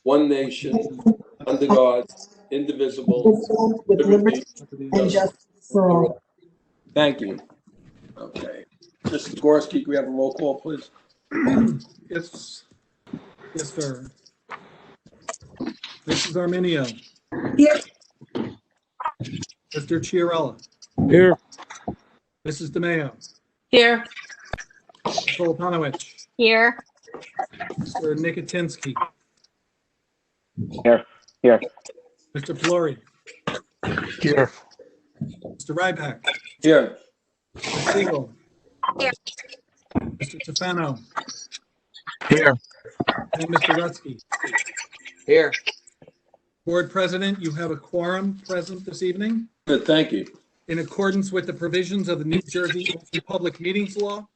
one nation, under God, indivisible, with liberty and justice for all. Thank you. Okay. Mr. Gorski, can we have a roll call, please? Yes, sir. Mrs. Arminio. Here. Mr. Chiarella. Here. Mrs. DeMayo. Here. Mr. Poloponowicz. Here. Mr. Nicotinsky. Here. Here. Mr. Pelori. Here. Mr. Ryback. Here. Mr. Siegel. Here. Mr. Tefano. Here. And Mr. Rutsky. Here. Board President, you have a quorum present this evening. Good, thank you. In accordance with the provisions of the New Jersey Open Public Meetings Law,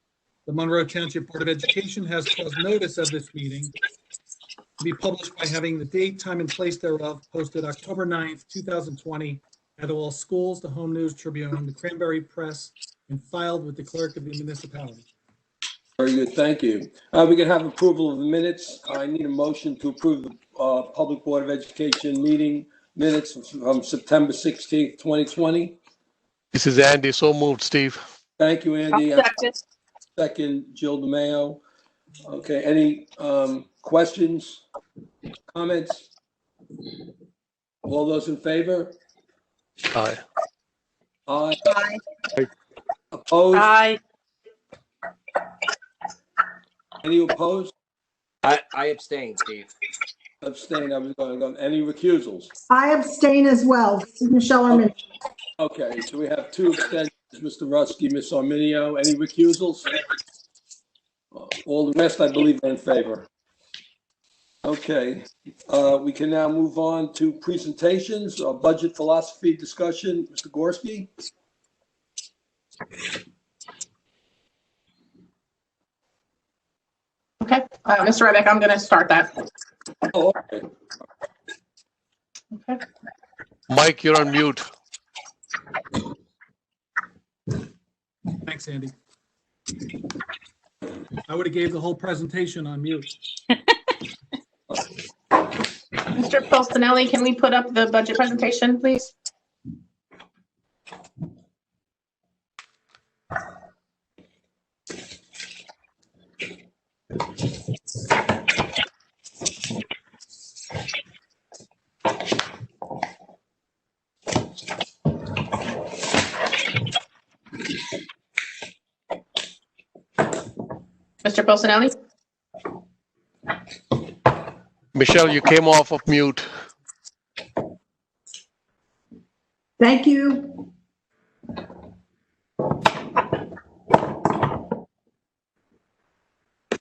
the Monroe Township Board of Education has caused notice of this meeting to be published by having the date, time, and place thereof posted October 9th, 2020 at all schools, the Home News Tribune, the Cranberry Press, and filed with the clerk of the municipality. Very good, thank you. We can have approval of the minutes. I need a motion to approve the Public Board of Education meeting minutes from September 16th, 2020. This is Andy. So moved, Steve. Thank you, Andy. Second. Second, Jill DeMayo. Okay, any questions, comments? All those in favor? Aye. Aye. Aye. Opposed? Aye. Any opposed? I abstain, Steve. Abstain. I was going to go. Any recusals? I abstain as well. This is Michelle Arminio. Okay, so we have two abstentions, Mr. Rutsky, Ms. Arminio. Any recusals? All the rest, I believe, are in favor. Okay, we can now move on to presentations, budget philosophy discussion. Mr. Gorski? Okay, Mr. Reddick, I'm going to start that. Oh, okay. Okay. Mike, you're on mute. Thanks, Andy. I would have gave the whole presentation on mute. Mr. Polstonelli, can we put up the budget presentation, please? Mr. Polstonelli? Michelle, you came off of mute. Thank you.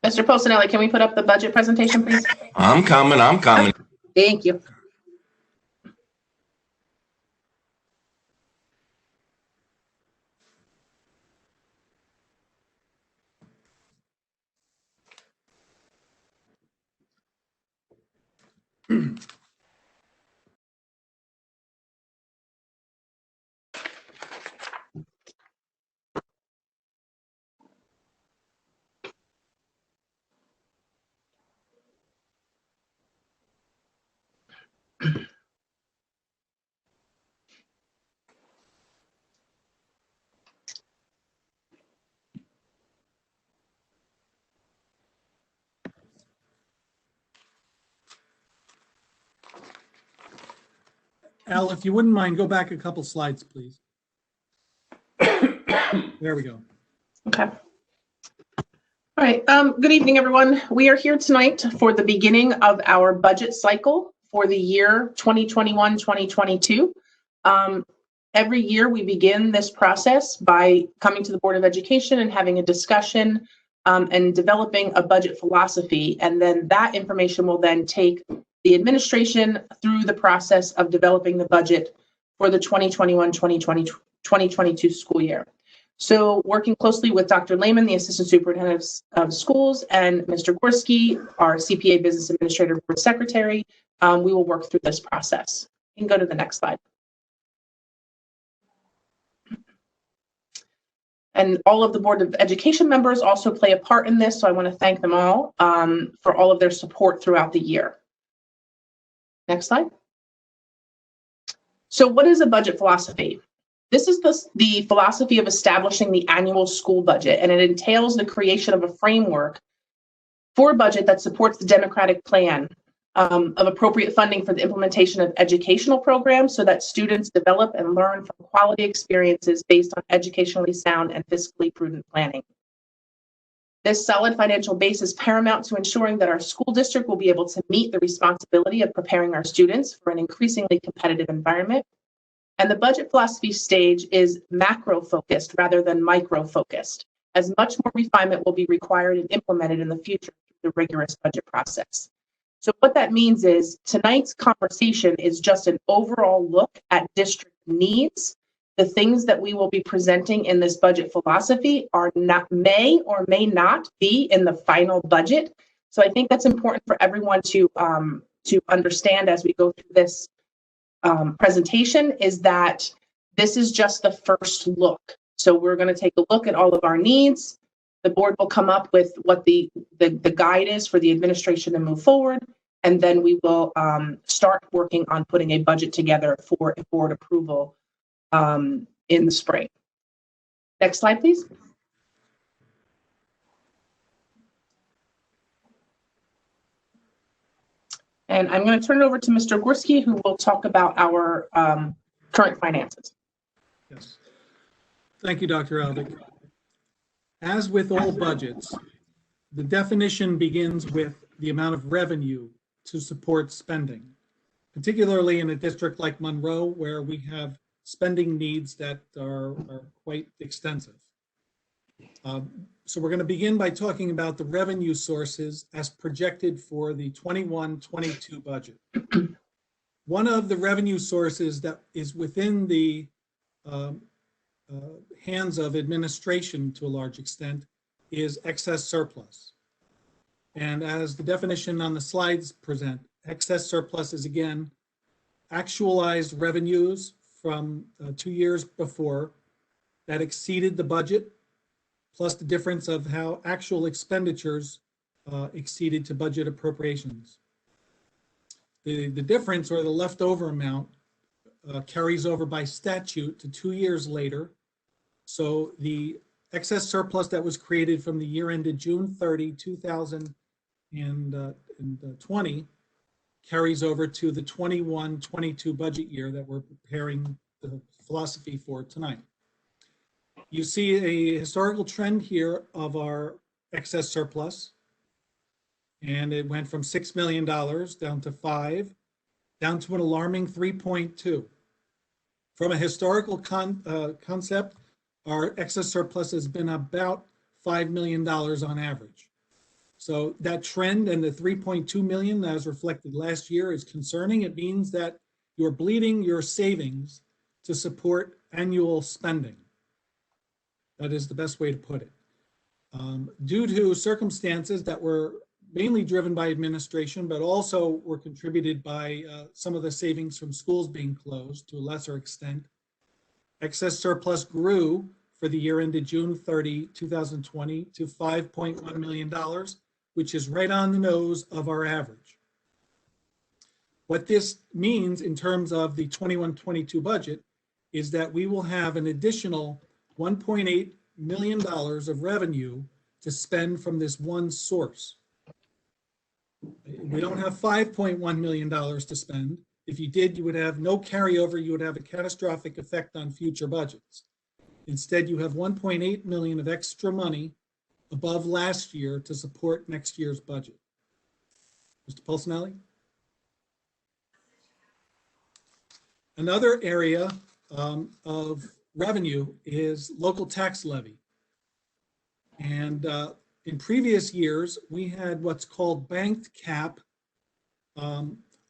Mr. Polstonelli, can we put up the budget presentation, please? I'm coming. Thank you. Al, if you wouldn't mind, go back a couple slides, please. There we go. Okay. All right. Good evening, everyone. We are here tonight for the beginning of our budget cycle for the year 2021-2022. Every year we begin this process by coming to the Board of Education and having a discussion and developing a budget philosophy. And then that information will then take the administration through the process of developing the budget for the 2021-2022 school year. So working closely with Dr. Lehman, the Assistant Superintendent of Schools, and Mr. Gorski, our CPA Business Administrator Board Secretary, we will work through this process. You can go to the next slide. And all of the Board of Education members also play a part in this, so I want to thank them all for all of their support throughout the year. Next slide. So what is a budget philosophy? This is the philosophy of establishing the annual school budget, and it entails the creation of a framework for a budget that supports the democratic plan of appropriate funding for the implementation of educational programs so that students develop and learn from quality experiences based on educationally sound and fiscally prudent planning. This solid financial base is paramount to ensuring that our school district will be able to meet the responsibility of preparing our students for an increasingly competitive environment. And the budget philosophy stage is macro-focused rather than micro-focused, as much more refinement will be required and implemented in the future through the rigorous budget process. So what that means is tonight's conversation is just an overall look at district needs. The things that we will be presenting in this budget philosophy may or may not be in the final budget. So I think that's important for everyone to understand as we go through this presentation, is that this is just the first look. So we're going to take a look at all of our needs. The board will come up with what the guide is for the administration to move forward, and then we will start working on putting a budget together for a board approval in the spring. Next slide, please. And I'm going to turn it over to Mr. Gorski, who will talk about our current finances. Yes. Thank you, Dr. Aldick. As with all budgets, the definition begins with the amount of revenue to support spending, particularly in a district like Monroe, where we have spending needs that are quite extensive. So we're going to begin by talking about the revenue sources as projected for the 21-22 budget. One of the revenue sources that is within the hands of administration to a large extent is excess surplus. And as the definition on the slides present, excess surplus is again actualized revenues from 2 years before that exceeded the budget, plus the difference of how actual expenditures exceeded to budget appropriations. The difference, or the leftover amount, carries over by statute to 2 years later. So the excess surplus that was created from the year ended June 30, 2020 carries over to the 21-22 budget year that we're preparing the philosophy for tonight. You see a historical trend here of our excess surplus, and it went from $6 million down to 5, down to an alarming 3.2. From a historical concept, our excess surplus has been about $5 million on average. So that trend and the 3.2 million that was reflected last year is concerning. It means that you're bleeding your savings to support annual spending. That is the best way to put it. Due to circumstances that were mainly driven by administration, but also were contributed by some of the savings from schools being closed to a lesser extent, excess surplus grew for the year ended June 30, 2020 to $5.1 million, which is right on the nose of our average. What this means in terms of the 21-22 budget is that we will have an additional $1.8 million of revenue to spend from this one source. We don't have $5.1 million to spend. If you did, you would have no carryover. You would have a catastrophic effect on future budgets. Instead, you have 1.8 million of extra money above last year to support next year's budget. Mr. Pulsinelli? Another area of revenue is local tax levy. And in previous years, we had what's called banked cap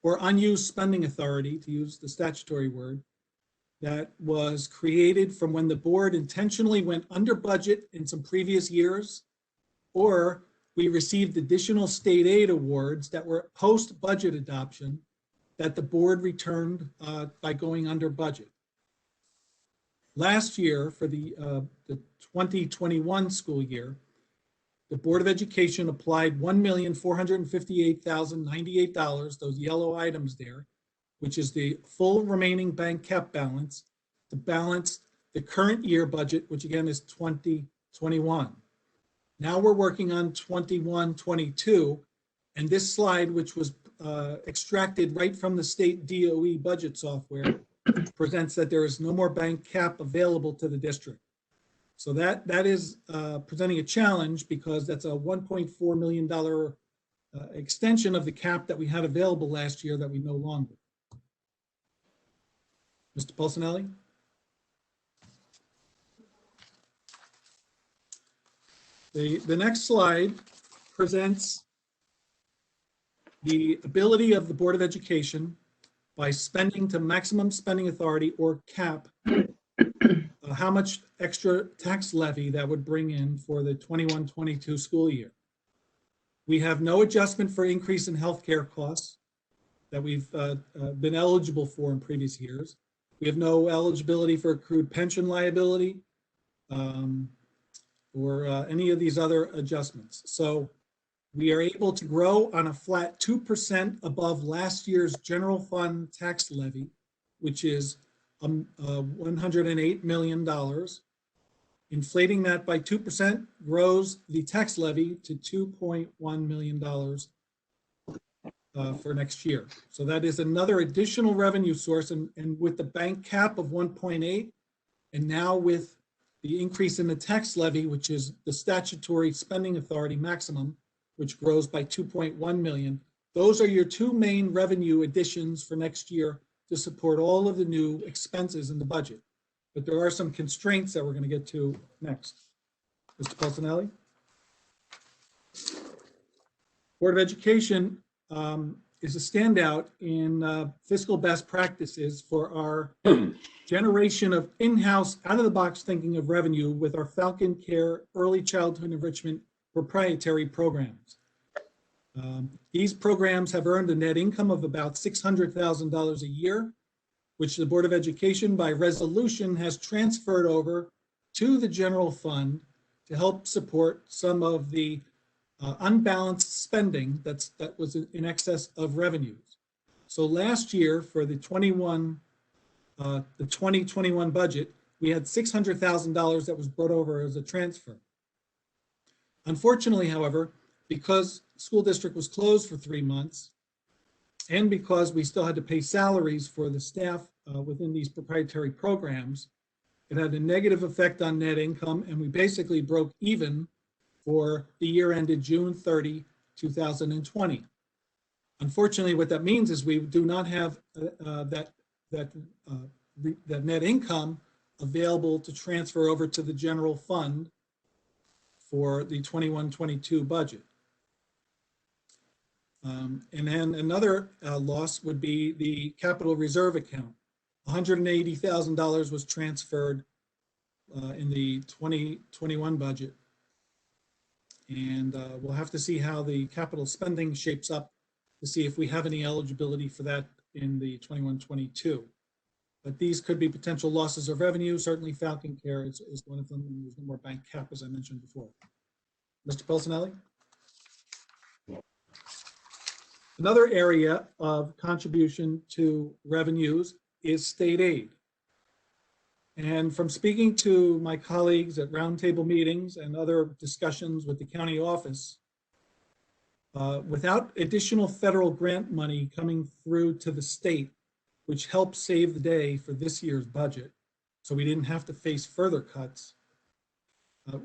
or unused spending authority, to use the statutory word, that was created from when the board intentionally went under budget in some previous years, or we received additional state aid awards that were post-budget adoption that the board returned by going under budget. Last year, for the 2021 school year, the Board of Education applied $1,458,098, those yellow items there, which is the full remaining bank cap balance to balance the current year budget, which again is 2021. Now we're working on 21-22, and this slide, which was extracted right from the state DOE budget software, presents that there is no more bank cap available to the district. So that is presenting a challenge because that's a $1.4 million extension of the cap that we had available last year that we no longer. Mr. Pulsinelli? The next slide presents the ability of the Board of Education by spending to maximum spending authority or cap, how much extra tax levy that would bring in for the 21-22 school year. We have no adjustment for increase in healthcare costs that we've been eligible for in previous years. We have no eligibility for accrued pension liability or any of these other adjustments. So we are able to grow on a flat 2% above last year's general fund tax levy, which is $108 million. Inflating that by 2% grows the tax levy to $2.1 million for next year. So that is another additional revenue source. And with the bank cap of 1.8, and now with the increase in the tax levy, which is the statutory spending authority maximum, which grows by 2.1 million, those are your two main revenue additions for next year to support all of the new expenses in the budget. But there are some constraints that we're going to get to next. Mr. Pulsinelli? Board of Education is a standout in fiscal best practices for our generation of in-house, out-of-the-box thinking of revenue with our Falcon Care Early Childhood Enrichment proprietary programs. These programs have earned a net income of about $600,000 a year, which the Board of Education by resolution has transferred over to the general fund to help support some of the unbalanced spending that was in excess of revenues. So last year for the 2021 budget, we had $600,000 that was brought over as a transfer. Unfortunately, however, because school district was closed for 3 months, and because we still had to pay salaries for the staff within these proprietary programs, it had a negative effect on net income, and we basically broke even for the year ended June 30, 2020. Unfortunately, what that means is we do not have that net income available to transfer over to the general fund for the 21-22 budget. And then another loss would be the capital reserve account. $180,000 was transferred in the 2021 budget. And we'll have to see how the capital spending shapes up to see if we have any eligibility for that in the 21-22. But these could be potential losses of revenue. Certainly Falcon Care is one of them. And there's no more bank cap, as I mentioned before. Mr. Pulsinelli? Another area of contribution to revenues is state aid. And from speaking to my colleagues at roundtable meetings and other discussions with the county office, without additional federal grant money coming through to the state, which helped save the day for this year's budget, so we didn't have to face further cuts,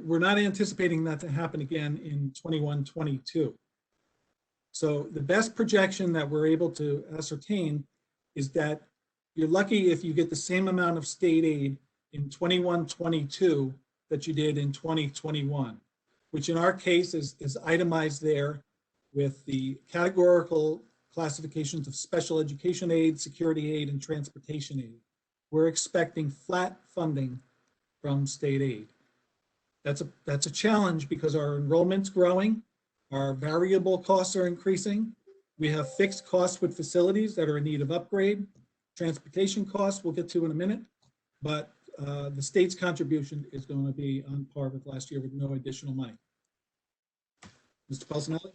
we're not anticipating that to happen again in 21-22. So the best projection that we're able to ascertain is that you're lucky if you get the same amount of state aid in 21-22 that you did in 2021, which in our case is itemized there with the categorical classifications of special education aid, security aid, and transportation aid. We're expecting flat funding from state aid. That's a challenge because our enrollment's growing, our variable costs are increasing, we have fixed costs with facilities that are in need of upgrade, transportation costs we'll get to in a minute, but the state's contribution is going to be on par with last year with no additional money. Mr. Pulsinelli?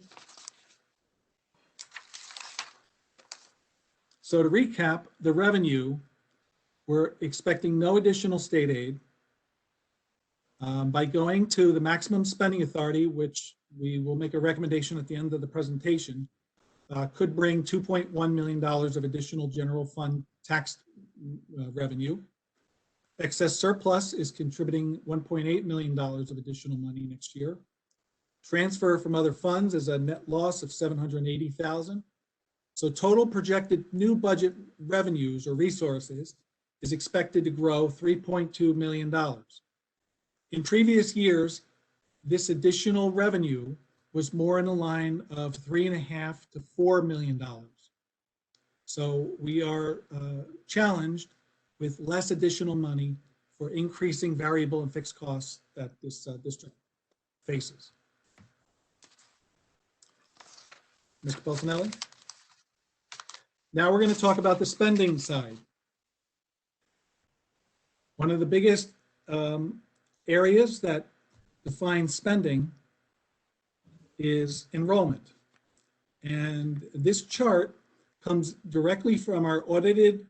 So to recap, the revenue, we're expecting no additional state aid. By going to the maximum spending authority, which we will make a recommendation at the end of the presentation, could bring $2.1 million of additional general fund tax revenue. Excess surplus is contributing $1.8 million of additional money next year. Transfer from other funds is a net loss of $780,000. So total projected new budget revenues or resources is expected to grow $3.2 million. In previous years, this additional revenue was more in the line of $3.5 to $4 million. So we are challenged with less additional money for increasing variable and fixed costs that this district faces. Mr. Bolsonelli? Now we're going to talk about the spending side. One of the biggest areas that define spending is enrollment. And this chart comes directly from our audited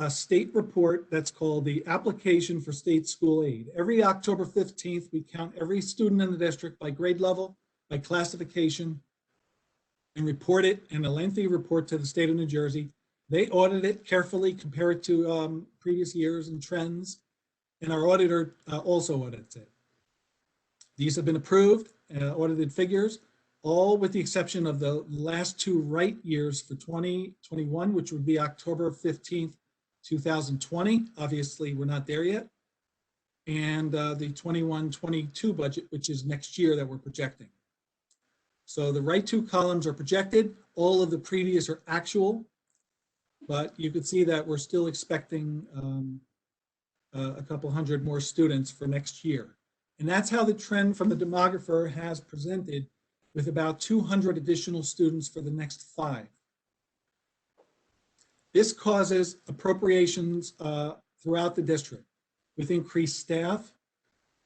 state report that's called the Application for State School Aid. Every October 15th, we count every student in the district by grade level, by classification, and report it in a lengthy report to the state of New Jersey. They audit it carefully, compare it to previous years and trends, and our auditor also audits it. These have been approved, audited figures, all with the exception of the last two right years for 2021, which would be October 15th, 2020. Obviously, we're not there yet. And the 21-22 budget, which is next year that we're projecting. So the right two columns are projected. All of the previous are actual, but you could see that we're still expecting a couple hundred more students for next year. And that's how the trend from the demographer has presented, with about 200 additional students for the next 5. This causes appropriations throughout the district with increased staff,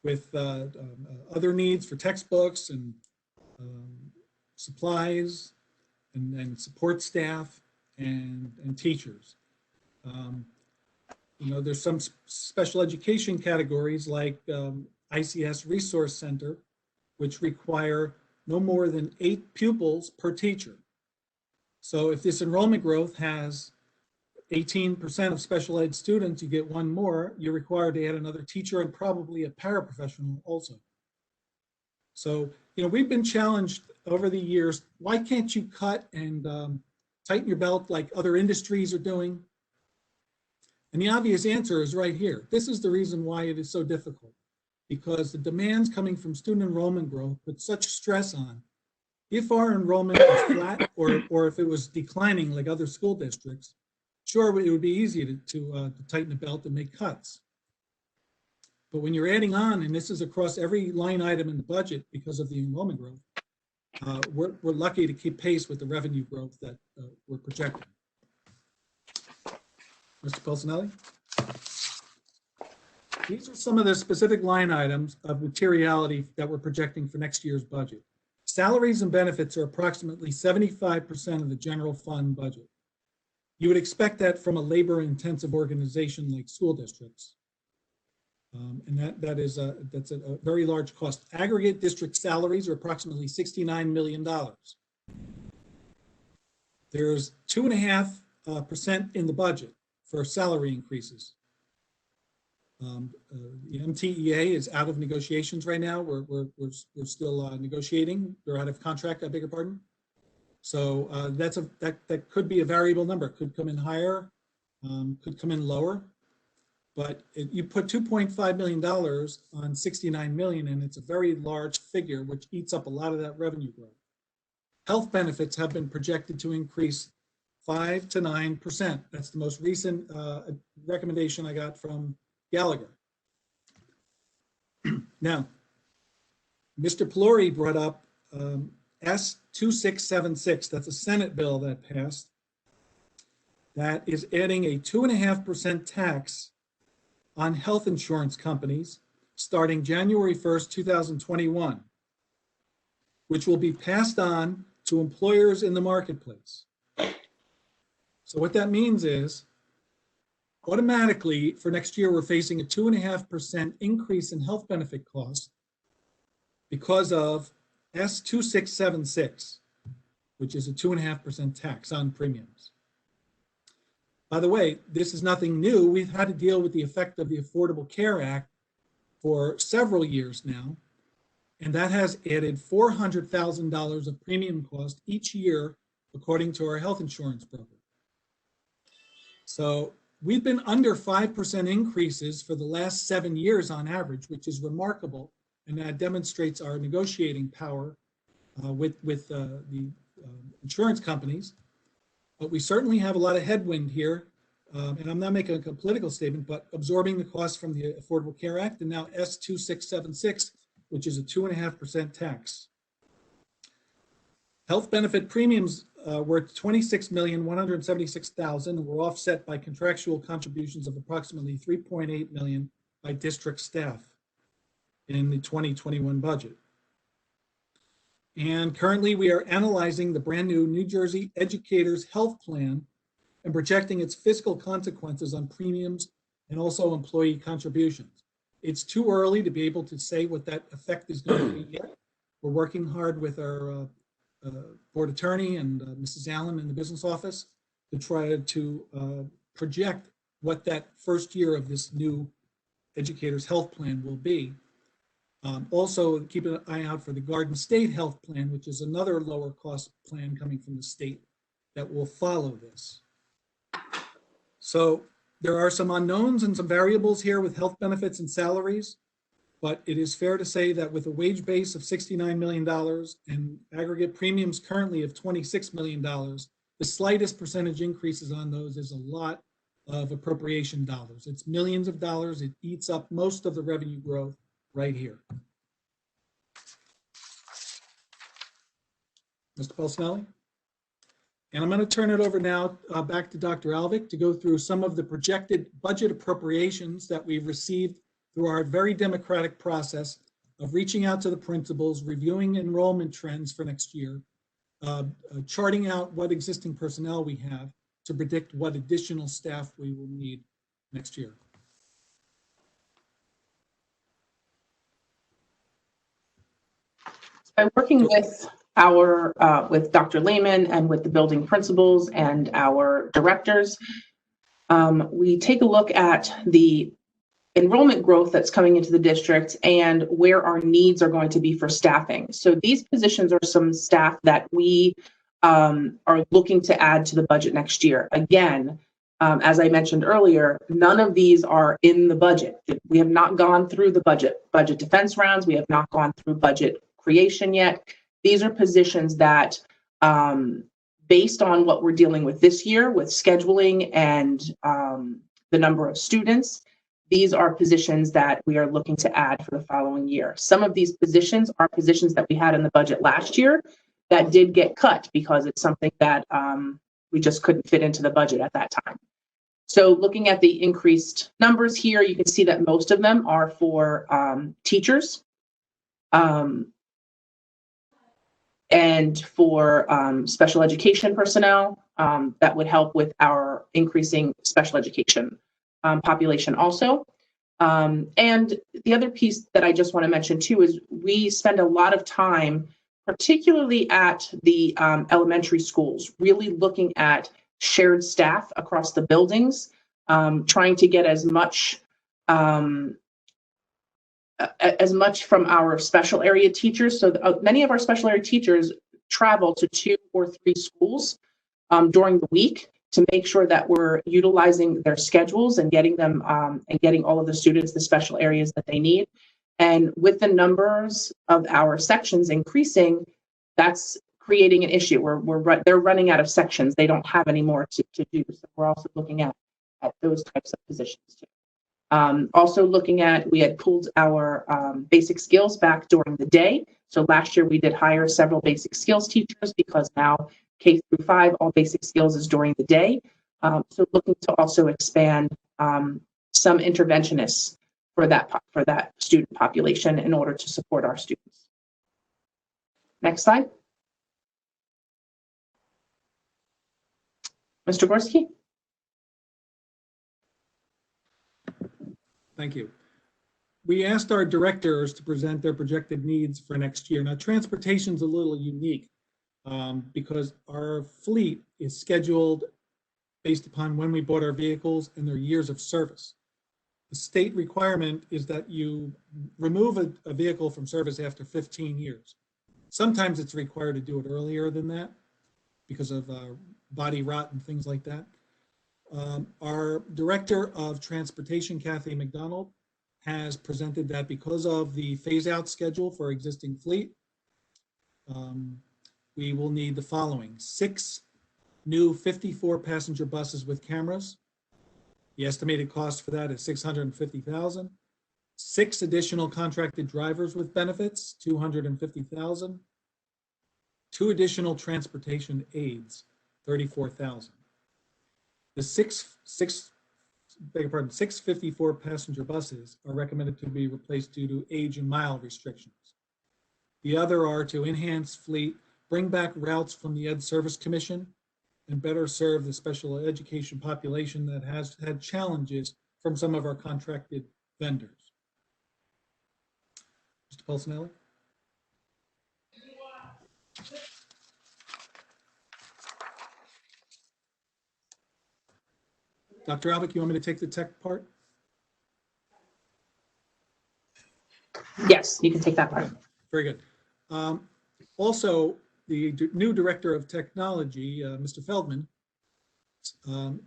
with other needs for textbooks and supplies and support staff and teachers. You know, there's some special education categories like ICS Resource Center, which require no more than 8 pupils per teacher. So if this enrollment growth has 18% of special ed students, you get one more, you're required to add another teacher and probably a paraprofessional also. So, you know, we've been challenged over the years. Why can't you cut and tighten your belt like other industries are doing? And the obvious answer is right here. This is the reason why it is so difficult, because the demands coming from student enrollment growth put such stress on. If our enrollment was flat or if it was declining like other school districts, sure, it would be easy to tighten the belt and make cuts. But when you're adding on, and this is across every line item in the budget because of the enrollment growth, we're lucky to keep pace with the revenue growth that we're projecting. Mr. Pulsinelli? These are some of the specific line items of materiality that we're projecting for next year's budget. Salaries and benefits are approximately 75% of the general fund budget. You would expect that from a labor-intensive organization like school districts. And that's a very large cost. Aggregate district salaries are approximately $69 million. There's 2.5% in the budget for salary increases. The MTEA is out of negotiations right now. We're still negotiating. They're out of contract, I beg your pardon. So that could be a variable number. Could come in higher, could come in lower. But you put $2.5 million on 69 million, and it's a very large figure, which eats up a lot of that revenue growth. Health benefits have been projected to increase 5 to 9%. That's the most recent recommendation I got from Gallagher. Now, Mr. Pelori brought up S2676. That's a Senate bill that passed. That is adding a 2.5% tax on health insurance companies starting January 1st, 2021, which will be passed on to employers in the marketplace. So what that means is automatically for next year, we're facing a 2.5% increase in health benefit costs because of S2676, which is a 2.5% tax on premiums. By the way, this is nothing new. We've had to deal with the effect of the Affordable Care Act for several years now, and that has added $400,000 of premium cost each year, according to our health insurance broker. So we've been under 5% increases for the last 7 years on average, which is remarkable, and that demonstrates our negotiating power with the insurance companies. But we certainly have a lot of headwind here, and I'm not making a political statement, but absorbing the costs from the Affordable Care Act and now S2676, which is a 2.5% tax. Health benefit premiums were $26,176,000 and were offset by contractual contributions of approximately $3.8 million by district staff in the 2021 budget. And currently we are analyzing the brand new New Jersey Educators Health Plan and projecting its fiscal consequences on premiums and also employee contributions. It's too early to be able to say what that effect is going to be yet. We're working hard with our board attorney and Mrs. Allen in the business office to try to project what that first year of this new Educators Health Plan will be. Also, keep an eye out for the Garden State Health Plan, which is another lower cost plan coming from the state that will follow this. So there are some unknowns and some variables here with health benefits and salaries, but it is fair to say that with a wage base of $69 million and aggregate premiums currently of $26 million, the slightest percentage increases on those is a lot of appropriation dollars. It's millions of dollars. It eats up most of the revenue growth right here. Mr. Pulsinelli? And I'm going to turn it over now back to Dr. Alvik to go through some of the projected budget appropriations that we've received through our very democratic process of reaching out to the principals, reviewing enrollment trends for next year, charting out what existing personnel we have to predict what additional staff we will need next year. By working with with Dr. Lehman and with the building principals and our directors, we take a look at the enrollment growth that's coming into the district and where our needs are going to be for staffing. So these positions are some staff that we are looking to add to the budget next year. Again, as I mentioned earlier, none of these are in the budget. We have not gone through the budget defense rounds. We have not gone through budget creation yet. These are positions that, based on what we're dealing with this year with scheduling and the number of students, these are positions that we are looking to add for the following year. Some of these positions are positions that we had in the budget last year that did get cut because it's something that we just couldn't fit into the budget at that time. So looking at the increased numbers here, you can see that most of them are for teachers and for special education personnel that would help with our increasing special education population also. And the other piece that I just want to mention too is we spend a lot of time, particularly at the elementary schools, really looking at shared staff across the buildings, trying to get as much from our special area teachers. So many of our special area teachers travel to 2 or 3 schools during the week to make sure that we're utilizing their schedules and getting them and getting all of the students the special areas that they need. And with the numbers of our sections increasing, that's creating an issue where they're running out of sections. They don't have any more to do. So we're also looking at those types of positions too. Also looking at, we had pulled our basic skills back during the day. So last year we did hire several basic skills teachers because now K through 5, all basic skills is during the day. So looking to also expand some interventionists for that student population in order to support our students. Next slide. Mr. Gorski? Thank you. We asked our directors to present their projected needs for next year. Now, transportation's a little unique because our fleet is scheduled based upon when we bought our vehicles and their years of service. The state requirement is that you remove a vehicle from service after 15 years. Sometimes it's required to do it earlier than that because of body rot and things like that. Our Director of Transportation, Kathy McDonald, has presented that because of the phase-out schedule for existing fleet, we will need the following: 6 new 54-passenger buses with cameras. The estimated cost for that is $650,000. 6 additional contracted drivers with benefits, $250,000. 2 additional transportation aides, $34,000. The 6 54-passenger buses are recommended to be replaced due to age and mile restrictions. The other are to enhance fleet, bring back routes from the Ed Service Commission, and better serve the special education population that has had challenges from some of our contracted vendors. Mr. Pulcinelli? Dr. Albick, you want me to take the tech part? Yes, you can take that part. Very good. Also, the new Director of Technology, Mr. Feldman,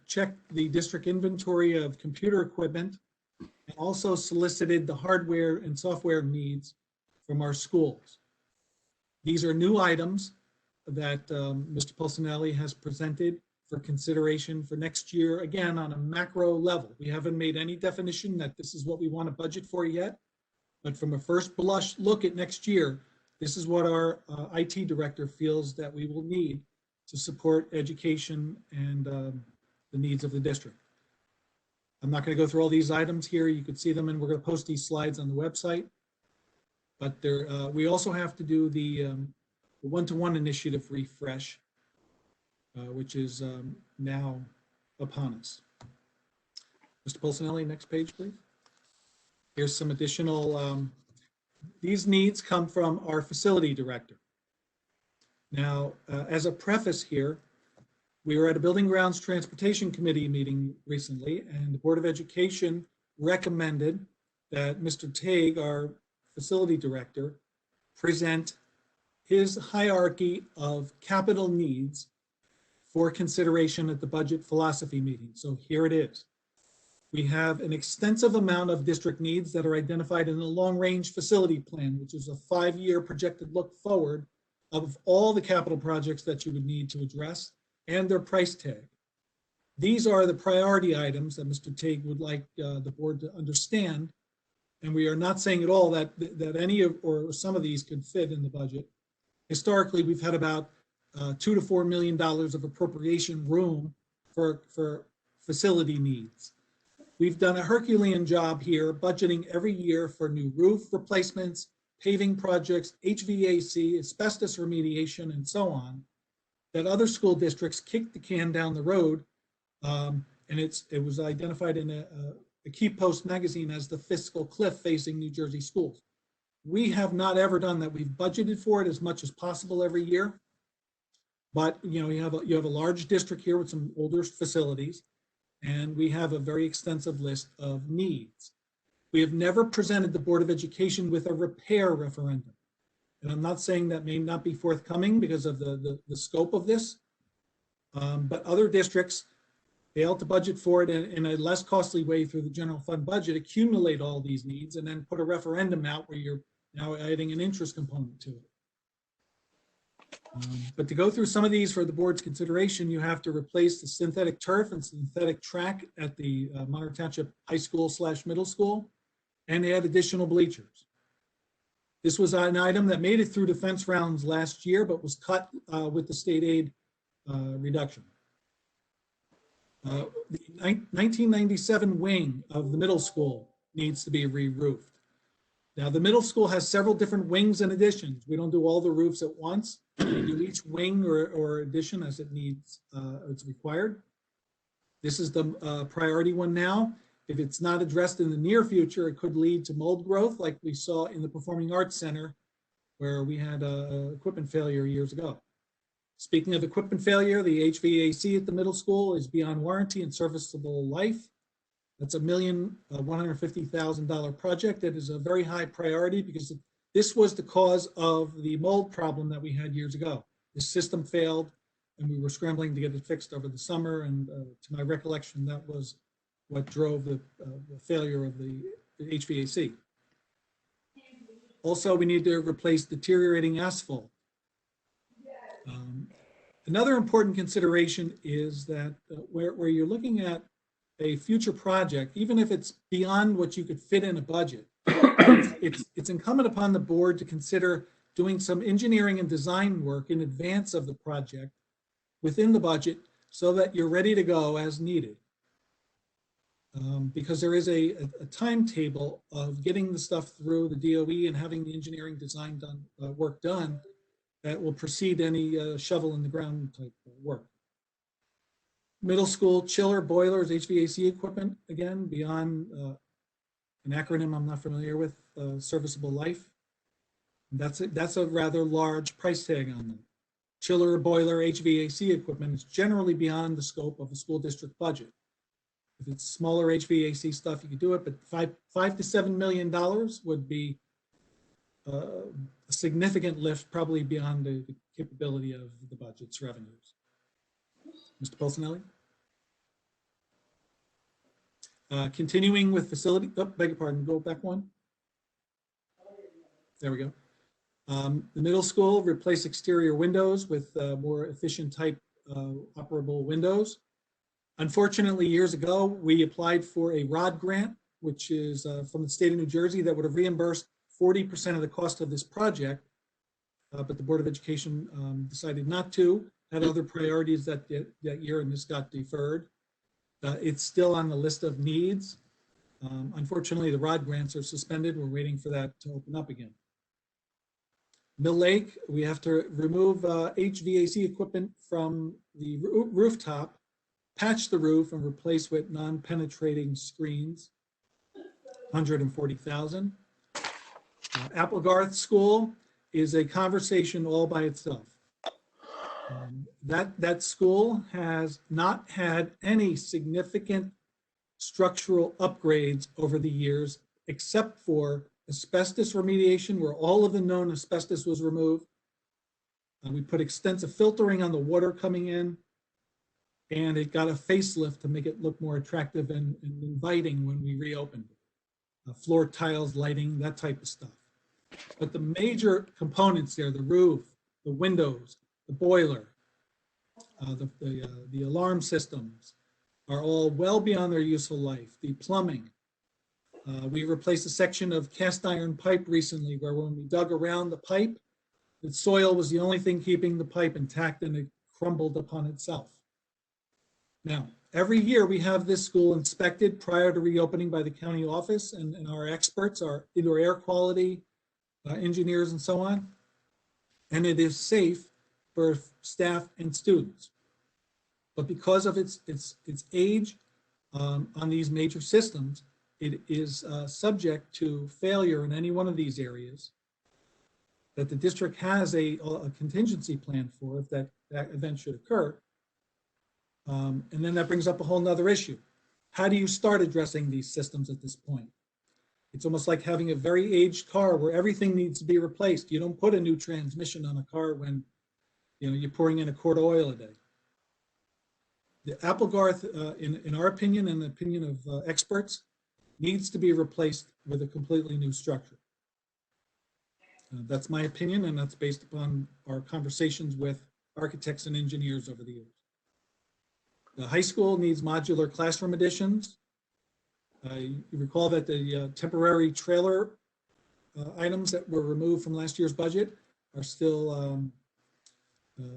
checked the district inventory of computer equipment and also solicited the hardware and software needs from our schools. These are new items that Mr. Pulcinelli has presented for consideration for next year, again, on a macro level. We haven't made any definition that this is what we want to budget for yet, but from a first blush look at next year, this is what our IT director feels that we will need to support education and the needs of the district. I'm not going to go through all these items here. You can see them, and we're going to post these slides on the website. But we also have to do the one-to-one initiative refresh, which is now upon us. Mr. Pulcinelli, next page, please. Here's some additional, these needs come from our facility director. Now, as a preface here, we were at a Building Grounds Transportation Committee meeting recently, and the Board of Education recommended that Mr. Tague, our facility director, present his hierarchy of capital needs for consideration at the budget philosophy meeting. So here it is. We have an extensive amount of district needs that are identified in the long-range facility plan, which is a 5-year projected look forward of all the capital projects that you would need to address and their price tag. These are the priority items that Mr. Tague would like the board to understand. And we are not saying at all that any of or some of these could fit in the budget. Historically, we've had about $2 to $4 million of appropriation room for facility needs. We've done a Herculean job here, budgeting every year for new roof replacements, paving projects, HVAC, asbestos remediation, and so on, that other school districts kicked the can down the road. And it was identified in a Key Post magazine as the fiscal cliff facing New Jersey schools. We have not ever done that. We've budgeted for it as much as possible every year. But you have a large district here with some older facilities, and we have a very extensive list of needs. We have never presented the Board of Education with a repair referendum. And I'm not saying that may not be forthcoming because of the scope of this, but other districts fail to budget for it in a less costly way through the general fund budget, accumulate all these needs, and then put a referendum out where you're now adding an interest component to it. But to go through some of these for the board's consideration, you have to replace the synthetic turf and synthetic track at the Monroe Township High School / middle school, and add additional bleachers. This was an item that made it through defense rounds last year, but was cut with the state aid reduction. The 1997 wing of the middle school needs to be re-roofed. Now, the middle school has several different wings and additions. We don't do all the roofs at once. We do each wing or addition as it needs, it's required. This is the priority one now. If it's not addressed in the near future, it could lead to mold growth like we saw in the Performing Arts Center where we had equipment failure years ago. Speaking of equipment failure, the HVAC at the middle school is beyond warranty and serviceable life. That's $1,150,000 project. That is a very high priority because this was the cause of the mold problem that we had years ago. The system failed and we were scrambling to get it fixed over the summer. And to my recollection, that was what drove the failure of the HVAC. Also, we need to replace deteriorating asphalt. Another important consideration is that where you're looking at a future project, even if it's beyond what you could fit in a budget, it's incumbent upon the board to consider doing some engineering and design work in advance of the project within the budget so that you're ready to go as needed. Because there is a timetable of getting the stuff through the DOE and having the engineering design done, work done that will precede any shovel in the ground type of work. Middle school chiller, boilers, HVAC equipment, again, beyond an acronym I'm not familiar with, serviceable life. That's a rather large price tag on them. Chiller, boiler, HVAC equipment is generally beyond the scope of the school district budget. If it's smaller HVAC stuff, you could do it, but $5 to $7 million would be a significant lift, probably beyond the capability of the budget's revenues. Mr. Polsinelli? Continuing with facility, beg your pardon, go back one. There we go. The middle school, replace exterior windows with more efficient type operable windows. Unfortunately, years ago, we applied for a ROD grant, which is from the state of New Jersey, that would have reimbursed 40% of the cost of this project, but the Board of Education decided not to, had other priorities that year, and this got deferred. It's still on the list of needs. Unfortunately, the ROD grants are suspended. We're waiting for that to open up again. Mill Lake, we have to remove HVAC equipment from the rooftop, patch the roof, and replace with non-penetrating screens, $140,000. Applegarth School is a conversation all by itself. That school has not had any significant structural upgrades over the years, except for asbestos remediation, where all of the known asbestos was removed. We put extensive filtering on the water coming in, and it got a facelift to make it look more attractive and inviting when we reopened it. Floor tiles, lighting, that type of stuff. But the major components there, the roof, the windows, the boiler, the alarm systems are all well beyond their useful life. The plumbing. We replaced a section of cast iron pipe recently where when we dug around the pipe, the soil was the only thing keeping the pipe intact and it crumbled upon itself. Now, every year we have this school inspected prior to reopening by the county office and our experts, our indoor air quality engineers and so on. And it is safe for staff and students. But because of its age on these major systems, it is subject to failure in any one of these areas that the district has a contingency plan for if that event should occur. And then that brings up a whole nother issue. How do you start addressing these systems at this point? It's almost like having a very aged car where everything needs to be replaced. You don't put a new transmission on a car when you're pouring in a quart of oil a day. The Applegarth, in our opinion and the opinion of experts, needs to be replaced with a completely new structure. That's my opinion, and that's based upon our conversations with architects and engineers over the years. The high school needs modular classroom additions. You recall that the temporary trailer items that were removed from last year's budget are still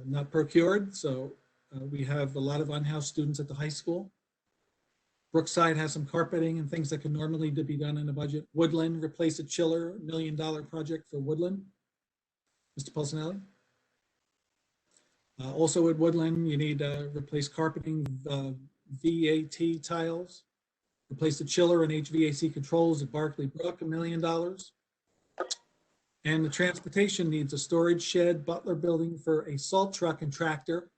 not procured, so we have a lot of unhoused students at the high school. Brookside has some carpeting and things that can normally be done in the budget. Woodland, replace a chiller, $1 million project for Woodland. Mr. Polsinelli? Also at Woodland, you need replace carpeting, VAT tiles, replace the chiller and HVAC controls at Barclay Brook, $1 million. And the transportation needs a storage shed, Butler building for a salt truck and tractor,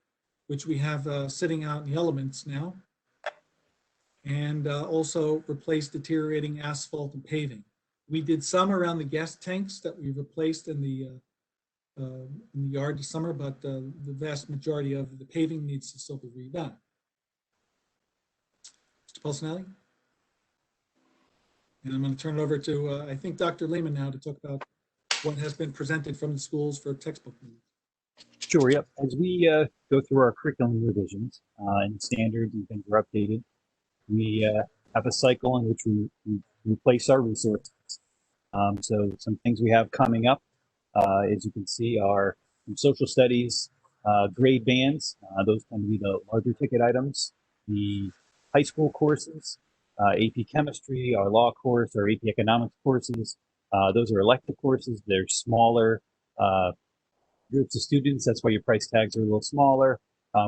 which we have sitting out in the elements now. And also replace deteriorating asphalt and paving. We did some around the gas tanks that we replaced in the yard this summer, but the vast majority of the paving needs to still be redone. Mr. Pulsinelli? And I'm going to turn it over to, I think, Dr. Lehman now to talk about what has been presented from the schools for textbook needs. Sure, yep. As we go through our curriculum revisions and standards and things are updated, we have a cycle in which we replace our resources. So some things we have coming up, as you can see, are from social studies, grade bands. Those tend to be the larger ticket items. The high school courses, AP Chemistry, our law course, our AP Economics courses. Those are elective courses. They're smaller groups of students. That's why your price tags are a little smaller.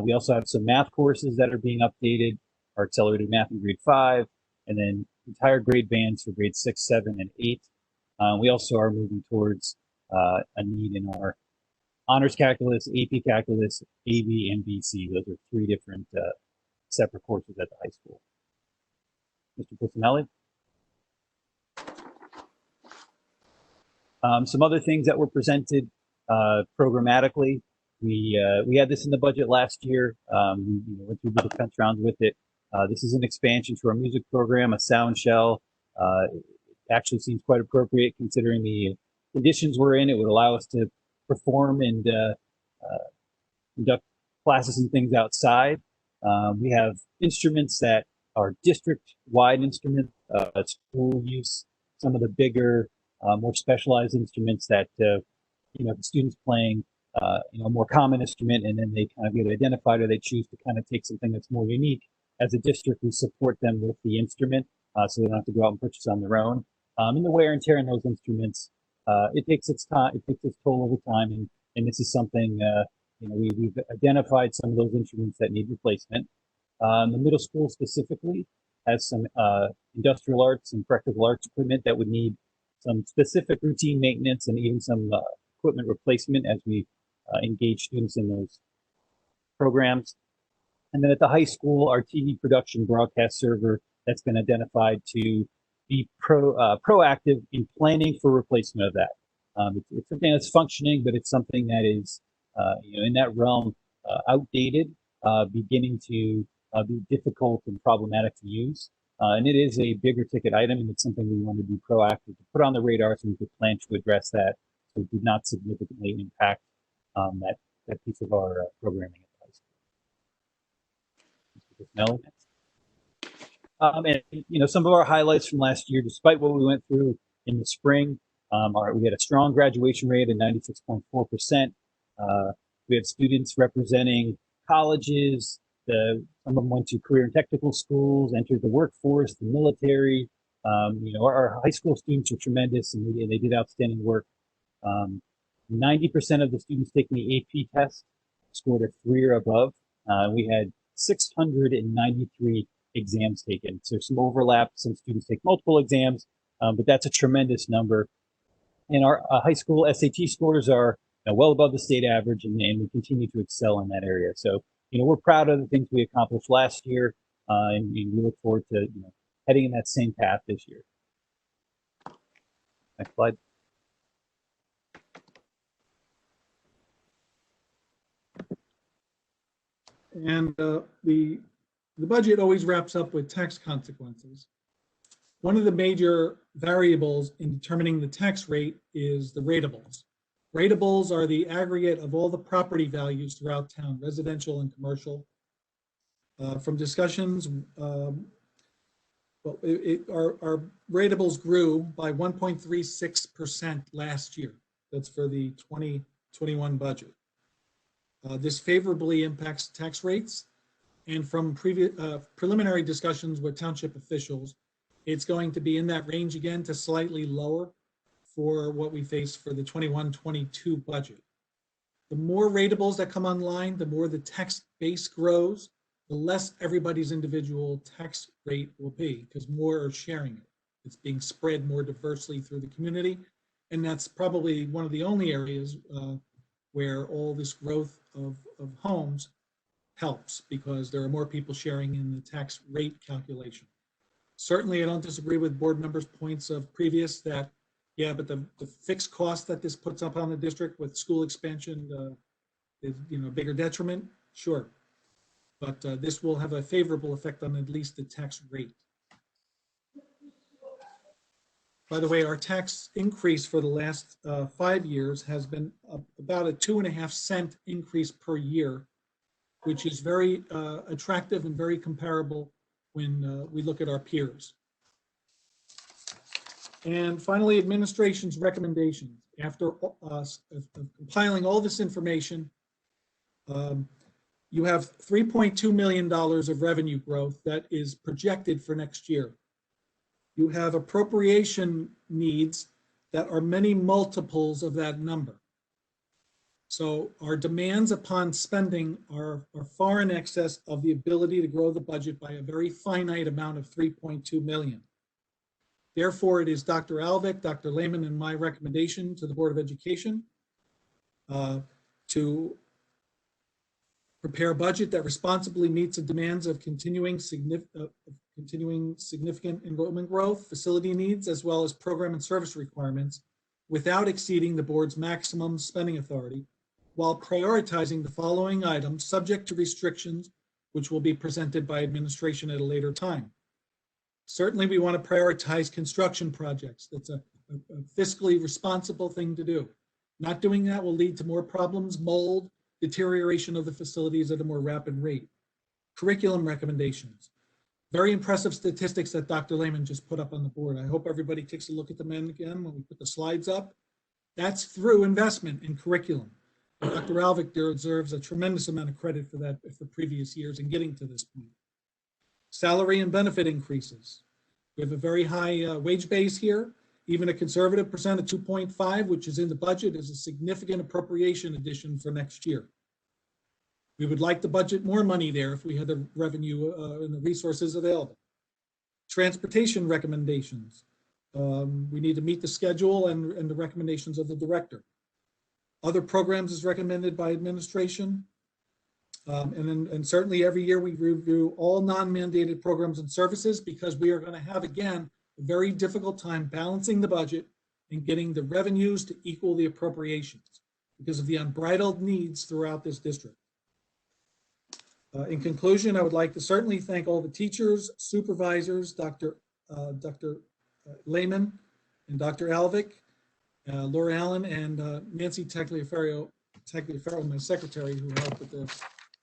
We also have some math courses that are being updated, our accelerated math in grade 5, and then entire grade bands for grade 6, 7, and 8. We also are moving towards a need in our honors calculus, AP calculus, AB, and BC. Those are 3 different separate courses at the high school. Mr. Pulsinelli? Some other things that were presented programmatically. We had this in the budget last year. We went through the defense rounds with it. This is an expansion to our music program, a sound shell. It actually seems quite appropriate considering the conditions we're in. It would allow us to perform and conduct classes and things outside. We have instruments that are district-wide instruments, school use, some of the bigger, more specialized instruments that the students playing a more common instrument, and then they kind of get identified, or they choose to kind of take something that's more unique. As a district, we support them with the instrument, so they don't have to go out and purchase on their own. And the wear and tear in those instruments, it takes its time, it takes its toll over time, and this is something we've identified some of those instruments that need replacement. The middle school specifically has some industrial arts and practical arts equipment that would need some specific routine maintenance and even some equipment replacement as we engage students in those programs. And then at the high school, our TV production broadcast server that's been identified to be proactive in planning for replacement of that. It's something that's functioning, but it's something that is in that realm outdated, beginning to be difficult and problematic to use. And it is a bigger ticket item, and it's something we want to be proactive to put on the radar so we could plan to address that, so it did not significantly impact that piece of our programming at the high school. And some of our highlights from last year, despite what we went through in the spring, we had a strong graduation rate at 96.4%. We had students representing colleges. Some of them went to career and technical schools, entered the workforce, the military. Our high school students are tremendous, and they did outstanding work. 90% of the students taking the AP test scored a 3 or above. We had 693 exams taken. So some overlap, some students take multiple exams, but that's a tremendous number. And our high school SAT scores are well above the state average, and we continue to excel in that area. So, we're proud of the things we accomplished last year, and we look forward to heading in that same path this year. Next slide. And the budget always wraps up with tax consequences. One of the major variables in determining the tax rate is the ratables. Ratables are the aggregate of all the property values throughout town, residential and commercial. From discussions, our ratables grew by 1.36% last year. That's for the 2021 budget. This favorably impacts tax rates, and from previous preliminary discussions with township officials, it's going to be in that range again to slightly lower for what we face for the 21-22 budget. The more ratables that come online, the more the tax base grows, the less everybody's individual tax rate will be, because more are sharing it. It's being spread more diversely through the community. And that's probably one of the only areas where all this growth of homes helps, because there are more people sharing in the tax rate calculation. Certainly, I don't disagree with board members' points of previous that, yeah, but the fixed cost that this puts up on the district with school expansion is, you know, bigger detriment, sure. But this will have a favorable effect on at least the tax rate. By the way, our tax increase for the last 5 years has been about a 2.5 cent increase per year, which is very attractive and very comparable when we look at our peers. And finally, administration's recommendations. After compiling all this information, you have $3.2 million of revenue growth that is projected for next year. You have appropriation needs that are many multiples of that number. So our demands upon spending are far in excess of the ability to grow the budget by a very finite amount of 3.2 million. Therefore, it is Dr. Alvick, Dr. Lehman, and my recommendation to the Board of Education to prepare a budget that responsibly meets the demands of continuing significant enrollment growth, facility needs, as well as program and service requirements, without exceeding the board's maximum spending authority, while prioritizing the following items subject to restrictions, which will be presented by administration at a later time. Certainly, we want to prioritize construction projects. That's a fiscally responsible thing to do. Not doing that will lead to more problems, mold, deterioration of the facilities at a more rapid rate. Curriculum recommendations. Very impressive statistics that Dr. Lehman just put up on the board. I hope everybody takes a look at them again when we put the slides up. That's through investment in curriculum. And Dr. Alvick deserves a tremendous amount of credit for that for previous years in getting to this point. Salary and benefit increases. We have a very high wage base here. Even a conservative percent of 2.5, which is in the budget, is a significant appropriation addition for next year. We would like to budget more money there if we had the revenue and the resources available. Transportation recommendations. We need to meet the schedule and the recommendations of the director. Other programs is recommended by administration. And certainly every year we review all non-mandated programs and services, because we are going to have, again, a very difficult time balancing the budget and getting the revenues to equal the appropriations because of the unbridled needs throughout this district. In conclusion, I would like to certainly thank all the teachers, supervisors, Dr. Lehman and Dr. Alvick, Laura Allen, and Nancy Tagliaferro, my secretary, who helped with the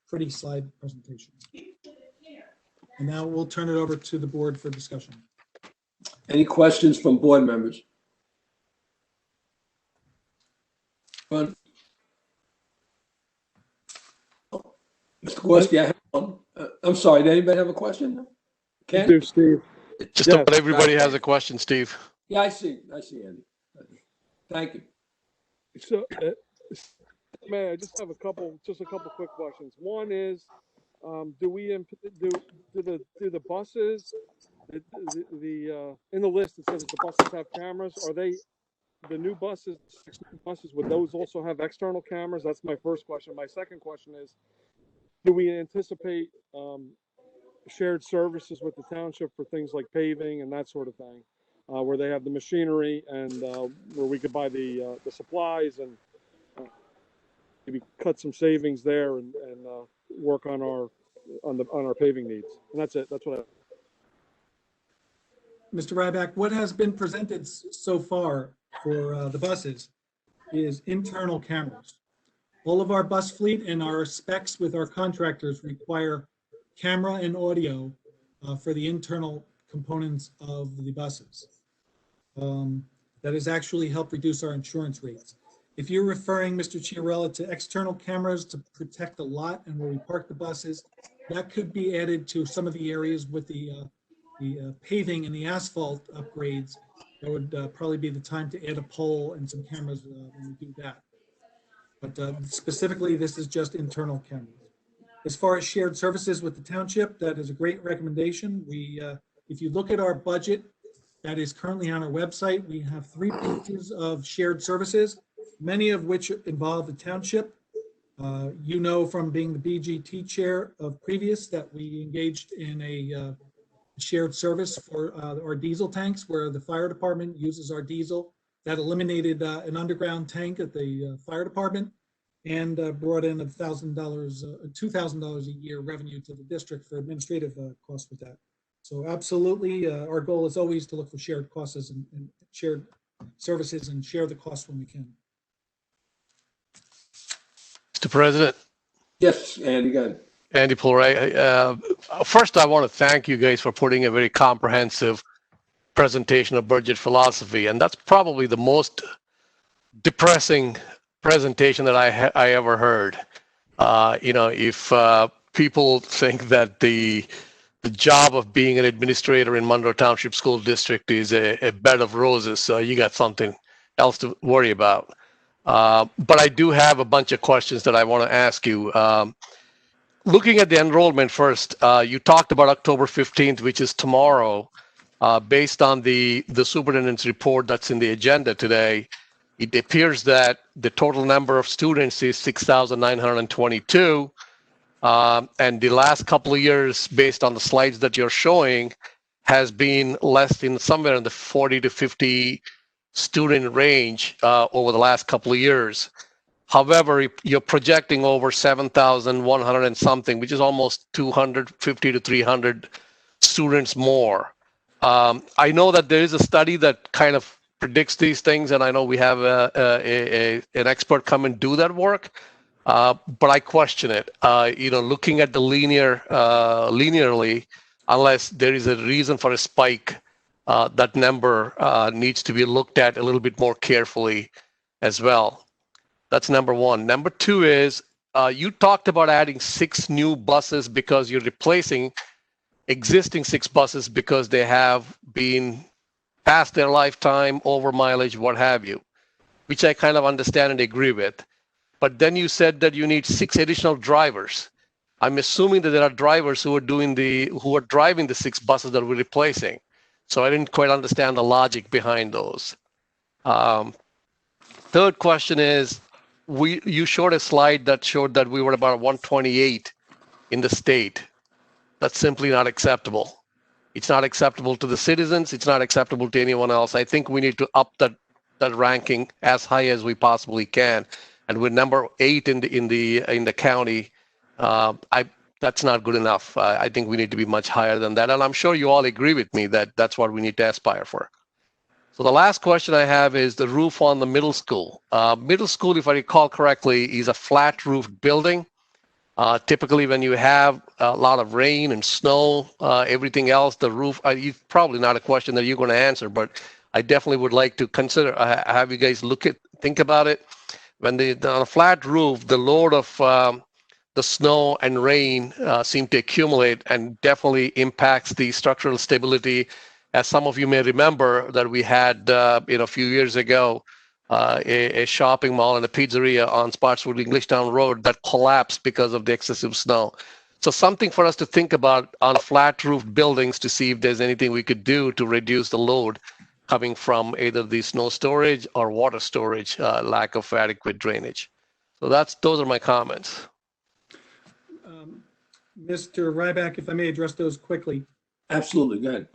pretty slide presentation. And now we'll turn it over to the board for discussion. Any questions from board members? Mr. Gorski, I have one. I'm sorry, did anybody have a question? Ken? Steve. Just about everybody has a question, Steve. Yeah, I see, Andy. Thank you. So, man, I just have a couple quick questions. One is, do the buses, in the list it says that the buses have cameras? Are they the new buses? Would those also have external cameras? That's my first question. My second question is, do we anticipate shared services with the township for things like paving and that sort of thing, where they have the machinery and where we could buy the supplies and maybe cut some savings there and work on our paving needs? And that's it. That's what I. Mr. Ryback, what has been presented so far for the buses is internal cameras. All of our bus fleet and our specs with our contractors require camera and audio for the internal components of the buses. That has actually helped reduce our insurance rates. If you're referring, Mr. Chiarella, to external cameras to protect the lot and where we park the buses, that could be added to some of the areas with the paving and the asphalt upgrades. That would probably be the time to add a pole and some cameras when we do that. But specifically, this is just internal cameras. As far as shared services with the township, that is a great recommendation. If you look at our budget that is currently on our website, we have 3 pages of shared services, many of which involve the township. You know from being the BGT chair of previous that we engaged in a shared service for our diesel tanks where the fire department uses our diesel. That eliminated an underground tank at the fire department and brought in $1,000, $2,000 a year revenue to the district for administrative costs with that. So absolutely, our goal is always to look for shared costs and shared services and share the costs when we can. Mr. President, Yes, Andy, go ahead. Andy Pulray. First, I want to thank you guys for putting a very comprehensive presentation of budget philosophy, and that's probably the most depressing presentation that I ever heard. If people think that the job of being an administrator in Monroe Township School District is a bed of roses, so you got something else to worry about. But I do have a bunch of questions that I want to ask you. Looking at the enrollment first, you talked about October 15th, which is tomorrow. Based on the superintendent's report that's in the agenda today, it appears that the total number of students is 6,922. And the last couple of years, based on the slides that you're showing, has been less than somewhere in the 40 to 50 student range over the last couple of years. However, you're projecting over 7,100 and something, which is almost 250 to 300 students more. I know that there is a study that kind of predicts these things, and I know we have an expert come and do that work, but I question it. Looking at the linearly, unless there is a reason for a spike, that number needs to be looked at a little bit more carefully as well. That's number one. Number two is you talked about adding 6 new buses because you're replacing existing 6 buses because they have been past their lifetime, over mileage, what have you, which I kind of understand and agree with. But then you said that you need 6 additional drivers. I'm assuming that there are drivers who are driving the 6 buses that we're replacing. So I didn't quite understand the logic behind those. Third question is, you showed a slide that showed that we were about 128 in the state. That's simply not acceptable. It's not acceptable to the citizens. It's not acceptable to anyone else. I think we need to up that ranking as high as we possibly can. And we're number 8 in the county. That's not good enough. I think we need to be much higher than that. And I'm sure you all agree with me that that's what we need to aspire for. So the last question I have is the roof on the middle school. Middle school, if I recall correctly, is a flat roofed building. Typically, when you have a lot of rain and snow, everything else, the roof, it's probably not a question that you're going to answer, but I definitely would like to consider, have you guys think about it. When on a flat roof, the load of the snow and rain seem to accumulate and definitely impacts the structural stability. As some of you may remember that we had, a few years ago, a shopping mall and a pizzeria on Spotswood Englishtown Road that collapsed because of the excessive snow. So something for us to think about on flat roof buildings to see if there's anything we could do to reduce the load coming from either the snow storage or water storage, lack of adequate drainage. So those are my comments. Mr. Ryback, if I may address those quickly. Absolutely, go ahead.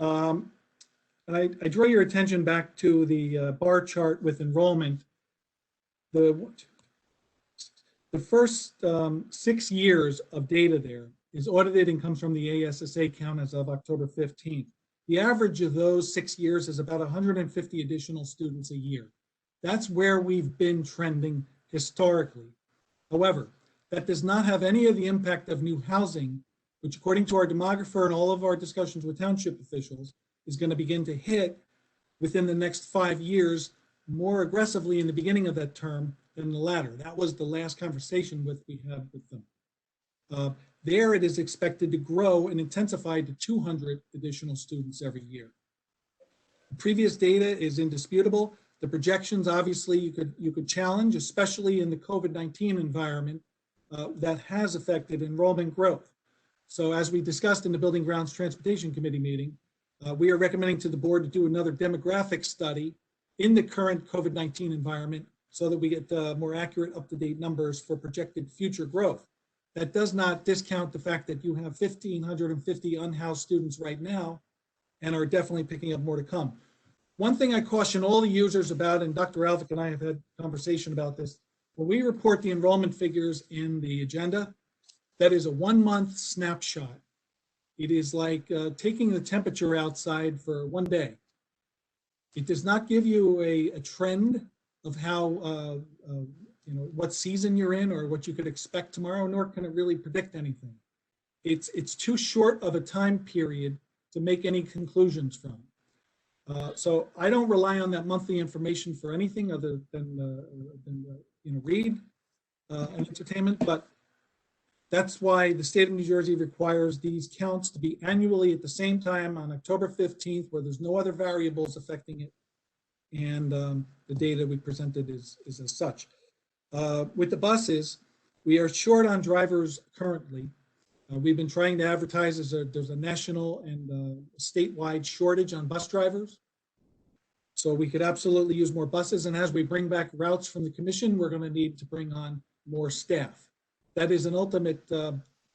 And I draw your attention back to the bar chart with enrollment. The first 6 years of data there is audited and comes from the ASSA count as of October 15th. The average of those 6 years is about 150 additional students a year. That's where we've been trending historically. However, that does not have any of the impact of new housing, which according to our demographer and all of our discussions with township officials, is going to begin to hit within the next 5 years more aggressively in the beginning of that term than the latter. That was the last conversation we had with them. There it is expected to grow and intensify to 200 additional students every year. The previous data is indisputable. The projections, obviously, you could challenge, especially in the COVID-19 environment, that has affected enrollment growth. So as we discussed in the Building Grounds Transportation Committee meeting, we are recommending to the board to do another demographic study in the current COVID-19 environment so that we get more accurate, up-to-date numbers for projected future growth. That does not discount the fact that you have 1,550 unhoused students right now and are definitely picking up more to come. One thing I caution all the users about, and Dr. Alvick and I have had a conversation about this, when we report the enrollment figures in the agenda, that is a 1-month snapshot. It is like taking the temperature outside for one day. It does not give you a trend of how, what season you're in or what you could expect tomorrow, nor can it really predict anything. It's too short of a time period to make any conclusions from. So I don't rely on that monthly information for anything other than read and entertainment, but that's why the state of New Jersey requires these counts to be annually at the same time on October 15th, where there's no other variables affecting it. And the data we presented is as such. With the buses, we are short on drivers currently. We've been trying to advertise there's a national and statewide shortage on bus drivers. So we could absolutely use more buses. And as we bring back routes from the commission, we're going to need to bring on more staff. That is an ultimate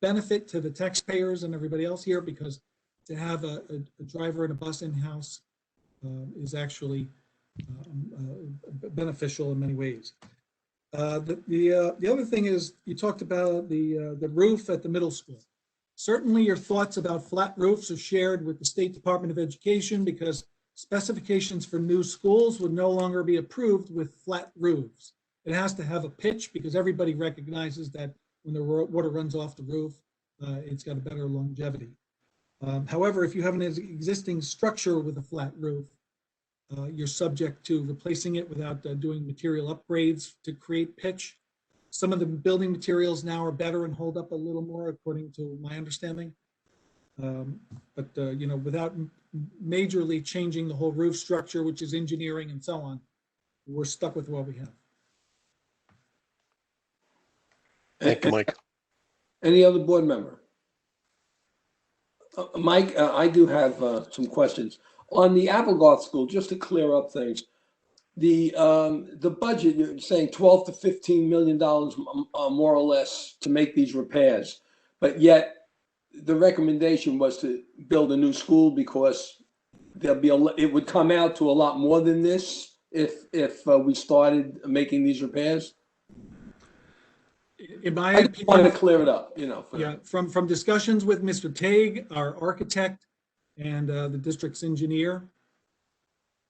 benefit to the taxpayers and everybody else here, because to have a driver and a bus in-house is actually beneficial in many ways. The other thing is, you talked about the roof at the middle school. Certainly your thoughts about flat roofs are shared with the State Department of Education, because specifications for new schools would no longer be approved with flat roofs. It has to have a pitch, because everybody recognizes that when the water runs off the roof, it's got a better longevity. However, if you have an existing structure with a flat roof, you're subject to replacing it without doing material upgrades to create pitch. Some of the building materials now are better and hold up a little more, according to my understanding. But without majorly changing the whole roof structure, which is engineering and so on, we're stuck with what we have. Thank you, Mike. Any other board member? Mike, I do have some questions. On the Applegarth School, just to clear up things, the budget, you're saying $12 to $15 million more or less to make these repairs, but yet the recommendation was to build a new school because it would come out to a lot more than this if we started making these repairs. In my I just opinion, wanted to clear it up, yeah, from discussions with Mr. Tague, our architect, and the district's engineer,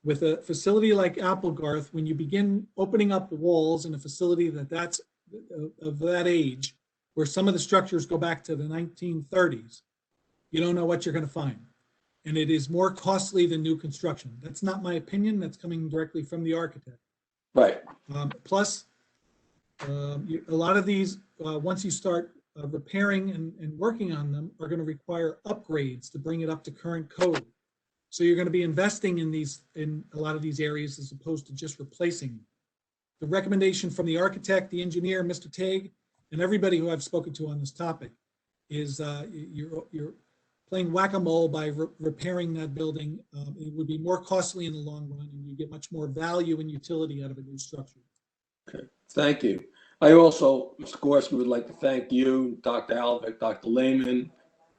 with a facility like Applegarth, when you begin opening up the walls in a facility that's of that age, where some of the structures go back to the 1930s, you don't know what you're going to find. And it is more costly than new construction. That's not my opinion. That's coming directly from the architect. Right. Plus, a lot of these, once you start repairing and working on them, are going to require upgrades to bring it up to current code. So you're going to be investing in a lot of these areas as opposed to just replacing them. The recommendation from the architect, the engineer, Mr. Tague, and everybody who I've spoken to on this topic is you're playing whack-a-mole by repairing that building. It would be more costly in the long run, and you get much more value and utility out of a new structure. Okay, thank you. I also, Mr. Gorski, would like to thank you, Dr. Alvick, Dr. Lehman,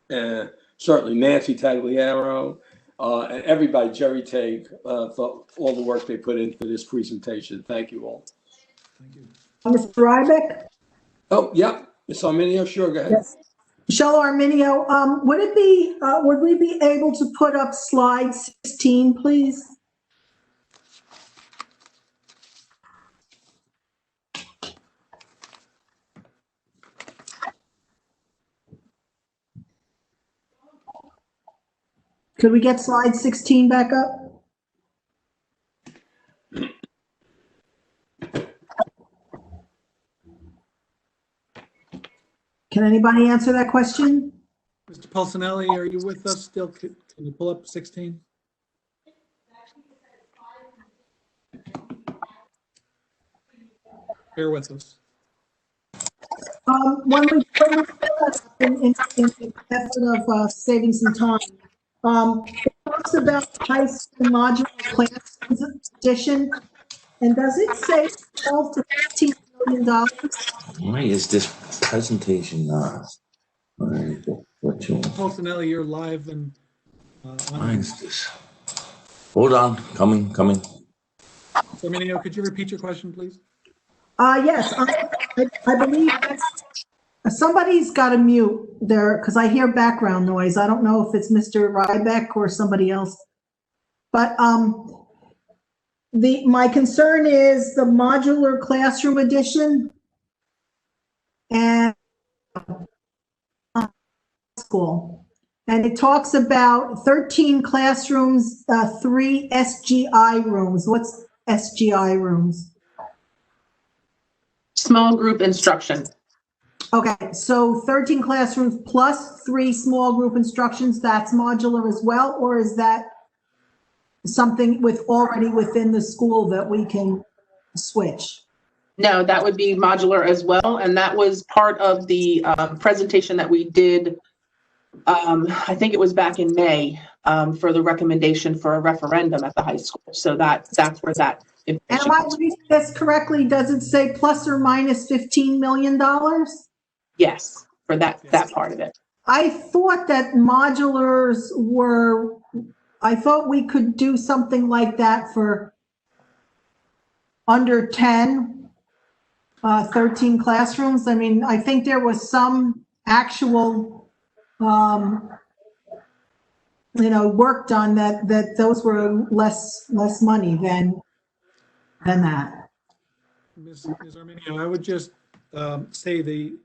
and certainly Nancy Tagliaro, and everybody, Jerry Tague, for all the work they put into this presentation. Thank you all. Thank you. Mr. Rybeck? Oh, yeah, Ms. Arminio, sure, go ahead. Yes. Michelle Arminio, would we be able to put up slide 16, please? Could we get slide 16 back up? Can anybody answer that question? Mr. Pulsinelli, are you with us still? Can you pull up 16? Bear with us. When we in the effort of saving some time, it talks about high school modular classrooms addition, and does it say 12 to 15 million dollars? Why is this presentation not? What you? Pulcinelli, you're live and Why on. is this? Hold on, coming. So, Minio, could you repeat your question, please? Yes, I believe that's, somebody's got to mute there because I hear background noise. I don't know if it's Mr. Rybeck or somebody else. But my concern is the modular classroom addition and school. And it talks about 13 classrooms, 3 SGI rooms. What's SGI rooms? Small group instruction. Okay, so 13 classrooms plus 3 small group instructions, that's modular as well? Or is that something already within the school that we can switch? No, that would be modular as well. And that was part of the presentation that we did, I think it was back in May, for the recommendation for a referendum at the high school. So that's where that And information am I comes from. reading this correctly? Does it say plus or minus $15 million? Yes, for that part of it. I thought that modulars were, I thought we could do something like that for under 10, 13 classrooms. I mean, I think there was some actual, work done that those were less money than that. Ms. Arminio, I would just say the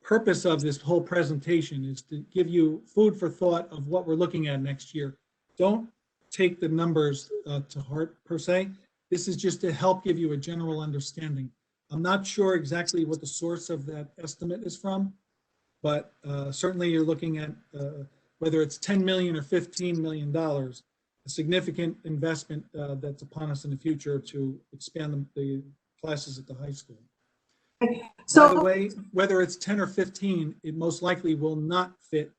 purpose of this whole presentation is to give you food for thought of what we're looking at next year. Don't take the numbers to heart per se. This is just to help give you a general understanding. I'm not sure exactly what the source of that estimate is from, but certainly you're looking at whether it's 10 million or $15 million, a significant investment that's upon us in the future to expand the classes at the high school. So, by the way, whether it's 10 or 15, it most likely will not fit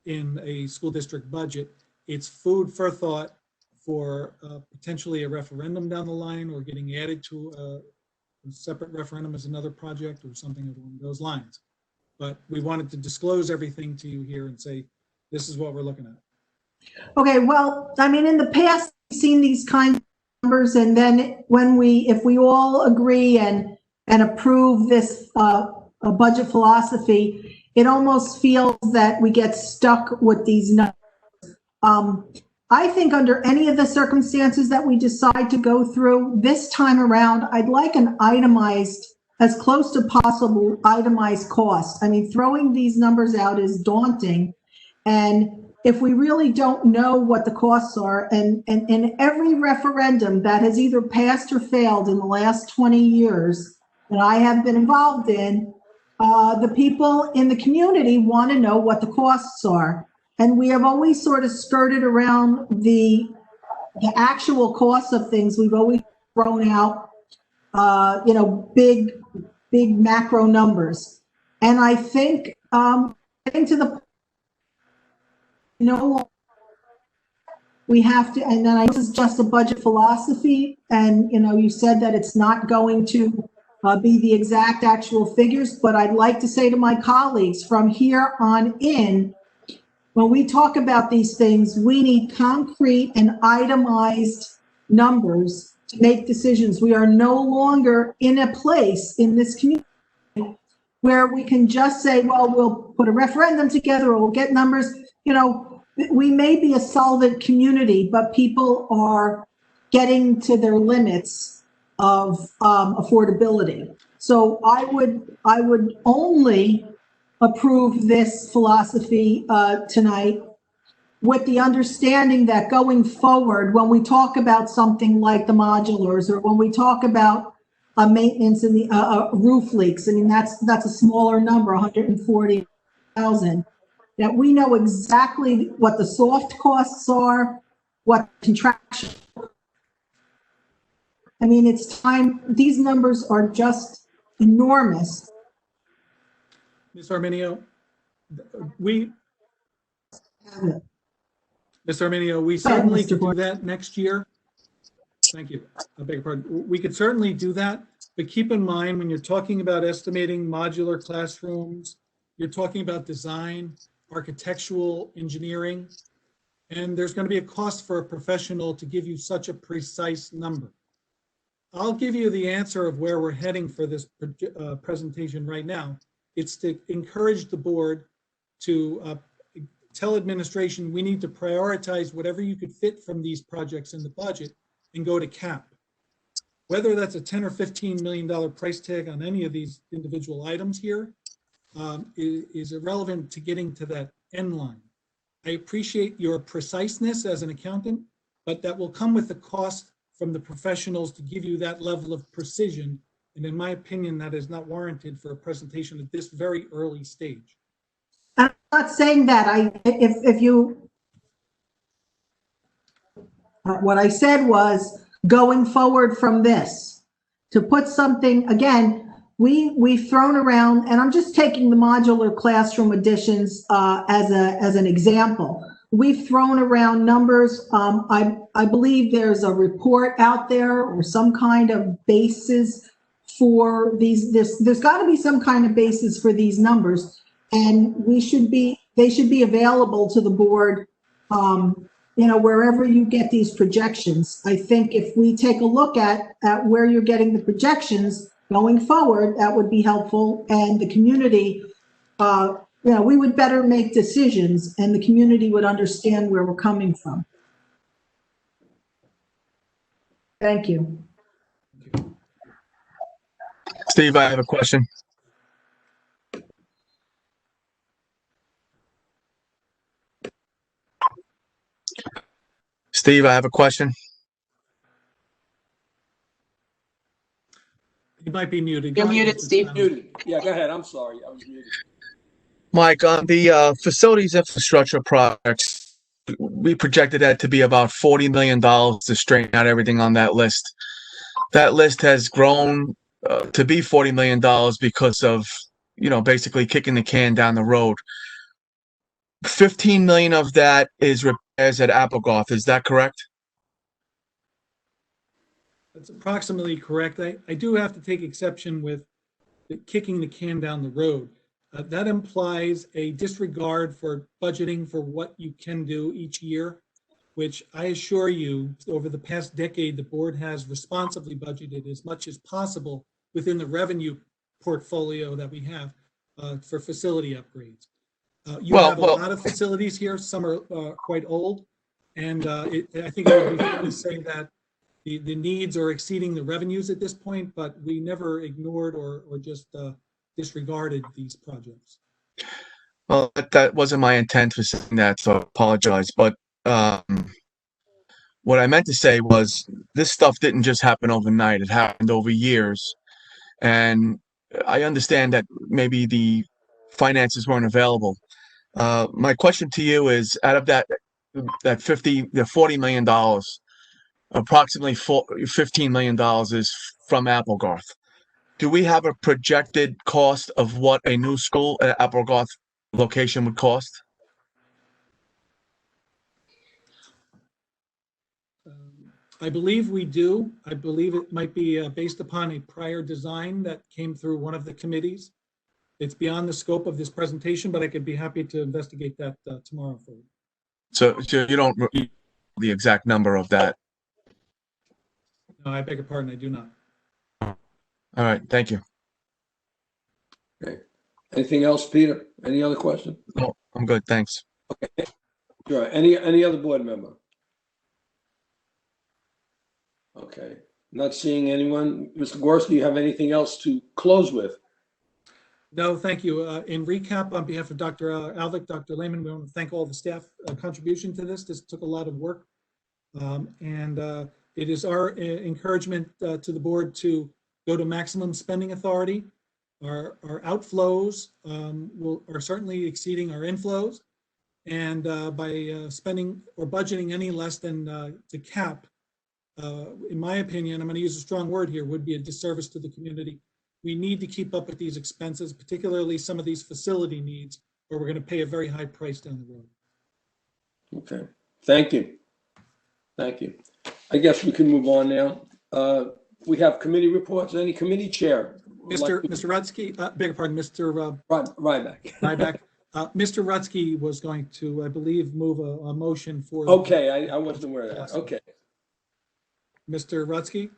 in a school district budget. It's food for thought for potentially a referendum down the line or getting added to a separate referendum as another project or something along those lines. But we wanted to disclose everything to you here and say, this is what we're looking at. okay, well, I mean, in the past, we've seen these kinds of numbers, and then if we all agree and approve this a budget philosophy, it almost feels that we get stuck with these numbers. I think under any of the circumstances that we decide to go through this time around, I'd like an itemized, as close to possible itemized cost. I mean, throwing these numbers out is daunting. And if we really don't know what the costs are, and in every referendum that has either passed or failed in the last 20 years that I have been involved in, the people in the community want to know what the costs are. And we have always sort of skirted around the actual costs of things. We've always thrown out, big macro numbers. And I think getting to the we have to, and then this is just a budget philosophy, and you said that it's not going to be the exact actual figures, but I'd like to say to my colleagues from here on in, when we talk about these things, we need concrete and itemized numbers to make decisions. We are no longer in a place in this community where we can just say, well, we'll put a referendum together or we'll get numbers. We may be a solvent community, but people are getting to their limits of affordability. So I would only approve this philosophy tonight with the understanding that going forward, when we talk about something like the modulars or when we talk about maintenance in the roof leaks, I mean, that's a smaller number, 140,000. That we know exactly what the soft costs are, what contraction. I mean, it's time, these numbers are just enormous. Ms. Arminio, we, Ms. Arminio, we Go ahead, certainly Mr. could do Board. that next year. Thank you. I beg your pardon. We could certainly do that, but keep in mind when you're talking about estimating modular classrooms, you're talking about design, architectural engineering, and there's going to be a cost for a professional to give you such a precise number. I'll give you the answer of where we're heading for this presentation right now. It's to encourage the board to tell administration we need to prioritize whatever you could fit from these projects in the budget and go to cap. Whether that's a 10 or $15 million price tag on any of these individual items here is irrelevant to getting to that end line. I appreciate your preciseness as an accountant, but that will come with the cost from the professionals to give you that level of precision. And in my opinion, that is not warranted for a presentation at this very early stage. I'm not saying that. If you, what I said was going forward from this to put something, again, we've thrown around, and I'm just taking the modular classroom additions as an example. We've thrown around numbers. I believe there's a report out there or some kind of basis for these. There's got to be some kind of basis for these numbers, and they should be available to the board. Wherever you get these projections. I think if we take a look at where you're getting the projections going forward, that would be helpful, and the community, we would better make decisions and the community would understand where we're coming from. Thank you. Steve, I have a question. Steve, I have a question. You might be muted. You're muted, Steve. Muted. Yeah, go ahead. I'm sorry. I was muted. Mike, on the facilities infrastructure projects, we projected that to be about $40 million to straighten out everything on that list. That list has grown to be $40 million because of, basically kicking the can down the road. 15 million of that is repairs at Applegarth. Is that correct? That's approximately correct. I do have to take exception with kicking the can down the road. That implies a disregard for budgeting for what you can do each year, which I assure you, over the past decade, the board has responsibly budgeted as much as possible within the revenue portfolio that we have for facility upgrades. You have a lot of facilities here. Some are quite old, and I think it would be fair to say that the needs are exceeding the revenues at this point, but we never ignored or just disregarded these projects. Well, that wasn't my intent for saying that, so I apologize. But what I meant to say was this stuff didn't just happen overnight. It happened over years. And I understand that maybe the finances weren't available. My question to you is, out of that $40 million, approximately $15 million is from Applegarth. Do we have a projected cost of what a new school at Applegarth location would cost? I believe we do. I believe it might be based upon a prior design that came through one of the committees. It's beyond the scope of this presentation, but I could be happy to investigate that tomorrow for you. So you don't know the exact number of that? No, I beg your pardon, I do not. All right, thank you. Okay. Anything else, Peter? Any other question? No, I'm good, thanks. Okay. Sure. Any other board member? Okay. Not seeing anyone. Mr. Gorski, do you have anything else to close with? No, thank you. In recap, on behalf of Dr. Alvick, Dr. Lehman, we want to thank all the staff contribution to this. This took a lot of work. It is our encouragement to the board to go to maximum spending authority. Our outflows are certainly exceeding our inflows. And by spending or budgeting any less than to cap, in my opinion, I'm going to use a strong word here, would be a disservice to the community we need to keep up with these expenses, particularly some of these facility needs, or we're going to pay a very high price down the road. Okay, thank you. Thank you. I guess we can move on now. We have committee reports. Any committee chair? Mr. Rutsky, beg your pardon, Mr. Ryback. Ryback. Mr. Rutsky was going to, I believe, move a motion for. Okay, I wasn't aware of that. Okay. Mr. Rutsky?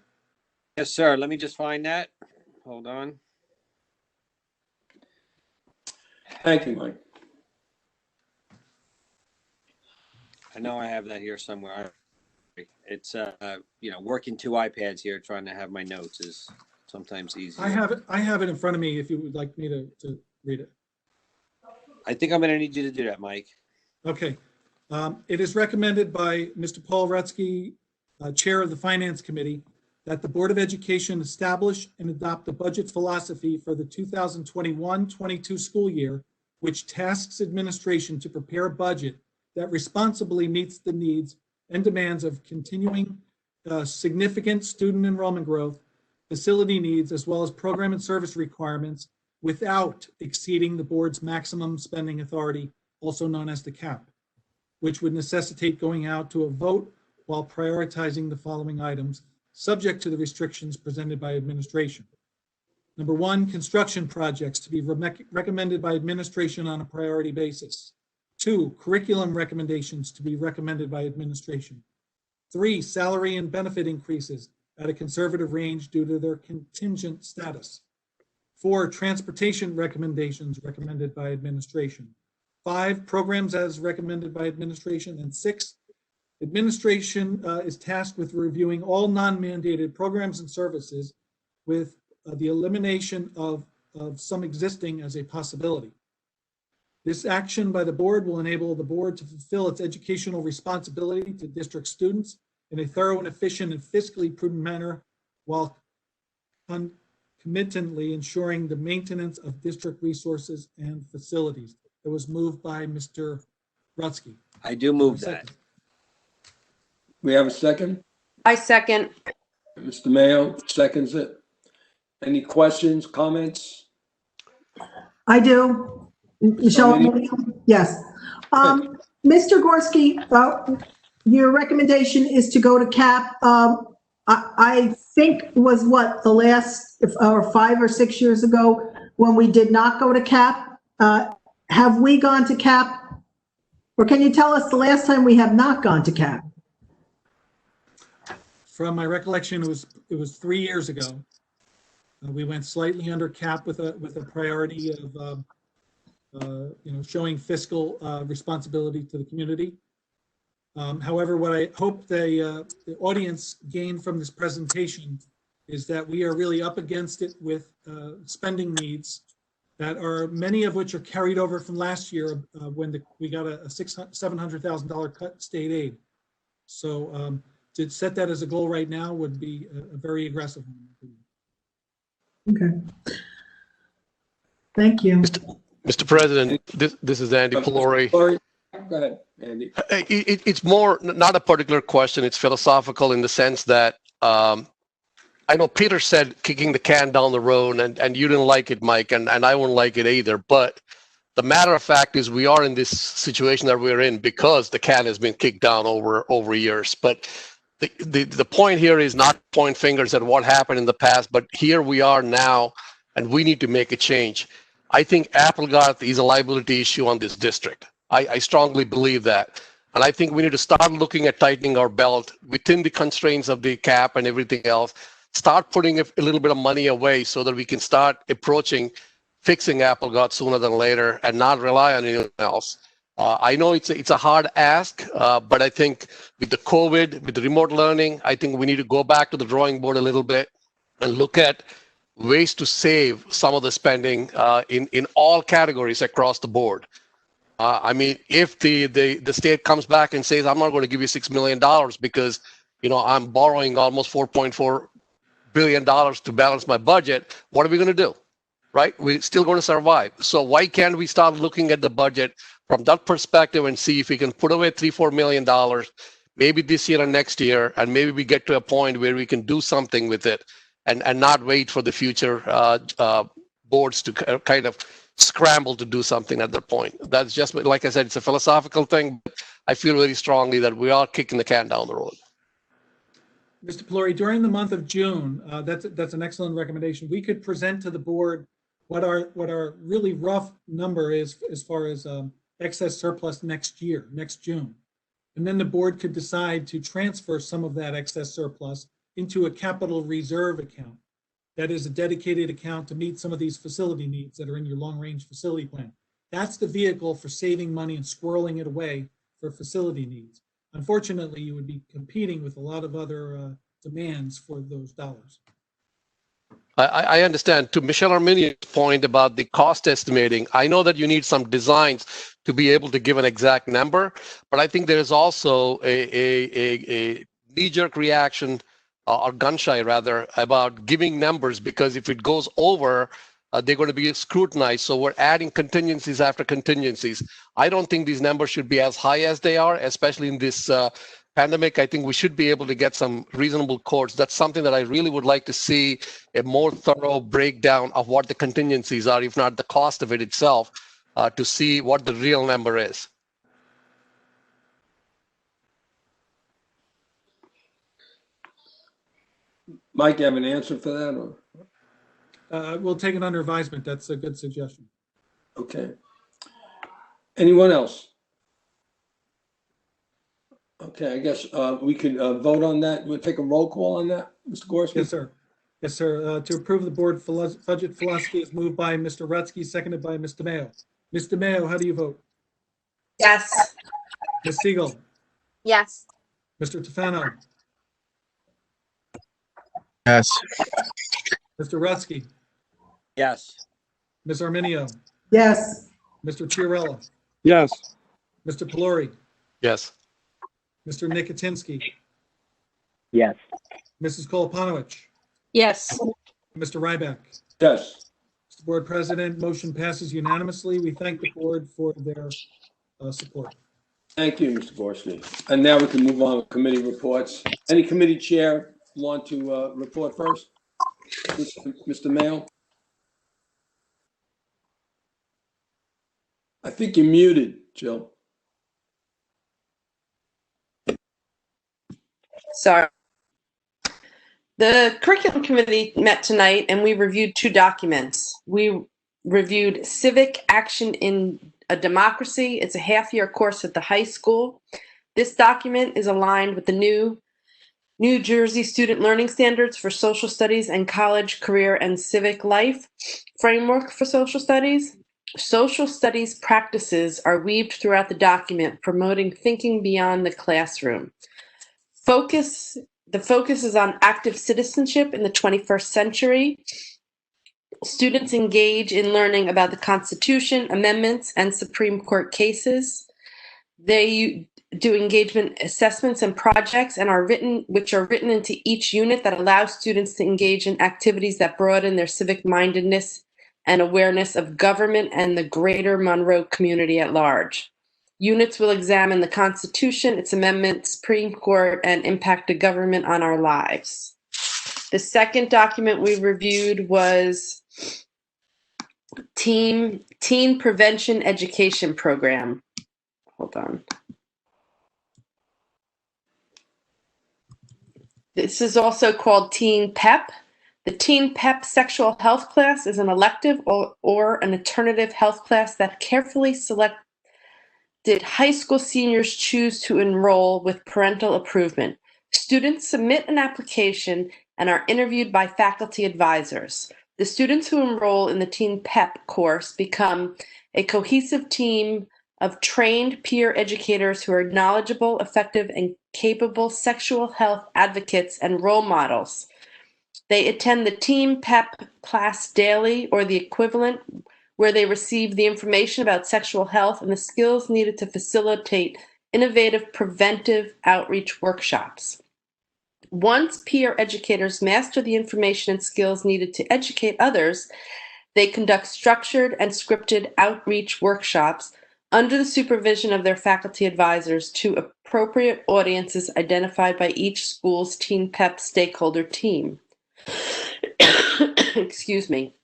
Yes, sir. Let me just find that. Hold on. Thank you, Mike. I know I have that here somewhere. It's working two iPads here, trying to have my notes is sometimes easy. I have it in front of me if you would like me to read it. I think I'm going to need you to do that, Mike. Okay. It is recommended by Mr. Paul Rutsky, Chair of the Finance Committee, that the Board of Education establish and adopt a budget philosophy for the 2021-22 school year, which tasks administration to prepare a budget that responsibly meets the needs and demands of continuing significant student enrollment growth, facility needs, as well as program and service requirements without exceeding the board's maximum spending authority, also known as the cap, which would necessitate going out to a vote while prioritizing the following items, subject to the restrictions presented by administration. Number one, construction projects to be recommended by administration on a priority basis. 2, curriculum recommendations to be recommended by administration. 3, salary and benefit increases at a conservative range due to their contingent status. 4, transportation recommendations recommended by administration. 5, programs as recommended by administration. And 6, administration is tasked with reviewing all non-mandated programs and services with the elimination of some existing as a possibility. This action by the board will enable the board to fulfill its educational responsibility to district students in a thorough and efficient and fiscally prudent manner while concomitantly ensuring the maintenance of district resources and facilities. It was moved by Mr. Rutsky. I do move that. We have a second? I second. Mr. Mayo seconds it. Any questions, comments? I do. Michelle, yes. Mr. Gorski, your recommendation is to go to cap. I think was what the last, or 5 or 6 years ago when we did not go to cap. Have we gone to cap? Or can you tell us the last time we have not gone to cap? From my recollection, it was 3 years ago. We went slightly under cap with a priority of showing fiscal responsibility to the community. However, what I hope the audience gained from this presentation is that we are really up against it with spending needs that are, many of which are carried over from last year when we got a $700,000 cut state aid. So to set that as a goal right now would be a very aggressive one. Okay. Thank you. Mr. President, this is Andy Pelori. Go ahead, Andy. It's more not a particular question. It's philosophical in the sense that I know Peter said kicking the can down the road, and you didn't like it, Mike, and I wouldn't like it either. But the matter of fact is we are in this situation that we're in because the can has been kicked down over years. But the point here is not point fingers at what happened in the past, but here we are now, and we need to make a change. I think Applegarth is a liability issue on this district. I strongly believe that. And I think we need to start looking at tightening our belt within the constraints of the cap and everything else. Start putting a little bit of money away so that we can start approaching fixing Applegarth sooner than later and not rely on anyone else. I know it's a hard ask, but I think with the COVID, with the remote learning, I think we need to go back to the drawing board a little bit and look at ways to save some of the spending in all categories across the board. I mean, if the state comes back and says, I'm not going to give you $6 million because, I'm borrowing almost $4.4 billion to balance my budget, what are we going to do? Right? We're still going to survive. So why can't we start looking at the budget from that perspective and see if we can put away $3-4 million, maybe this year and next year, and maybe we get to a point where we can do something with it and not wait for the future boards to kind of scramble to do something at that point. That's just, like I said, it's a philosophical thing. But I feel very strongly that we are kicking the can down the road. Mr. Pelori, during the month of June, that's an excellent recommendation. We could present to the board what our really rough number is as far as excess surplus next year, next June. And then the board could decide to transfer some of that excess surplus into a capital reserve account. That is a dedicated account to meet some of these facility needs that are in your long-range facility plan. That's the vehicle for saving money and squirreling it away for facility needs. Unfortunately, you would be competing with a lot of other demands for those dollars. I understand. To Michelle Arminia's point about the cost estimating, I know that you need some designs to be able to give an exact number, but I think there is also a knee-jerk reaction, or gun-shy rather, about giving numbers, because if it goes over, they're going to be scrutinized. So we're adding contingencies after contingencies. I don't think these numbers should be as high as they are, especially in this pandemic. I think we should be able to get some reasonable quotes. That's something that I really would like to see, a more thorough breakdown of what the contingencies are, if not the cost of it itself, to see what the real number is. Mike, you have an answer for that? Or? We'll take it under advisement. That's a good suggestion. Okay. Anyone else? Okay, I guess we could vote on that. We'll take a roll call on that, Mr. Gorski? Yes, sir. Yes, sir. To approve the board budget philosophy is moved by Mr. Rutsky, seconded by Ms. DeMayo. Ms. DeMayo, how do you vote? Yes. Ms. Siegel? Yes. Mr. Tufano? Yes. Mr. Rutsky? Yes. Ms. Arminio? Yes. Mr. Chiarella? Yes. Mr. Pelori? Yes. Mr. Nicotinsky? Yes. Mrs. Koloponowicz? Yes. Mr. Ryback? Yes. Mr. Board President, motion passes unanimously. We thank the board for their support. Thank you, Mr. Gorski. And now we can move on to committee reports. Any committee chair want to report first? Mr. Mayo? I think you're muted, Jill. Sorry. The curriculum committee met tonight and we reviewed two documents. We reviewed Civic Action in a Democracy. It's a half-year course at the high school. This document is aligned with the New Jersey Student Learning Standards for Social Studies and College, Career, and Civic Life Framework for Social Studies. Social studies practices are weaved throughout the document, promoting thinking beyond the classroom. The focus is on active citizenship in the 21st century. Students engage in learning about the Constitution, amendments, and Supreme Court cases. They do engagement assessments and projects which are written into each unit that allow students to engage in activities that broaden their civic mindedness and awareness of government and the greater Monroe community at large. Units will examine the Constitution, its amendments, Supreme Court, and impact of government on our lives. The second document we reviewed was Teen Prevention Education Program. Hold on. This is also called Teen PEP. The Teen PEP sexual health class is an elective or an alternative health class that carefully selected high school seniors choose to enroll with parental approval. Students submit an application and are interviewed by faculty advisors. The students who enroll in the Teen PEP course become a cohesive team of trained peer educators who are knowledgeable, effective, and capable sexual health advocates and role models. They attend the Teen PEP class daily or the equivalent, where they receive the information about sexual health and the skills needed to facilitate innovative preventive outreach workshops. Once peer educators master the information and skills needed to educate others, they conduct structured and scripted outreach workshops under the supervision of their faculty advisors to appropriate audiences identified by each school's Teen PEP stakeholder team. Excuse me.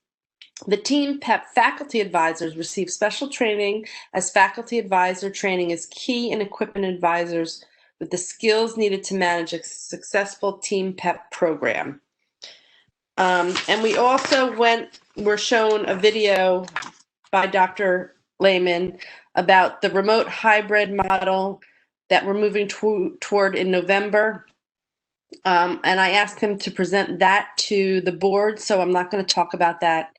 The Team PEP faculty advisors receive special training, as faculty advisor training is key in equipping advisors with the skills needed to manage a successful Team PEP program. And we also were shown a video by Dr. Lehman about the remote hybrid model that we're moving toward in November. And I asked him to present that to the board, so I'm not going to talk about that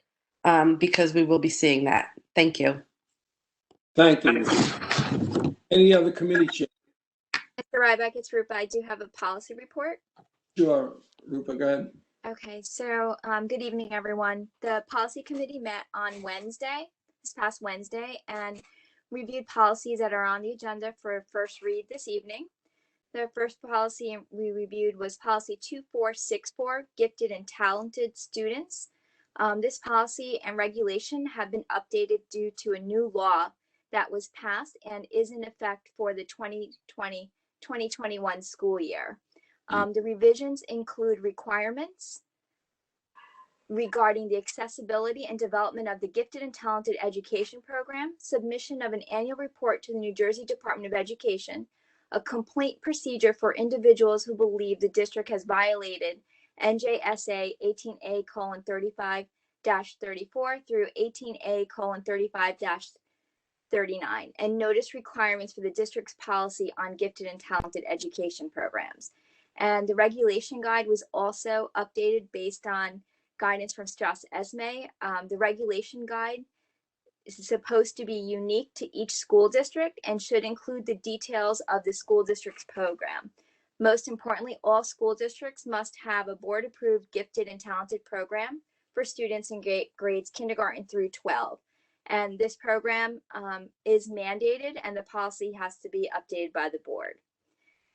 because we will be seeing that. Thank you. Thank you. Any other committee chair? Mr. Ryback, it's Rupa. I do have a policy report. Sure, Rupa, go ahead. Okay, so good evening, everyone. The policy committee met on this past Wednesday, and reviewed policies that are on the agenda for first read this evening. The first policy we reviewed was policy 2464, gifted and talented students. This policy and regulation have been updated due to a new law that was passed and is in effect for the 2020-2021 school year. The revisions include requirements regarding the accessibility and development of the Gifted and Talented Education Program, submission of an annual report to the New Jersey Department of Education, a complaint procedure for individuals who believe the district has violated NJSA 18A:35-34 through 18A:35-39, and notice requirements for the district's policy on gifted and talented education programs. And the regulation guide was also updated based on guidance from Strauss-Esme. The regulation guide is supposed to be unique to each school district and should include the details of the school district's program. Most importantly, all school districts must have a board-approved gifted and talented program for students in grades kindergarten through 12. And this program is mandated, and the policy has to be updated by the board.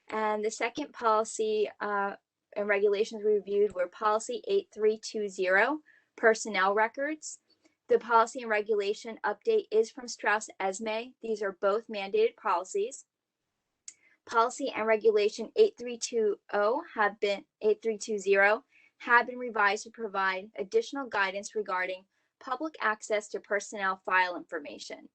And the second policy and regulations we reviewed were policy 8320, personnel records. The policy and regulation update is from Strauss-Esme. These are both mandated policies. Policy and regulation 8320 have been revised to provide additional guidance regarding public access to personnel file information.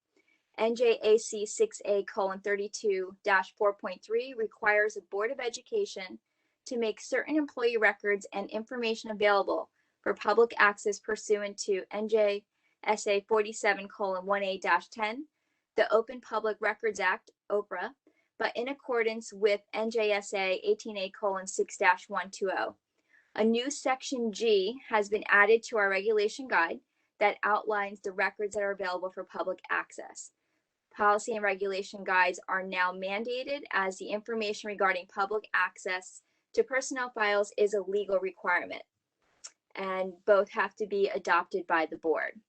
NJAC 6A:32-4.3 requires a Board of Education to make certain employee records and information available for public access pursuant to NJSA 47:1A-10, the Open Public Records Act, OPRA, but in accordance with NJSA 18A:6-120. A new section G has been added to our regulation guide that outlines the records that are available for public access. Policy and regulation guides are now mandated, as the information regarding public access to personnel files is a legal requirement, and both have to be adopted by the board.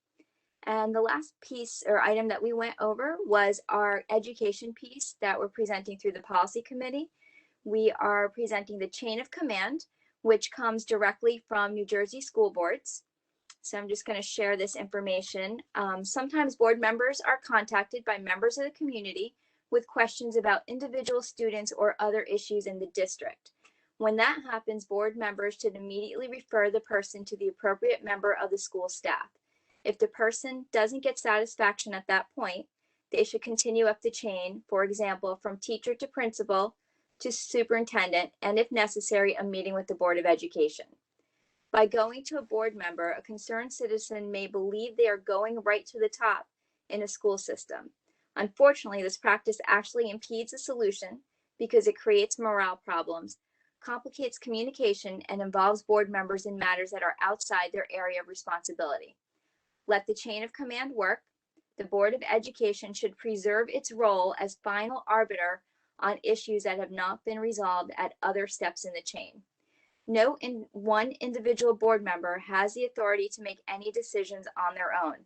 And the last piece or item that we went over was our education piece that we're presenting through the policy committee. We are presenting the chain of command, which comes directly from New Jersey school boards. So I'm just going to share this information. Sometimes board members are contacted by members of the community with questions about individual students or other issues in the district. When that happens, board members should immediately refer the person to the appropriate member of the school staff. If the person doesn't get satisfaction at that point, they should continue up the chain, for example, from teacher to principal to superintendent, and if necessary, a meeting with the Board of Education. By going to a board member, a concerned citizen may believe they are going right to the top in a school system. Unfortunately, this practice actually impedes the solution because it creates morale problems, complicates communication, and involves board members in matters that are outside their area of responsibility. Let the chain of command work. The Board of Education should preserve its role as final arbiter on issues that have not been resolved at other steps in the chain. No one individual board member has the authority to make any decisions on their own.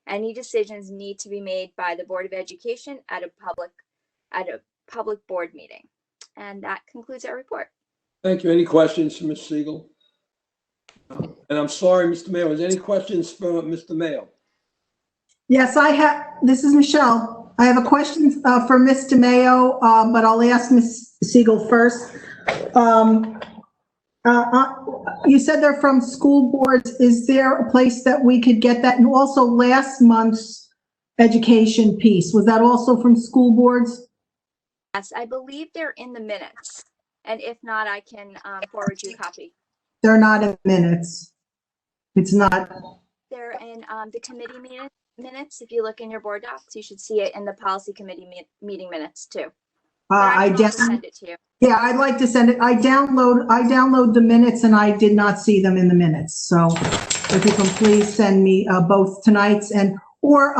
Any decisions need to be made by the Board of Education at a public board meeting. And that concludes our report. Thank you. Any questions for Ms. Siegel? And I'm sorry, Mr. Mayo, is any questions for Mr. Mayo? Yes, I have. This is Michelle. I have a question for Mr. Mayo, but I'll ask Ms. Siegel first. You said they're from school boards. Is there a place that we could get that? And also last month's education piece, was that also from school boards? Yes, I believe they're in the minutes. And if not, I can forward you a copy. They're not in minutes. It's not. They're in the committee minutes. If you look in your board docs, you should see it in the policy committee meeting minutes too. I can also send it to you. Yeah, I'd like to send it. I download the minutes and I did not see them in the minutes. So if you can please send me both tonight's or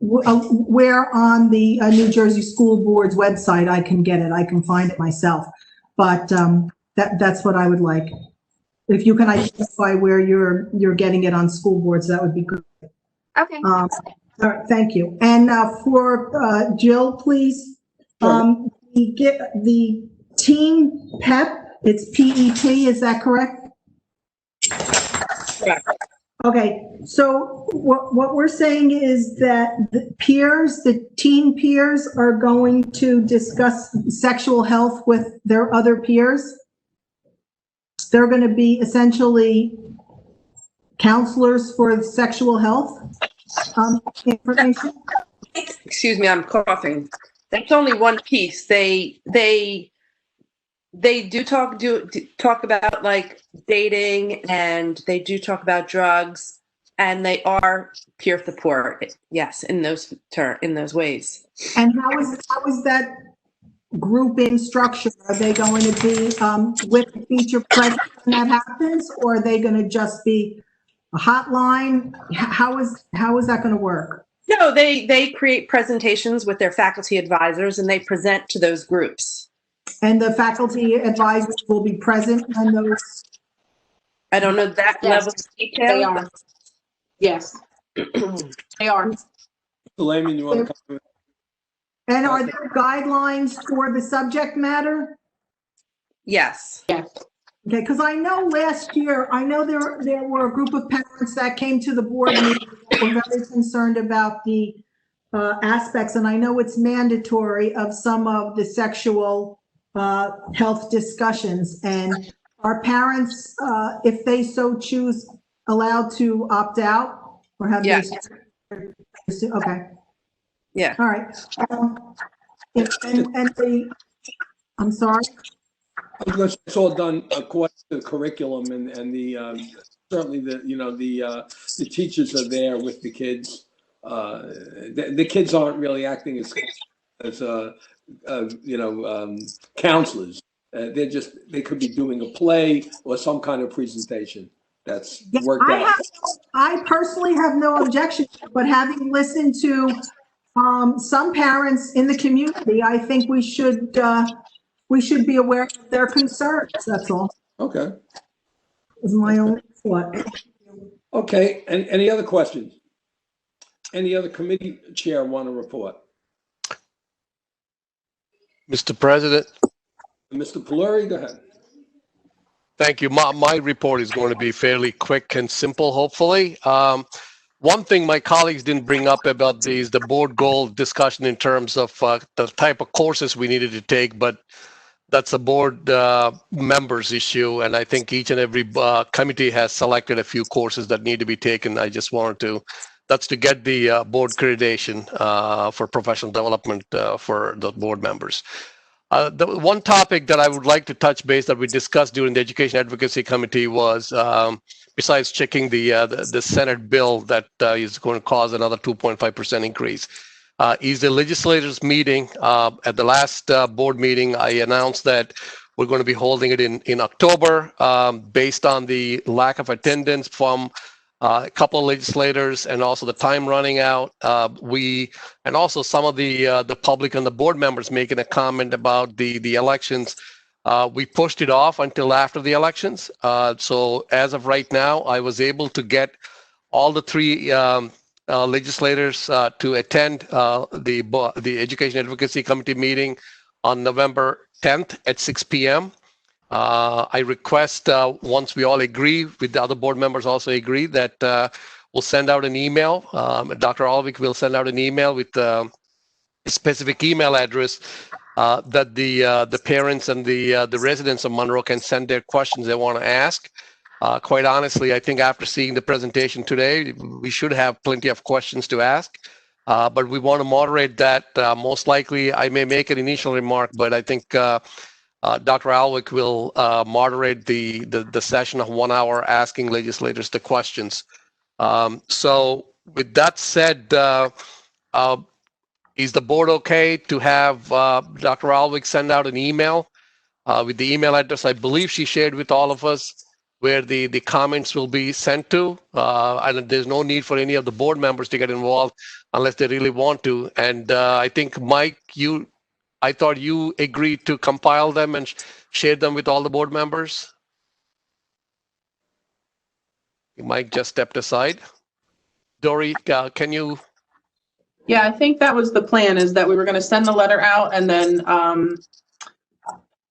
where on the New Jersey School Board's website I can get it. I can find it myself. But that's what I would like. If you can identify where you're getting it on school boards, that would be great. Okay. All right, thank you. And for Jill, please, we get the Team PEP. It's PEP. Is that correct? Correct. Okay. So what we're saying is that the teen peers, are going to discuss sexual health with their other peers. They're going to be essentially counselors for sexual health information. Excuse me, I'm coughing. That's only one piece. They do talk about like dating, and they do talk about drugs, and they are peer support. Yes, in those ways. And how is that grouping structure? Are they going to be with the teacher present when that happens, or are they going to just be a hotline? How is that going to work? No, they create presentations with their faculty advisors, and they present to those groups. And the faculty advisors will be present in those? I don't know that level of detail. They are. Yes, they are. Layman, you want to come? And are there guidelines for the subject matter? Yes. Yes. Okay, because I know last year, there were a group of parents that came to the board meeting that were very concerned about the aspects, and I know it's mandatory, of some of the sexual health discussions. And are parents, if they so choose, allowed to opt out, or have they? Okay. Yeah. All right. I'm sorry. Because it's all done according to the curriculum, and the certainly the teachers are there with the kids. The kids aren't really acting as counselors. They could be doing a play or some kind of presentation that's worked out. I personally have no objection, but having listened to some parents in the community, I think we should be aware of their concerns. That's all. Okay. Is my only thought. Okay. And any other questions? Any other committee chair want to report? Mr. President. Mr. Peluri, go ahead. Thank you. My report is going to be fairly quick and simple, hopefully. One thing my colleagues didn't bring up about the board goal discussion in terms of the type of courses we needed to take, but that's a board members issue, and I think each and every committee has selected a few courses that need to be taken. I just wanted that's to get the board accreditation for professional development for the board members. The one topic that I would like to touch base that we discussed during the Education Advocacy Committee was, besides checking the Senate bill that is going to cause another 2.5% increase, is the legislators meeting. At the last board meeting, I announced that we're going to be holding it in October, based on the lack of attendance from a couple of legislators, and also the time running out. And also some of the public and the board members making a comment about the elections. We pushed it off until after the elections. So as of right now, I was able to get all the three legislators to attend the Education Advocacy Committee meeting on November 10th at 6 p.m. I request, once we all agree, with the other board members also agree, that we'll send out an email. Dr. Alvik will send out an email with a specific email address that the parents and the residents of Monroe can send their questions they want to ask. Quite honestly, I think after seeing the presentation today, we should have plenty of questions to ask. But we want to moderate that. Most likely, I may make an initial remark, but I think Dr. Alwick will moderate the session of 1 hour asking legislators the questions. So with that said, is the board okay to have Dr. Alwick send out an email with the email address I believe she shared with all of us, where the comments will be sent to? And there's no need for any of the board members to get involved unless they really want to. And I think, Mike, I thought you agreed to compile them and share them with all the board members. Mike just stepped aside. Dory, can you? Yeah, I think that was the plan, is that we were going to send the letter out, and then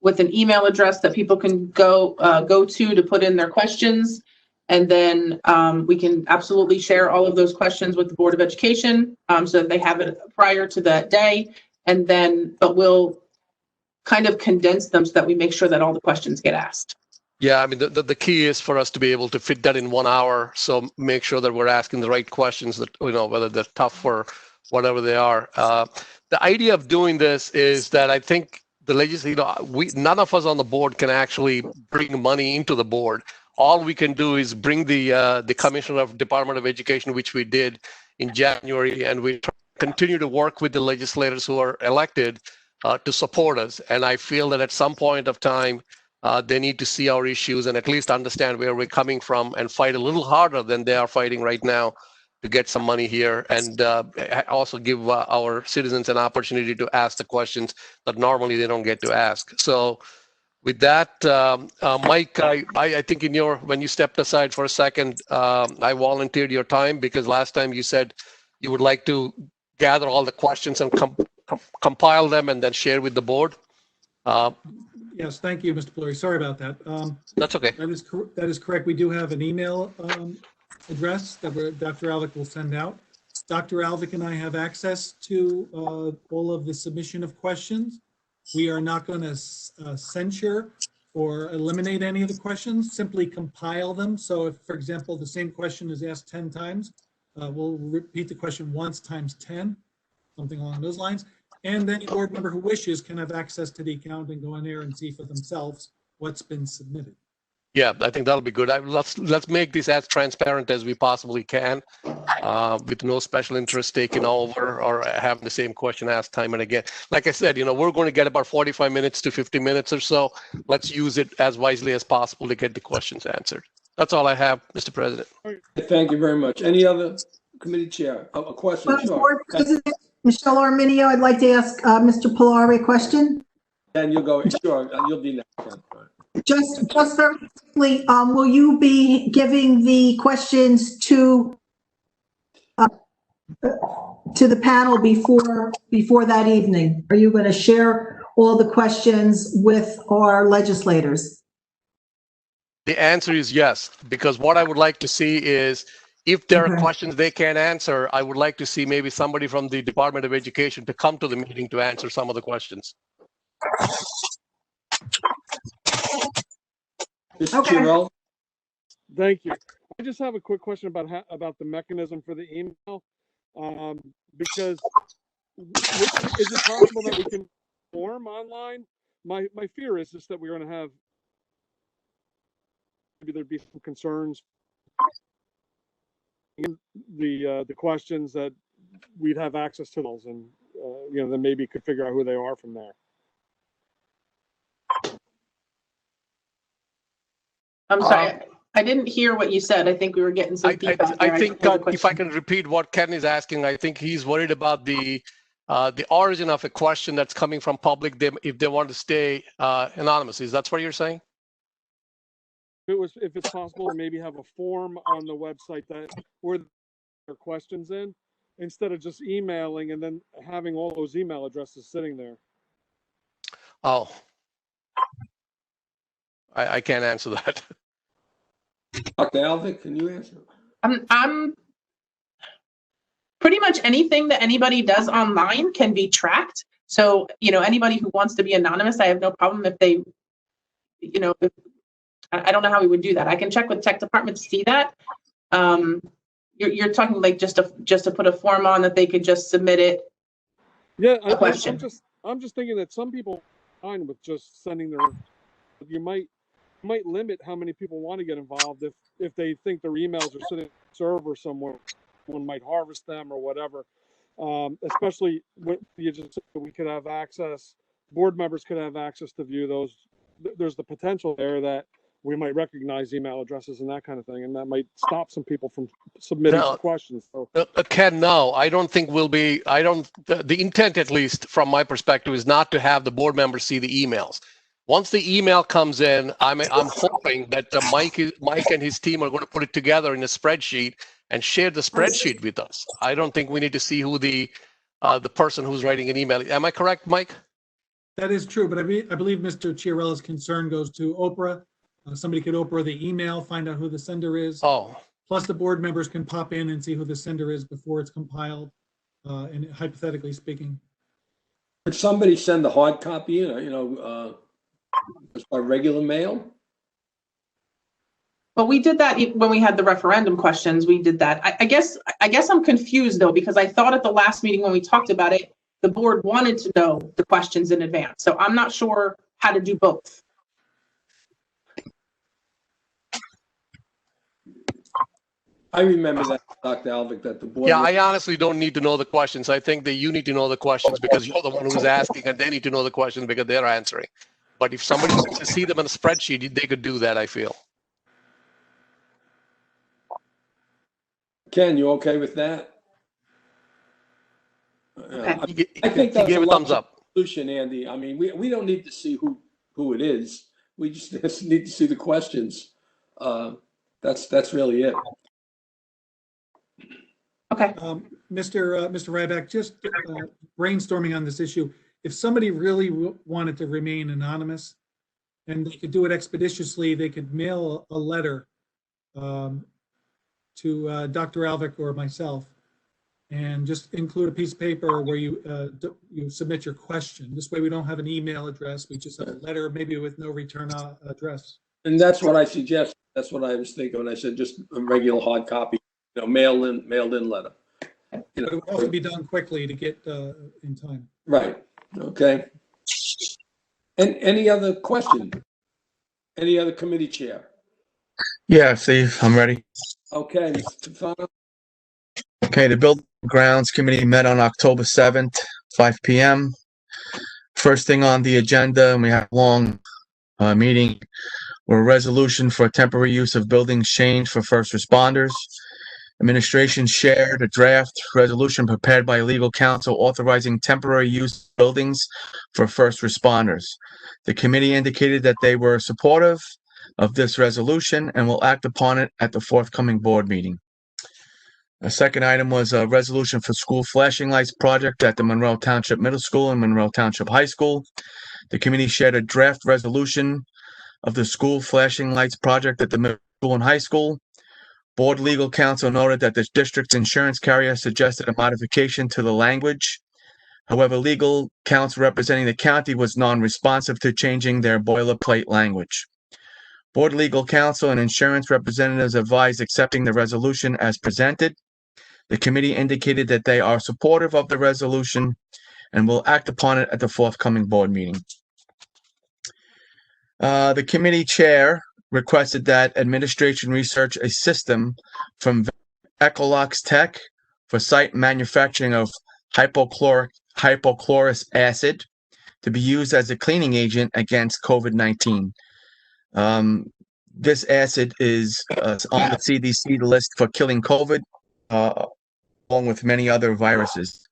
with an email address that people can go to put in their questions. And then we can absolutely share all of those questions with the Board of Education so that they have it prior to that day. And then, but we'll kind of condense them so that we make sure that all the questions get asked. Yeah, I mean, the key is for us to be able to fit that in 1 hour. So make sure that we're asking the right questions, that, you know, whether they're tough or whatever they are. The idea of doing this is that I think the legislature, none of us on the board can actually bring money into the board. All we can do is bring the Commissioner of Department of Education, which we did in January, and we continue to work with the legislators who are elected to support us. And I feel that at some point of time, they need to see our issues and at least understand where we're coming from and fight a little harder than they are fighting right now to get some money here, and also give our citizens an opportunity to ask the questions that normally they don't get to ask. So with that, Mike, I think when you stepped aside for a second, I volunteered your time because last time you said you would like to gather all the questions and compile them and then share with the board. Yes, thank you, Mr. Pluri. Sorry about that. That's okay. That is correct. We do have an email address that Dr. Alwick will send out. Dr. Alwick and I have access to all of the submission of questions. We are not going to censure or eliminate any of the questions, simply compile them. So if, for example, the same question is asked 10 times, we'll repeat the question once times 10, something along those lines. And then a board member who wishes can have access to the account and go in there and see for themselves what's been submitted. Yeah, I think that'll be good. Let's make this as transparent as we possibly can, with no special interest taking over or having the same question asked time and again. Like I said, we're going to get about 45 minutes to 50 minutes or so. Let's use it as wisely as possible to get the questions answered. That's all I have, Mr. President. Thank you very much. Any other committee chair? A question? Board President Michelle Arminio, I'd like to ask Mr. Polari a question. And you'll go. Sure, you'll be next. Just very quickly, will you be giving the questions to the panel before that evening? Are you going to share all the questions with our legislators? The answer is yes, because what I would like to see is if there are questions they can't answer, I would like to see maybe somebody from the Department of Education to come to the meeting to answer some of the questions. Okay. Thank you. I just have a quick question about the mechanism for the email, because is it possible that we can form online? My fear is just that we're going to have, maybe there'd be some concerns in the questions that we'd have access to those, and then maybe could figure out who they are from there. I'm sorry, I didn't hear what you said. I think we were getting some feedback. I think if I can repeat what Ken is asking, I think he's worried about the origin of a question that's coming from public, if they want to stay anonymous. Is that what you're saying? If it's possible to maybe have a form on the website where there are questions in, instead of just emailing and then having all those email addresses sitting there. Oh, I can't answer that. Dr. Alwick, can you answer? I'm pretty much anything that anybody does online can be tracked. So, anybody who wants to be anonymous, I have no problem if they, I don't know how we would do that. I can check with tech department to see that. You're talking like just to put a form on that they could just submit it. Yeah, Question. I'm just thinking that some people are fine with just sending their. You might limit how many people want to get involved if they think their emails are sitting on a server somewhere, one might harvest them or whatever. Especially when you just said we could have access, board members could have access to view those. There's the potential there that we might recognize email addresses and that kind of thing, and that might stop some people from submitting No. questions. So Ken, no, I don't think the intent, at least from my perspective, is not to have the board members see the emails. Once the email comes in, I'm hoping that Mike and his team are going to put it together in a spreadsheet and share the spreadsheet with us. I don't think we need to see who the person who's writing an email. Am I correct, Mike? That is true, but I believe Mr. Chiarella's concern goes to Oprah. Somebody could Oprah the email, find out who the sender is. Oh, Plus, the board members can pop in and see who the sender is before it's compiled, and hypothetically speaking. Could somebody send the hard copy in, just by regular mail? But we did that when we had the referendum questions. We did that. I guess I'm confused though, because I thought at the last meeting when we talked about it, the board wanted to know the questions in advance. So I'm not sure how to do both. I remember that, Dr. Alvick, that the board. yeah, I honestly don't need to know the questions. I think that you need to know the questions because you're the one who's asking, and they need to know the questions because they're answering. But if somebody wants to see them on a spreadsheet, they could do that, I feel. Ken, you okay with that? Okay. I think that's Give a a thumbs up. solution, Andy. I mean, we don't need to see who it is. We just need to see the questions. That's really it. Okay. Mr. Ryback, just brainstorming on this issue. If somebody really wanted to remain anonymous and they could do it expeditiously, they could mail a letter to Dr. Alvick or myself and just include a piece of paper where you submit your question. This way we don't have an email address. We just have a letter, maybe with no return address. And that's what I suggest. That's what I was thinking when I said just a regular hard copy, mailed in letter. But it would also be done quickly to get in time. Right. Okay. And any other question? Any other committee chair? Yeah, Steve, I'm ready. Okay, Mr. Tufano. Okay, the Building Grounds Committee met on October 7th, 5 p.m. First thing on the agenda, and we had a long meeting, were a resolution for temporary use of buildings change for first responders. Administration shared a draft resolution prepared by legal counsel authorizing temporary use of buildings for first responders. The committee indicated that they were supportive of this resolution and will act upon it at the forthcoming board meeting. A second item was a resolution for school flashing lights project at the Monroe Township Middle School and Monroe Township High School. The committee shared a draft resolution of the school flashing lights project at the middle school and high school. Board legal counsel noted that the district's insurance carrier suggested a modification to the language. However, legal counsel representing the county was non-responsive to changing their boilerplate language. Board legal counsel and insurance representatives advised accepting the resolution as presented. The committee indicated that they are supportive of the resolution and will act upon it at the forthcoming board meeting. The committee chair requested that administration research a system from Ecolox Tech for site manufacturing of hypochlorous acid to be used as a cleaning agent against COVID-19. This acid is on the CDC list for killing COVID, along with many other viruses.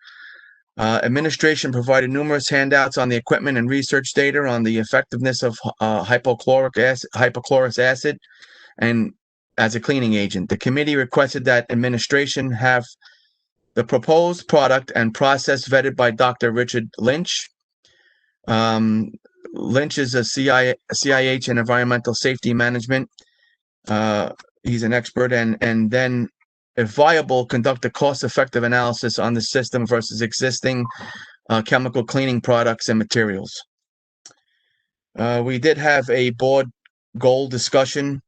Administration provided numerous handouts on the equipment and research data on the effectiveness of hypochlorous acid and as a cleaning agent. The committee requested that administration have the proposed product and process vetted by Dr. Richard Lynch. Lynch is a CIH in environmental safety management. He's an expert, and then, if viable, conduct a cost-effective analysis on the system versus existing chemical cleaning products and materials. We did have a board goal discussion.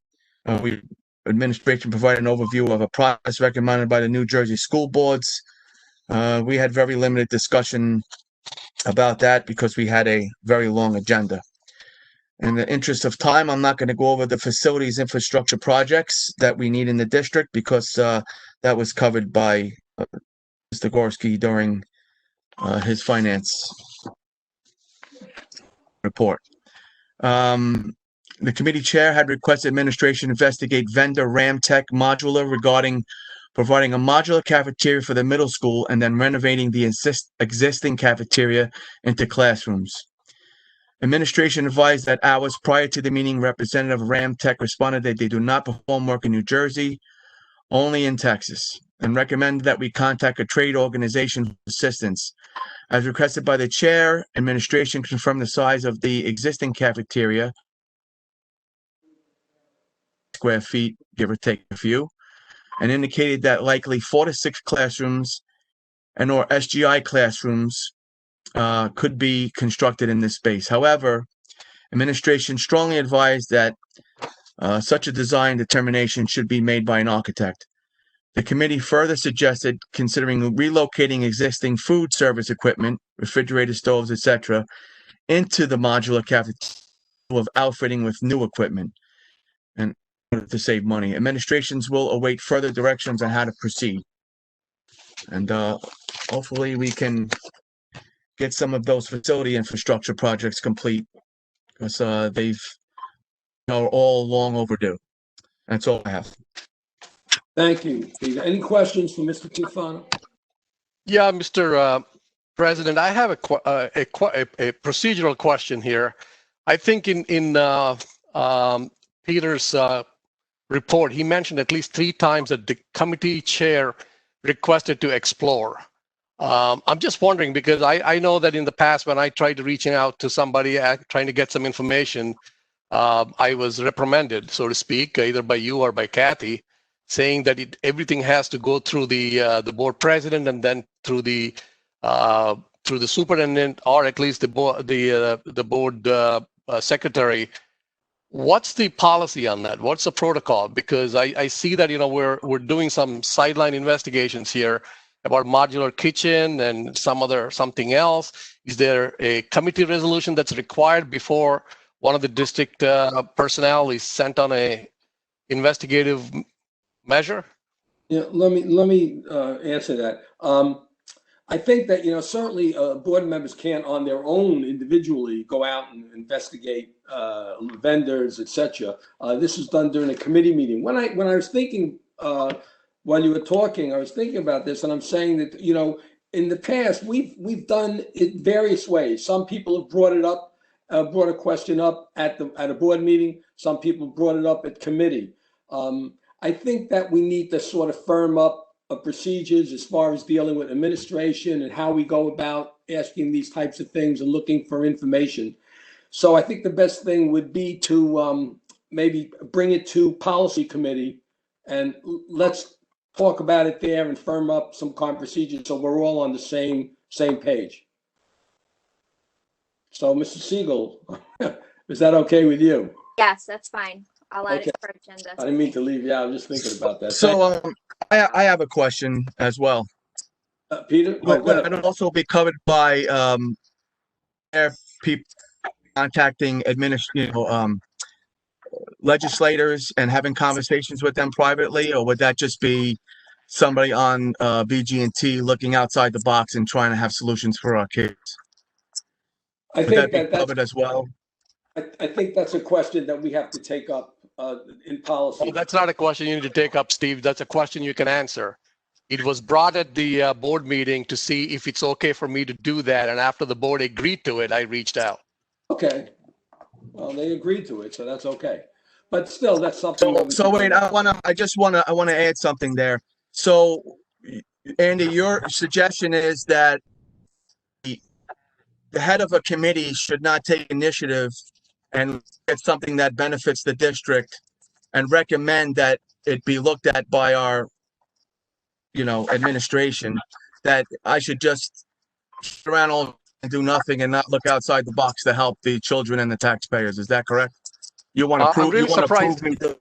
Administration provided an overview of a process recommended by the New Jersey school boards. We had very limited discussion about that because we had a very long agenda. In the interest of time, I'm not going to go over the facilities infrastructure projects that we need in the district because that was covered by Mr. Gorski during his finance report. The committee chair had requested administration investigate vendor Ramtech Modular regarding providing a modular cafeteria for the middle school and then renovating the existing cafeteria into classrooms. Administration advised that hours prior to the meeting, Representative Ramtech responded that they do not perform work in New Jersey, only in Texas, and recommended that we contact a trade organization for assistance. As requested by the chair, administration confirmed the size of the existing cafeteria, square feet, give or take a few, and indicated that likely 4 to 6 classrooms and or SGI classrooms could be constructed in this space. However, administration strongly advised that such a design determination should be made by an architect. The committee further suggested considering relocating existing food service equipment, refrigerator stoves, etc., into the modular cafeteria of outfitting with new equipment and to save money. Administrations will await further directions on how to proceed. And hopefully we can get some of those facility infrastructure projects complete because they've are all long overdue. That's all I have. Thank you, Peter. Any questions for Mr. Tufano? Yeah, Mr. President, I have a procedural question here. I think in Peter's report, he mentioned at least 3 times that the committee chair requested to explore. I'm just wondering because I know that in the past when I tried to reach out to somebody trying to get some information, I was reprimanded, so to speak, either by you or by Kathy, saying that everything has to go through the board president and then through the superintendent or at least the board secretary. What's the policy on that? What's the protocol? Because I see that we're doing some sideline investigations here about modular kitchen and something else. Is there a committee resolution that's required before one of the district personnel is sent on a investigative measure? Yeah, let me answer that. I think that certainly board members can't on their own individually go out and investigate vendors, etc. This is done during a committee meeting. When I was thinking while you were talking, I was thinking about this, and I'm saying that in the past we've done it various ways. Some people have brought a question up at a board meeting. Some people brought it up at committee. I think that we need to sort of firm up procedures as far as dealing with administration and how we go about asking these types of things and looking for information. So I think the best thing would be to maybe bring it to policy committee and let's talk about it there and firm up some kind of procedures so we're all on the same page. So, Mr. Siegel, is that okay with you? Yes, that's fine. I'll add it to our agenda. I didn't mean to leave you out. I'm just thinking about that. So I have a question as well. Peter? Would it also be covered by people contacting legislators and having conversations with them privately, or would that just be somebody on BG&T looking outside the box and trying to have solutions for our kids? I Would think that be covered as well? I think that's a question that we have to take up in policy. Well, that's not a question you need to take up, Steve. That's a question you can answer. It was brought at the board meeting to see if it's okay for me to do that. And after the board agreed to it, I reached out. Okay. Well, they agreed to it, so that's okay. But still, that's something. So wait, I want to add something there. So, Andy, your suggestion is that the head of a committee should not take initiative and get something that benefits the district and recommend that it be looked at by our, administration, that I should just sit around all and do nothing and not look outside the box to help the children and the taxpayers. Is that correct? You want to I'm prove? You really want to surprised. prove me?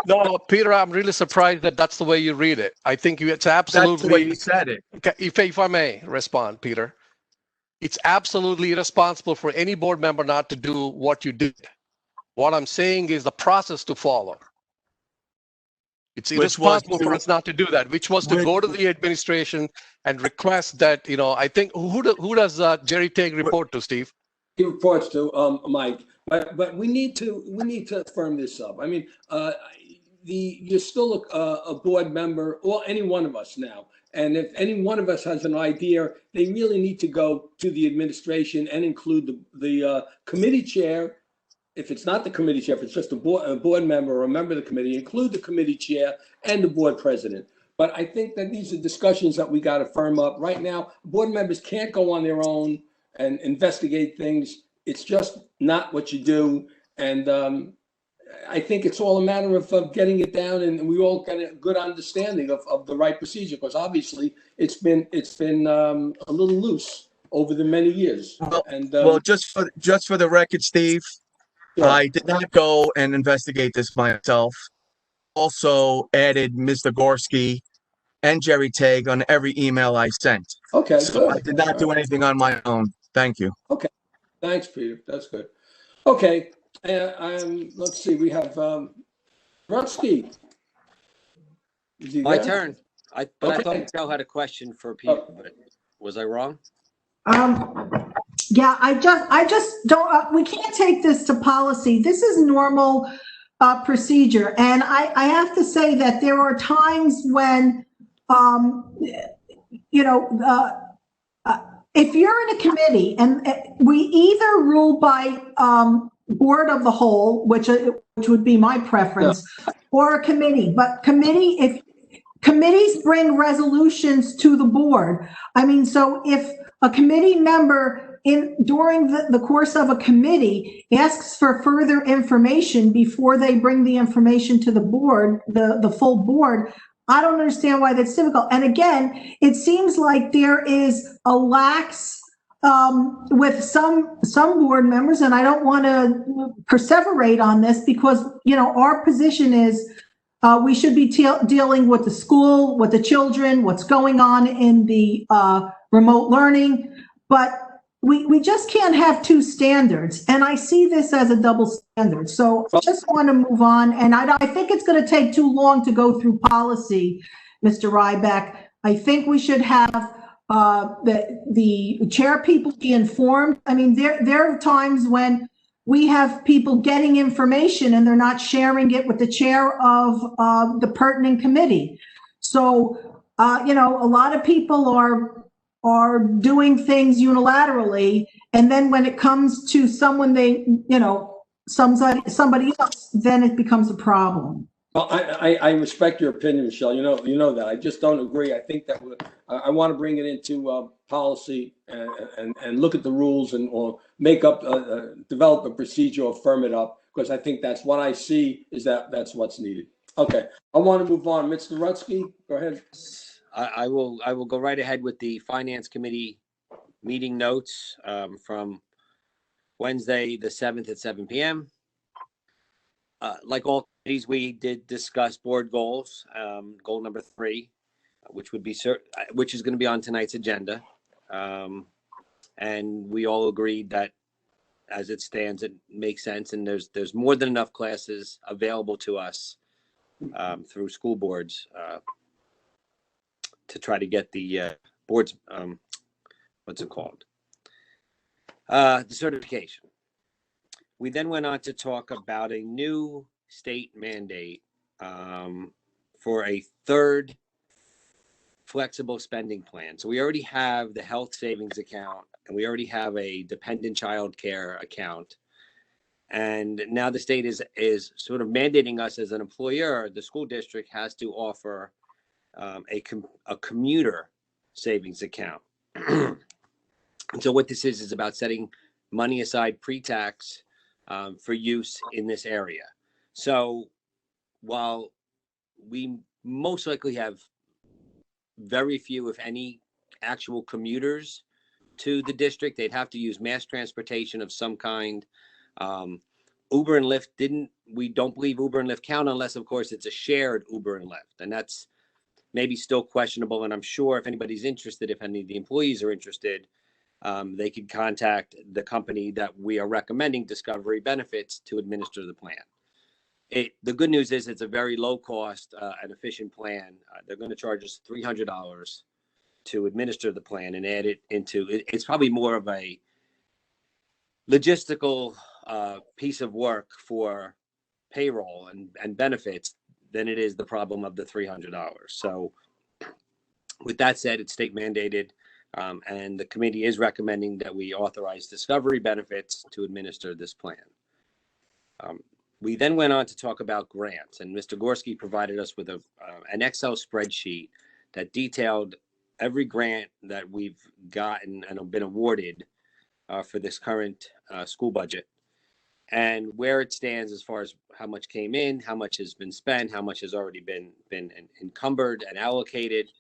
No, Peter, I'm really surprised that that's the way you read it. I think it's That's the way absolutely, you said it. okay, if I may respond, Peter, it's absolutely irresponsible for any board member not to do what you did. What I'm saying is the process to follow. It's Which was irresponsible for us not to do that, which was to go to the administration and request that, I think, who does Jerry Tague report to, Steve? He reports to Mike, but we need to firm this up. I mean, you're still a board member, or any one of us now. And if any one of us has an idea, they really need to go to the administration and include the committee chair. If it's not the committee chair, if it's just a board member or a member of the committee, include the committee chair and the board president. But I think that these are discussions that we got to firm up. Right now, board members can't go on their own and investigate things. It's just not what you do. And I think it's all a matter of getting it down, and we all got a good understanding of the right procedure, because obviously it's been a little loose over the many years. Well, just for the record, Steve, Sure. I did not go and investigate this myself. Also added Mr. Gorski and Jerry Tague on every email I sent. Okay, So good. I did not do anything on my own. Thank you. Okay, thanks, Peter. That's good. Okay, let's see. We have Rutsky. Is he My there? turn. I Okay. thought Michelle had a question for Peter, but was I wrong? Yeah, I just don't, we can't take this to policy. This is normal procedure. And I have to say that there are times when, if you're in a committee and we either rule by board of the whole, which would be my preference, or a committee, but if committees bring resolutions to the board. I mean, so if a committee member during the course of a committee asks for further information before they bring the information to the board, the full board, I don't understand why that's difficult. And again, it seems like there is a lax with some board members, and I don't want to perseverate on this because, our position is we should be dealing with the school, with the children, what's going on in the remote learning, but we just can't have two standards. And I see this as a double standard. So I just want to move on. And I think it's going to take too long to go through policy, Mr. Ryback. I think we should have the chair people be informed. I mean, there are times when we have people getting information and they're not sharing it with the chair of the pertinent committee. So, a lot of people are doing things unilaterally. And then when it comes to someone somebody else, then it becomes a problem. Well, I respect your opinion, Michelle. You know that. I just don't agree. I think that I want to bring it into policy and look at the rules or make up, develop a procedure or firm it up, because I think that's what I see is that's what's needed. Okay, I want to move on. Mr. Rutsky, go ahead. I will go right ahead with the Finance Committee meeting notes from Wednesday, the 7th at 7 p.m. Like all committees, we did discuss board goals. Goal number 3, which is going to be on tonight's agenda, and we all agreed that, as it stands, it makes sense, and there's more than enough classes available to us through school boards to try to get the boards, what's it called? The certification. We then went on to talk about a new state mandate for a third flexible spending plan. So we already have the health savings account, and we already have a dependent child care account. And now the state is sort of mandating us as an employer. The school district has to offer a commuter savings account. And so what this is about setting money aside pre-tax for use in this area. So while we most likely have very few, if any, actual commuters to the district. They'd have to use mass transportation of some kind. Uber and Lyft we don't believe Uber and Lyft count unless, of course, it's a shared Uber and Lyft. And that's maybe still questionable. And I'm sure if anybody's interested, if any of the employees are interested, they could contact the company that we are recommending, Discovery Benefits, to administer the plan. The good news is it's a very low cost and efficient plan. They're going to charge us $300 to administer the plan and add it into it's probably more of a logistical piece of work for payroll and benefits than it is the problem of the $300. So with that said, it's state mandated, and the committee is recommending that we authorize Discovery Benefits to administer this plan. We then went on to talk about grants, and Mr. Gorski provided us with an Excel spreadsheet that detailed every grant that we've gotten and have been awarded for this current school budget, and where it stands as far as how much came in, how much has been spent, how much has already been encumbered and allocated.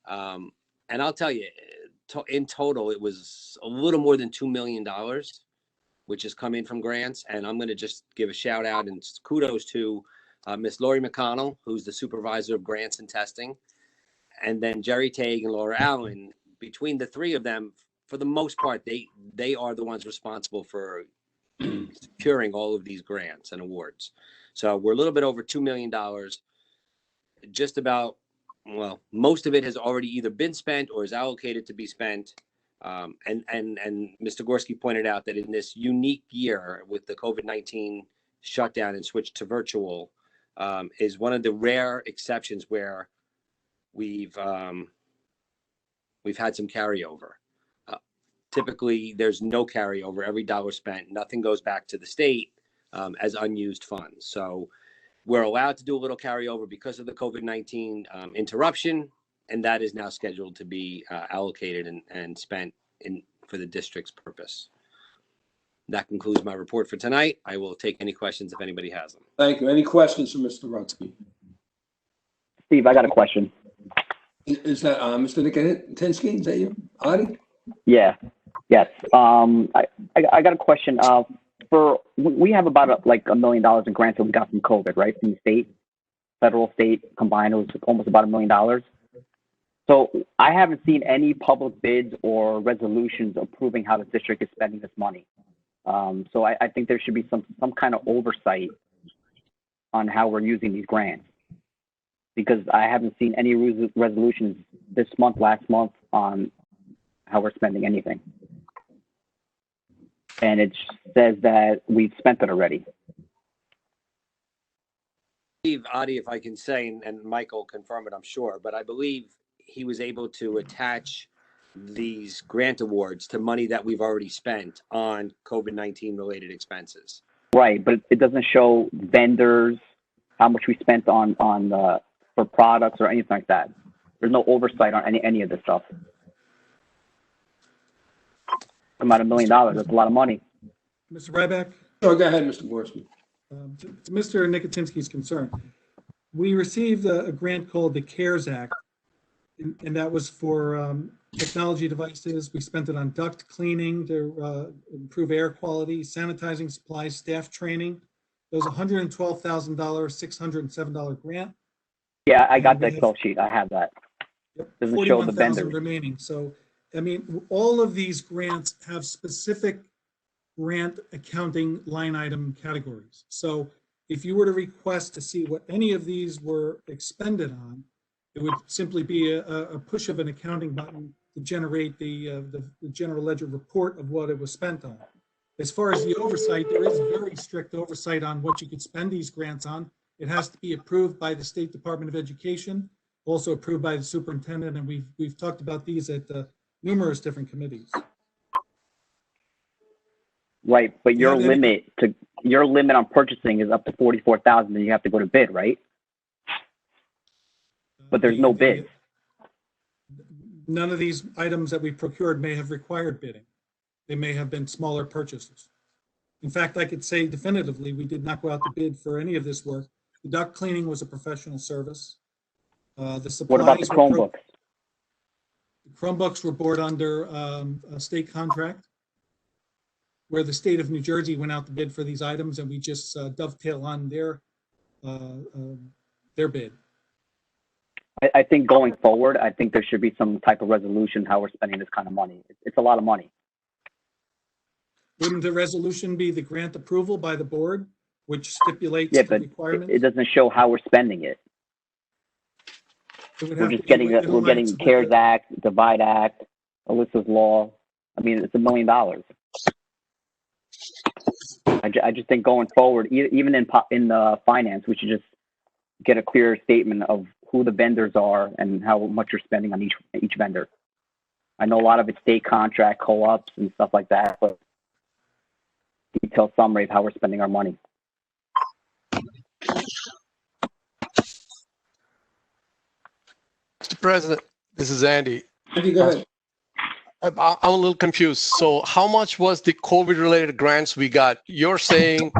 And I'll tell you, in total, it was a little more than $2 million, which has come in from grants. And I'm going to just give a shout out and kudos to Miss Lori McConnell, who's the supervisor of grants and testing, and then Jerry Tague and Laura Allen. Between the three of them, for the most part, they are the ones responsible for securing all of these grants and awards. So we're a little bit over $2 million. Just about, well, most of it has already either been spent or is allocated to be spent. And Mr. Gorski pointed out that in this unique year with the COVID-19 shutdown and switch to virtual is one of the rare exceptions where we've had some carryover. Typically, there's no carryover. Every dollar spent, nothing goes back to the state as unused funds. So we're allowed to do a little carryover because of the COVID-19 interruption, and that is now scheduled to be allocated and spent for the district's purpose. That concludes my report for tonight. I will take any questions if anybody has them. Thank you. Any questions for Mr. Rutsky? Steve, I got a question. Is that Mr. Nicotinsky? Is that you? Adi? Yeah. Yes. I got a question. We have about like $1 million in grants that we got from COVID, right? From the state, federal, state combined, it was almost about $1 million. So I haven't seen any public bids or resolutions approving how the district is spending this money. So I think there should be some kind of oversight on how we're using these grants, because I haven't seen any resolutions this month, last month on how we're spending anything. And it says that we've spent it already. Adi, if I can say, and Michael confirm it, I'm sure, but I believe he was able to attach these grant awards to money that we've already spent on COVID-19 related expenses. Right, but it doesn't show vendors, how much we spent on for products or anything like that. There's no oversight on any of this stuff. About $1 million, that's a lot of money. Mr. Ryback? Sure, go ahead, Mr. Gorski. To Mr. Nicotinsky's concern, we received a grant called the CARES Act, and that was for technology devices. We spent it on duct cleaning to improve air quality, sanitizing supplies, staff training. It was $112,000, $607 grant. Yeah, I got the Excel sheet. I have that. Yep. Doesn't show the vendors remaining. So, I mean, all of these grants have specific grant accounting line item categories. So if you were to request to see what any of these were expended on, it would simply be a push of an accounting button to generate the general ledger report of what it was spent on. As far as the oversight, there is very strict oversight on what you could spend these grants on. It has to be approved by the State Department of Education, also approved by the superintendent, and we've talked about these at numerous different committees. Right, but your limit on purchasing is up to 44,000, and you have to go to bid, right? But there's no bid. None of these items that we procured may have required bidding. They may have been smaller purchases. In fact, I could say definitively we did not go out to bid for any of this work. The duct cleaning was a professional service. The supplies. What about the Chromebooks? The Chromebooks were bought under a state contract where the state of New Jersey went out to bid for these items, and we just dovetail on their bid. I think going forward, I think there should be some type of resolution how we're spending this kind of money. It's a lot of money. Wouldn't the resolution be the grant approval by the board, which stipulates Yeah, the but requirements? it doesn't show how we're spending it. It would We're have just to getting be in we're getting alliance with CARES the- Act, Divide Act, Alyssa's Law. I mean, it's $1 million. I just think going forward, even in the finance, we should just get a clear statement of who the vendors are and how much you're spending on each vendor. I know a lot of it's state contract, co-ops and stuff like that, but detailed summary of how we're spending our money. Mr. President, this is Andy. Andy, go ahead. I'm a little confused. So how much was the COVID-related grants we got? You're saying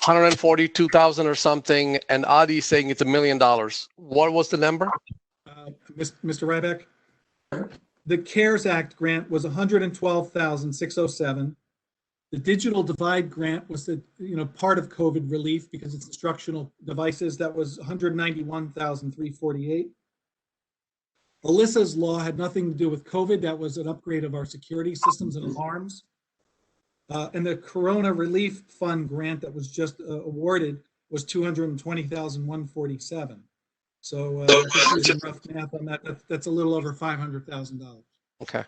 142,000 or something, and Adi's saying it's $1 million. What was the number? Mr. Ryback, the CARES Act grant was 112,607. The Digital Divide grant was part of COVID relief because it's instructional devices. That was 191,348. Alyssa's Law had nothing to do with COVID. That was an upgrade of our security systems and alarms. And the Corona Relief Fund grant that was just awarded was 220,147. So just using rough math on that, that's a little over $500,000. Okay.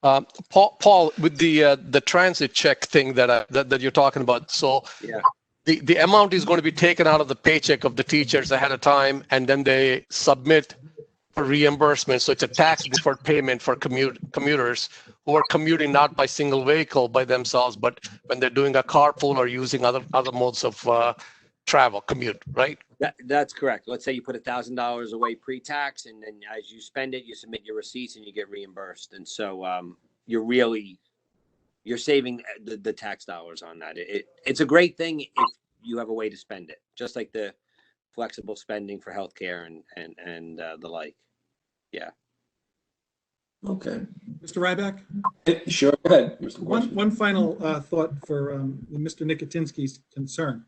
Paul, with the transit check thing that you're talking about, so Yeah. the amount is going to be taken out of the paycheck of the teachers ahead of time, and then they submit for reimbursement. So it's a tax deferred payment for commuters who are commuting not by single vehicle by themselves, but when they're doing a carpool or using other modes of commute, right? That's correct. Let's say you put $1,000 away pre-tax, and then as you spend it, you submit your receipts and you get reimbursed. And so you're saving the tax dollars on that. It's a great thing if you have a way to spend it, just like the flexible spending for healthcare and the like. Yeah. Okay. Mr. Ryback? Sure, go ahead, Mr. Question. One final thought for Mr. Nicotinsky's concern.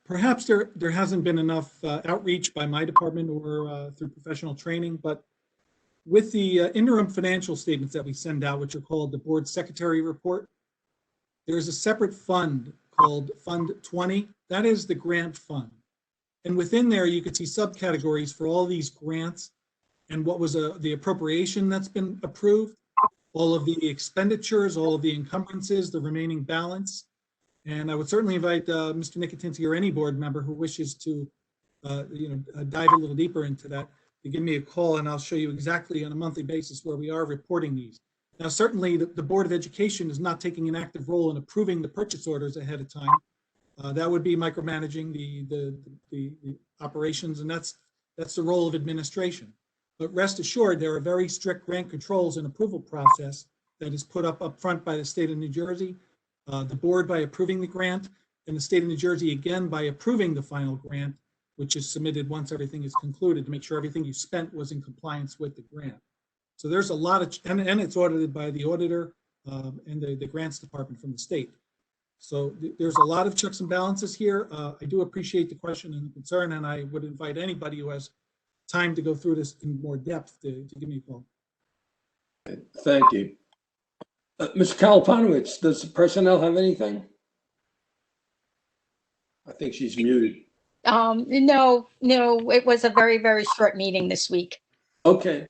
Perhaps there hasn't been enough outreach by my department or through professional training, but with the interim financial statements that we send out, which are called the Board Secretary Report, there's a separate fund called Fund 20. That is the grant fund. And within there, you could see subcategories for all these grants and what was the appropriation that's been approved, all of the expenditures, all of the encumbrances, the remaining balance. And I would certainly invite Mr. Nicotinsky or any board member who wishes to dive a little deeper into that to give me a call, and I'll show you exactly on a monthly basis where we are reporting these. Now, certainly the Board of Education is not taking an active role in approving the purchase orders ahead of time. That would be micromanaging the operations, and that's the role of administration. But rest assured, there are very strict grant controls and approval process that is put up front by the state of New Jersey, the board by approving the grant, and the state of New Jersey again by approving the final grant, which is submitted once everything is concluded to make sure everything you spent was in compliance with the grant. So there's a lot of, and it's audited by the auditor and the grants department from the state. So there's a lot of checks and balances here. I do appreciate the question and the concern, and I would invite anybody who has time to go through this in more depth to give me a call. Thank you. Mr. Kalapanowicz, does the personnel have anything? I think she's muted. No, it was a very, very short meeting this week. Okay.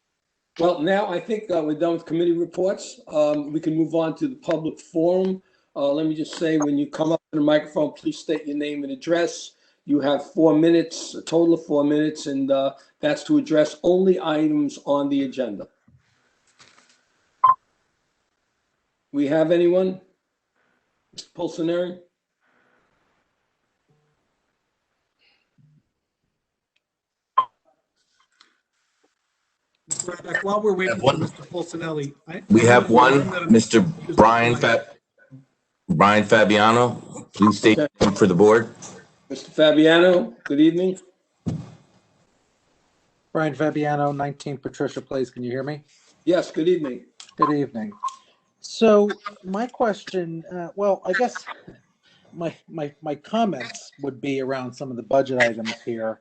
Well, now I think we're done with committee reports. We can move on to the public forum. Let me just say, when you come up to the microphone, please state your name and address. You have 4 minutes, a total of 4 minutes, and that's to address only items on the agenda. We have anyone? Mr. Pulsineri? Mr. Ryback, while we're waiting for Mr. Pulsinelli, We have one, Mr. Brian Fabiano. Please state your name for the board. Mr. Fabiano, good evening. Brian Fabiano, 19 Patricia Place. Can you hear me? Yes, good evening. Good evening. So my question, well, I guess my comments would be around some of the budget items here.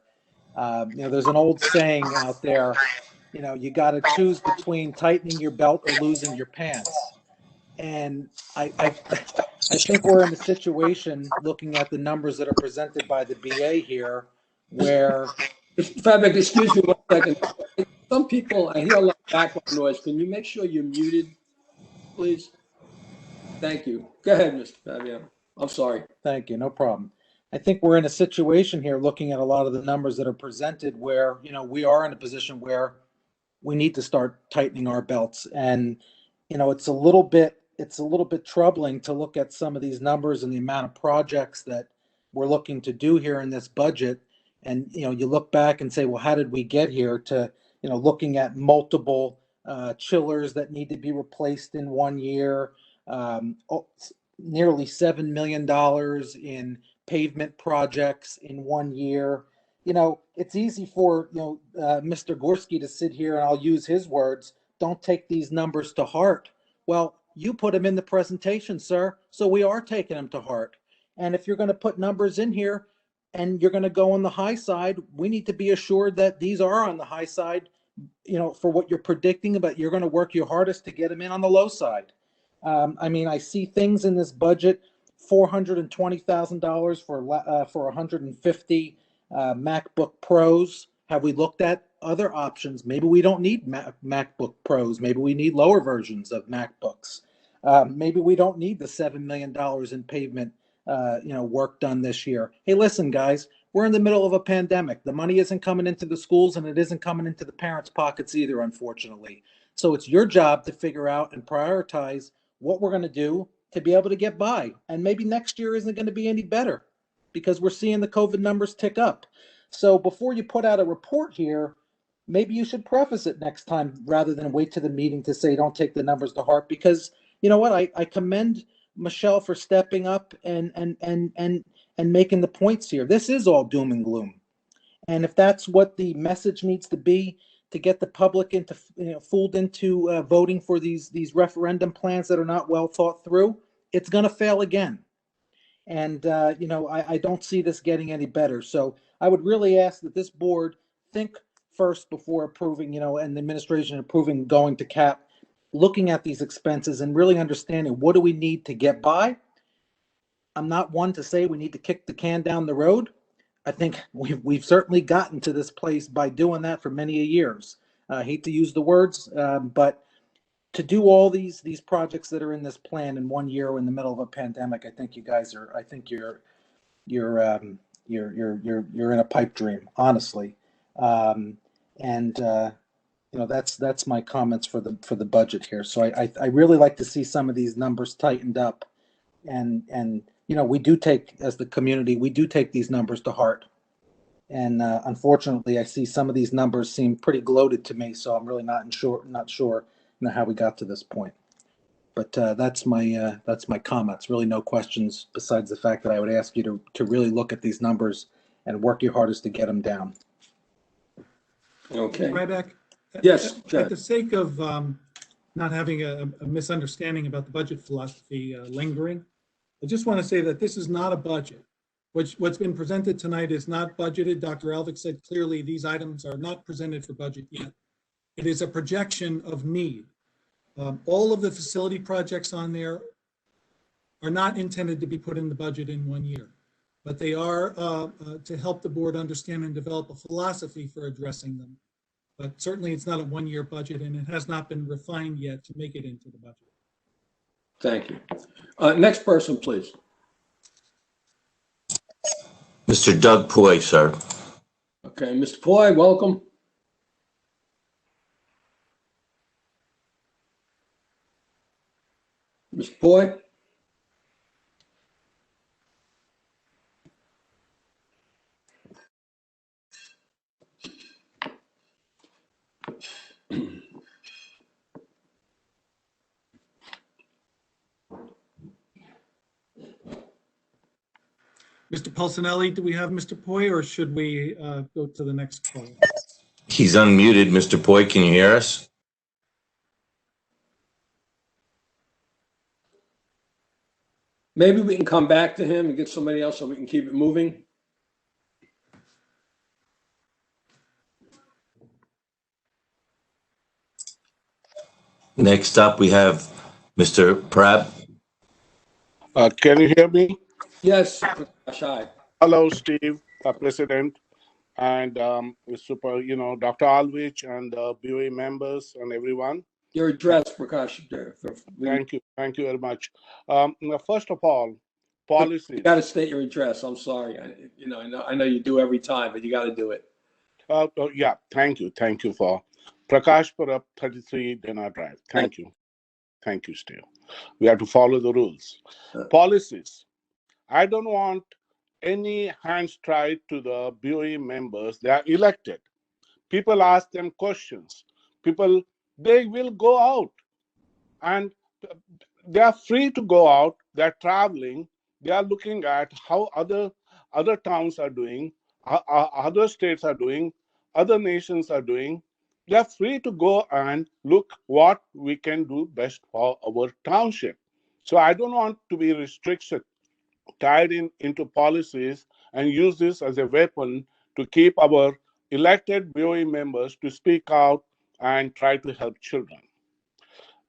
There's an old saying out there, you got to choose between tightening your belt or losing your pants. And I think we're in a situation, looking at the numbers that are presented by the BA here, where Mr. Fabic, excuse me 1 second. Some people, I hear a lot of background noise. Can you make sure you're muted, please? Thank you. Go ahead, Mr. Fabian. I'm sorry. Thank you, no problem. I think we're in a situation here, looking at a lot of the numbers that are presented, where, we are in a position where we need to start tightening our belts. And, it's a little bit troubling to look at some of these numbers and the amount of projects that we're looking to do here in this budget. And, you look back and say, well, how did we get here to, looking at multiple chillers that need to be replaced in 1 year, nearly $7 million in pavement projects in 1 year. It's easy for, Mr. Gorski to sit here, and I'll use his words, don't take these numbers to heart. Well, you put them in the presentation, sir, so we are taking them to heart. And if you're going to put numbers in here and you're going to go on the high side, we need to be assured that these are on the high side, for what you're predicting, but you're going to work your hardest to get them in on the low side. I see things in this budget, $420,000 for 150 MacBook Pros. Have we looked at other options? Maybe we don't need MacBook Pros. Maybe we need lower versions of MacBooks. Maybe we don't need the $7 million in pavement, work done this year. Hey, listen, guys, we're in the middle of a pandemic. The money isn't coming into the schools, and it isn't coming into the parents' pockets either, unfortunately. So it's your job to figure out and prioritize what we're going to do to be able to get by. And maybe next year isn't going to be any better, because we're seeing the COVID numbers tick up. So before you put out a report here, maybe you should preface it next time rather than wait to the meeting to say, don't take the numbers to heart. Because you know what? I commend Michelle for stepping up and making the points here. This is all doom and gloom. And if that's what the message needs to be, to get the public into, fooled into voting for these referendum plans that are not well thought through, it's going to fail again. And I don't see this getting any better. So I would really ask that this board think first before approving, and the administration approving going to cap, looking at these expenses and really understanding what do we need to get by. I'm not one to say we need to kick the can down the road. I think we've certainly gotten to this place by doing that for many years. I hate to use the words, but to do all these projects that are in this plan in 1 year in the middle of a pandemic, I think you guys are. I think you're in a pipe dream, honestly. That's my comments for the budget here. So I really like to see some of these numbers tightened up, and we do take, as the community, we do take these numbers to heart. And unfortunately, I see some of these numbers seem pretty gloated to me. So I'm really not sure how we got to this point. But that's my comments. Really, no questions besides the fact that I would ask you to really look at these numbers and work your hardest to get them down. Okay. Ryback, Yes. At the sake of not having a misunderstanding about the budget philosophy lingering, I just want to say that this is not a budget. What's been presented tonight is not budgeted. Dr. Alvick said clearly these items are not presented for budget yet. It is a projection of need. All of the facility projects on there are not intended to be put in the budget in 1 year, but they are to help the board understand and develop a philosophy for addressing them. But certainly it's not a 1 year budget, and it has not been refined yet to make it into the budget. Thank you. Next person, please. Mr. Doug Poy, sir. Okay, Mr. Poy, welcome. Mr. Poy? Mr. Pulsinelli, do we have Mr. Poy, or should we go to the next call? He's unmuted. Mr. Poi, can you hear us? Maybe we can come back to him and get somebody else so we can keep it moving. Next up, we have Mr. Prab. Can you hear me? Yes, Prakash, hi. Hello, Steve, President, and Super, Dr. Alvich and BOE members and everyone. Your address, Prakash. Thank you very much. First of all, policies. You got to state your address. I'm sorry. I know you do every time, but you got to do it. Yeah, thank you for Prakashpura 33 Dana Drive. Thank you, Steve. We have to follow the rules. Policies. I don't want any hands tied to the BOE members. They are elected. People ask them questions. They will go out and they are free to go out. They're traveling. They are looking at how other towns are doing, other states are doing, other nations are doing. They are free to go and look what we can do best for our township. So I don't want to be restricted, tied into policies and use this as a weapon to keep our elected BOE members to speak out and try to help children.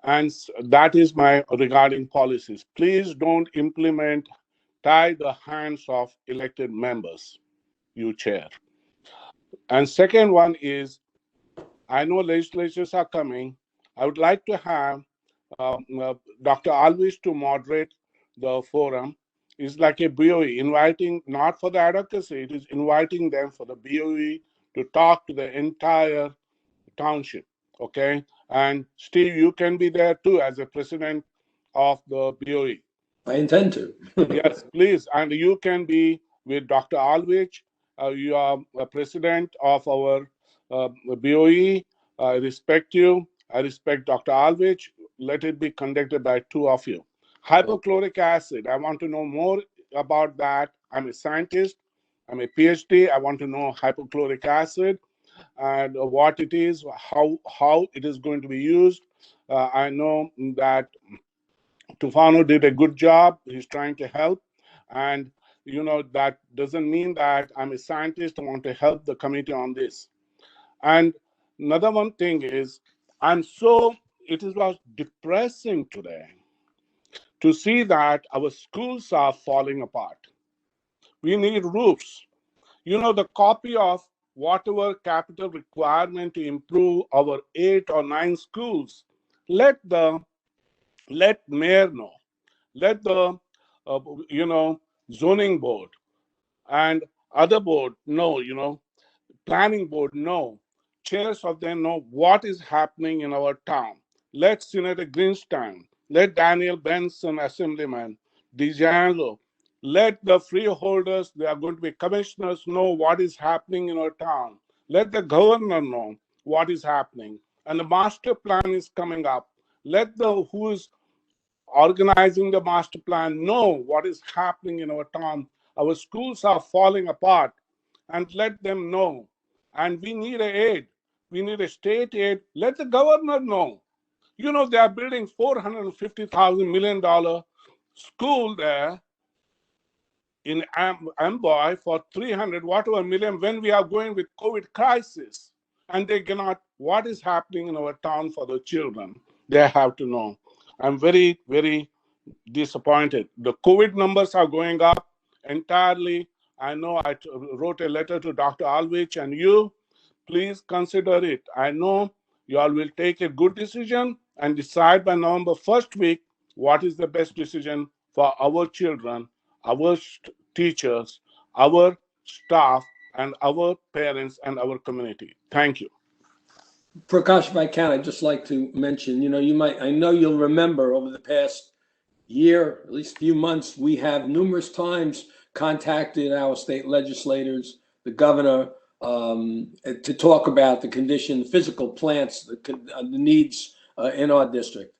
And that is my regarding policies. Please don't tie the hands of elected members, you chair. And second one is, I know legislatures are coming. I would like to have Dr. Alvis to moderate the forum. It's like a BOE, inviting, not for the advocacy, it is inviting them for the BOE to talk to the entire township, okay? And Steve, you can be there too as a president of the BOE. I intend to. Yes, please. And you can be with Dr. Alvich. You are a president of our BOE. I respect you. I respect Dr. Alvich. Let it be conducted by two of you. Hypochloric acid. I want to know more about that. I'm a scientist. I'm a PhD. I want to know hypochloric acid and what it is, how it is going to be used. I know that Tufano did a good job. He's trying to help. And, that doesn't mean that I'm a scientist. I want to help the committee on this. And another one thing is, it was depressing today to see that our schools are falling apart. We need roofs. The copy of whatever capital requirement to improve our 8 or 9 schools, let mayor know, let the zoning board and other board know, planning board know, chairs of them know what is happening in our town. Let Senator Greenstein, let Daniel Benson, Assemblyman, DiGianlo, let the freeholders, they are going to be commissioners, know what is happening in our town. Let the governor know what is happening. And the master plan is coming up. Let who is organizing the master plan know what is happening in our town. Our schools are falling apart, and let them know. And we need aid. We need a state aid. Let the governor know. They are building $450,000 million school there in Amboy for 300 whatever million when we are going with COVID crisis. And they cannot, what is happening in our town for the children? They have to know. I'm very, very disappointed. The COVID numbers are going up entirely. I know I wrote a letter to Dr. Alvich and you. Please consider it. I know you all will take a good decision and decide by November 1st week what is the best decision for our children, our teachers, our staff, and our parents and our community. Thank you. Prakash, if I can, I'd just like to mention, I know you'll remember over the past year, at least few months, we have numerous times contacted our state legislators, the governor, to talk about the condition, physical plants, the needs in our district.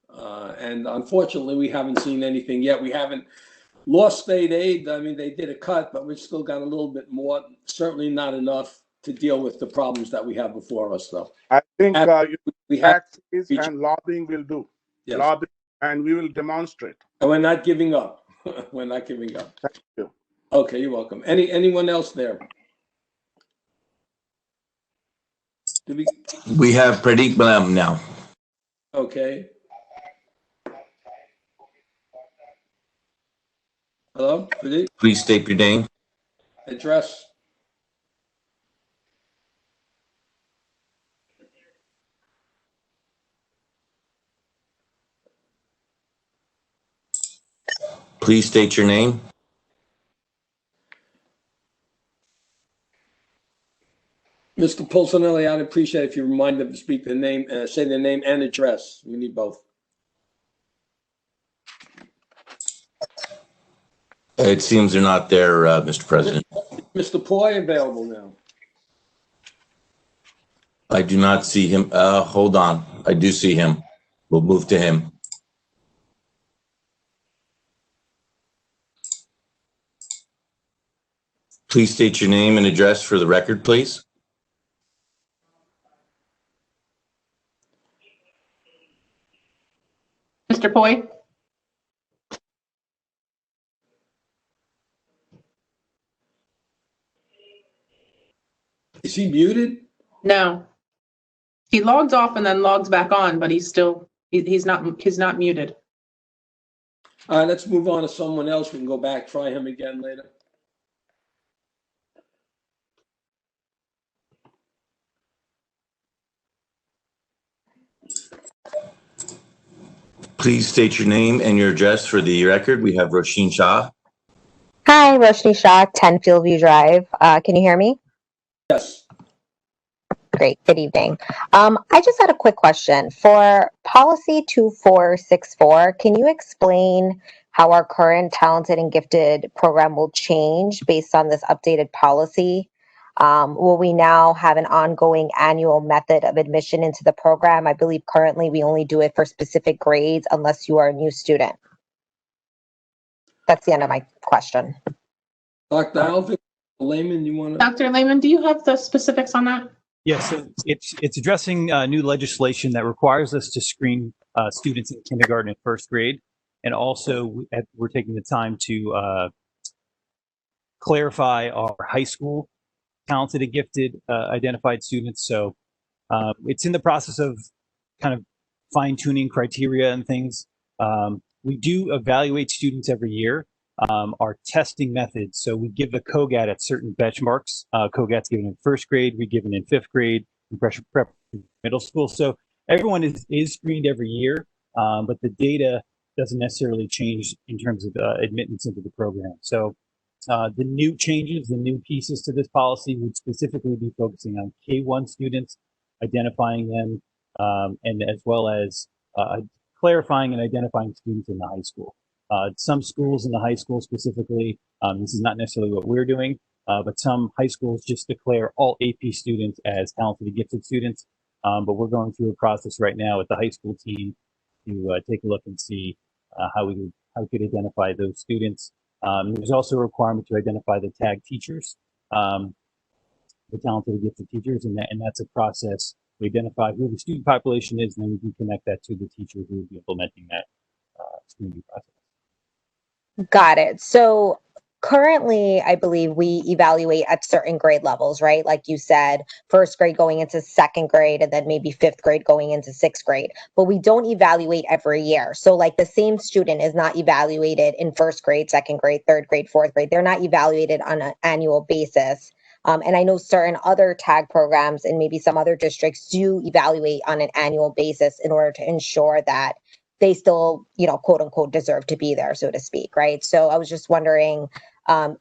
And unfortunately, we haven't seen anything yet. We haven't lost state aid. I mean, they did a cut, but we've still got a little bit more, certainly not enough to deal with the problems that we have before us, though. I think We have, taxes and lobbying will do. yes, Lobbying, and we will demonstrate. and we're not giving up. We're not giving up. Thank you. Okay, you're welcome. Anyone else there? Did we? We have Pradeep now. Okay. Hello, Pradeep? Please state your name. Address. Please state your name. Mr. Pulcinelli, I'd appreciate if you remind them to speak the name, say their name and address. We need both. It seems they're not there, Mr. President. Mr. Poi available now. I do not see him. Hold on. I do see him. We'll move to him. Please state your name and address for the record, please. Mr. Poi? Is he muted? No. He logs off and then logs back on, but he's still, he's not muted. All right, let's move on to someone else. We can go back, try him again later. Please state your name and your address for the record. We have Roisin Shah. Hi, Roshni Shah, 10 Fieldview Drive. Can you hear me? Yes. Great. Good evening. I just had a quick question. For policy 2464, can you explain how our current talented and gifted program will change based on this updated policy? Will we now have an ongoing annual method of admission into the program? I believe currently we only do it for specific grades unless you are a new student. That's the end of my question. Dr. Alvin, Lehman, you want to? Dr. Lehman, do you have the specifics on that? Yes, so it's addressing new legislation that requires us to screen students in kindergarten and first grade, and also we're taking the time to clarify our high school talented and gifted identified students. So it's in the process of kind of fine tuning criteria and things. We do evaluate students every year. Our testing methods, so we give the COGAT at certain benchmarks. COGAT's given in first grade, we given in fifth grade, and prep middle school. So everyone is screened every year, but the data doesn't necessarily change in terms of admittance into the program. So the new changes, the new pieces to this policy would specifically be focusing on K-1 students, identifying them, and as well as clarifying and identifying students in the high school. Some schools in the high school specifically, this is not necessarily what we're doing, but some high schools just declare all AP students as talented and gifted students. But we're going through a process right now with the high school team to take a look and see how we could identify those students. There's also a requirement to identify the tag teachers, the talented and gifted teachers, and that's a process. We identify who the student population is, and then we can connect that to the teachers who will be implementing that screening process. Got it. So currently, I believe we evaluate at certain grade levels, right? Like you said, first grade going into second grade, and then maybe fifth grade going into sixth grade. But we don't evaluate every year. So like the same student is not evaluated in first grade, second grade, third grade, fourth grade. They're not evaluated on an annual basis. And I know certain other tag programs and maybe some other districts do evaluate on an annual basis in order to ensure that they still, quote unquote, deserve to be there, so to speak, right? So I was just wondering,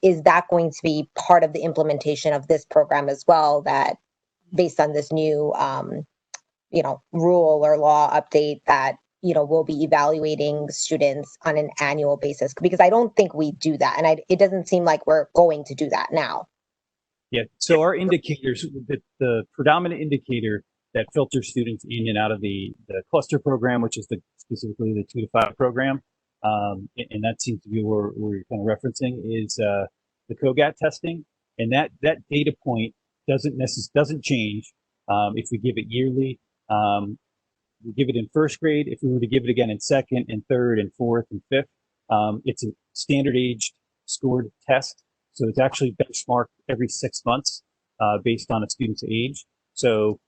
is that going to be part of the implementation of this program as well, that based on this new, rule or law update that, we'll be evaluating students on an annual basis? Because I don't think we do that. And it doesn't seem like we're going to do that now. Yeah, so our indicators, the predominant indicator that filters students in and out of the cluster program, which is specifically the 2 to 5 program, and that seems to be where you're kind of referencing, is the COGAT testing. And that data point doesn't change if we give it yearly. We give it in first grade. If we were to give it again in second and third and fourth and fifth, it's a standard age scored test. So it's actually benchmarked every 6 months based on a student's age. So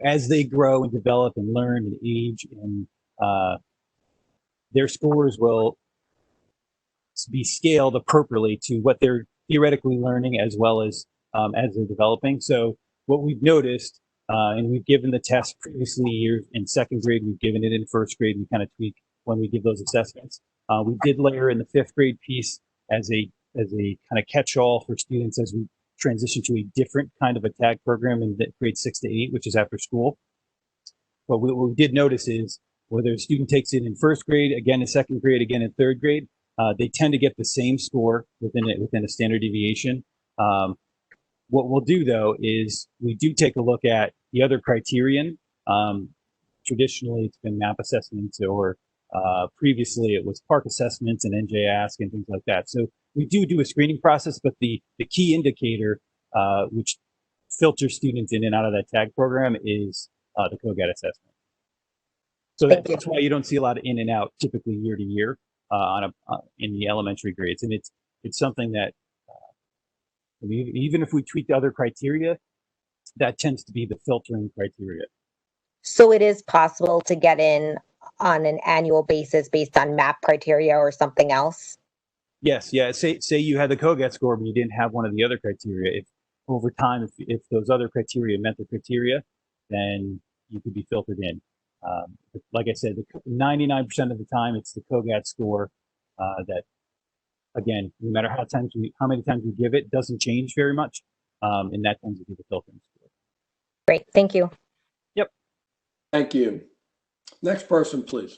as they grow and develop and learn and age, and their scores will be scaled appropriately to what they're theoretically learning as well as they're developing. So what we've noticed, and we've given the test previously years in second grade, we've given it in first grade, we kind of tweak when we give those assessments. We did layer in the fifth grade piece as a kind of catch-all for students as we transition to a different kind of a tag program in grade 6 to 8, which is after school. But what we did notice is whether a student takes it in first grade, again in second grade, again in third grade, they tend to get the same score within a standard deviation. What we'll do though is we do take a look at the other criterion. Traditionally, it's been MAP assessments, or previously it was PARC assessments and NJ Ask and things like that. So we do a screening process, but the key indicator which filters students in and out of that tag program is the COGAT assessment. So that's why you don't see a lot of in and out typically year to year in the elementary grades, and it's something that even if we tweak the other criteria, that tends to be the filtering criteria. So it is possible to get in on an annual basis based on MAP criteria or something else? Yes, yeah. Say you had the COGAT score, but you didn't have one of the other criteria. If over time, if those other criteria met the criteria, then you could be filtered in. Like I said, 99% of the time, it's the COGAT score that, again, no matter how many times we give it, doesn't change very much, and that tends to be the filtering score. Great, thank you. Yep. Thank you. Next person, please.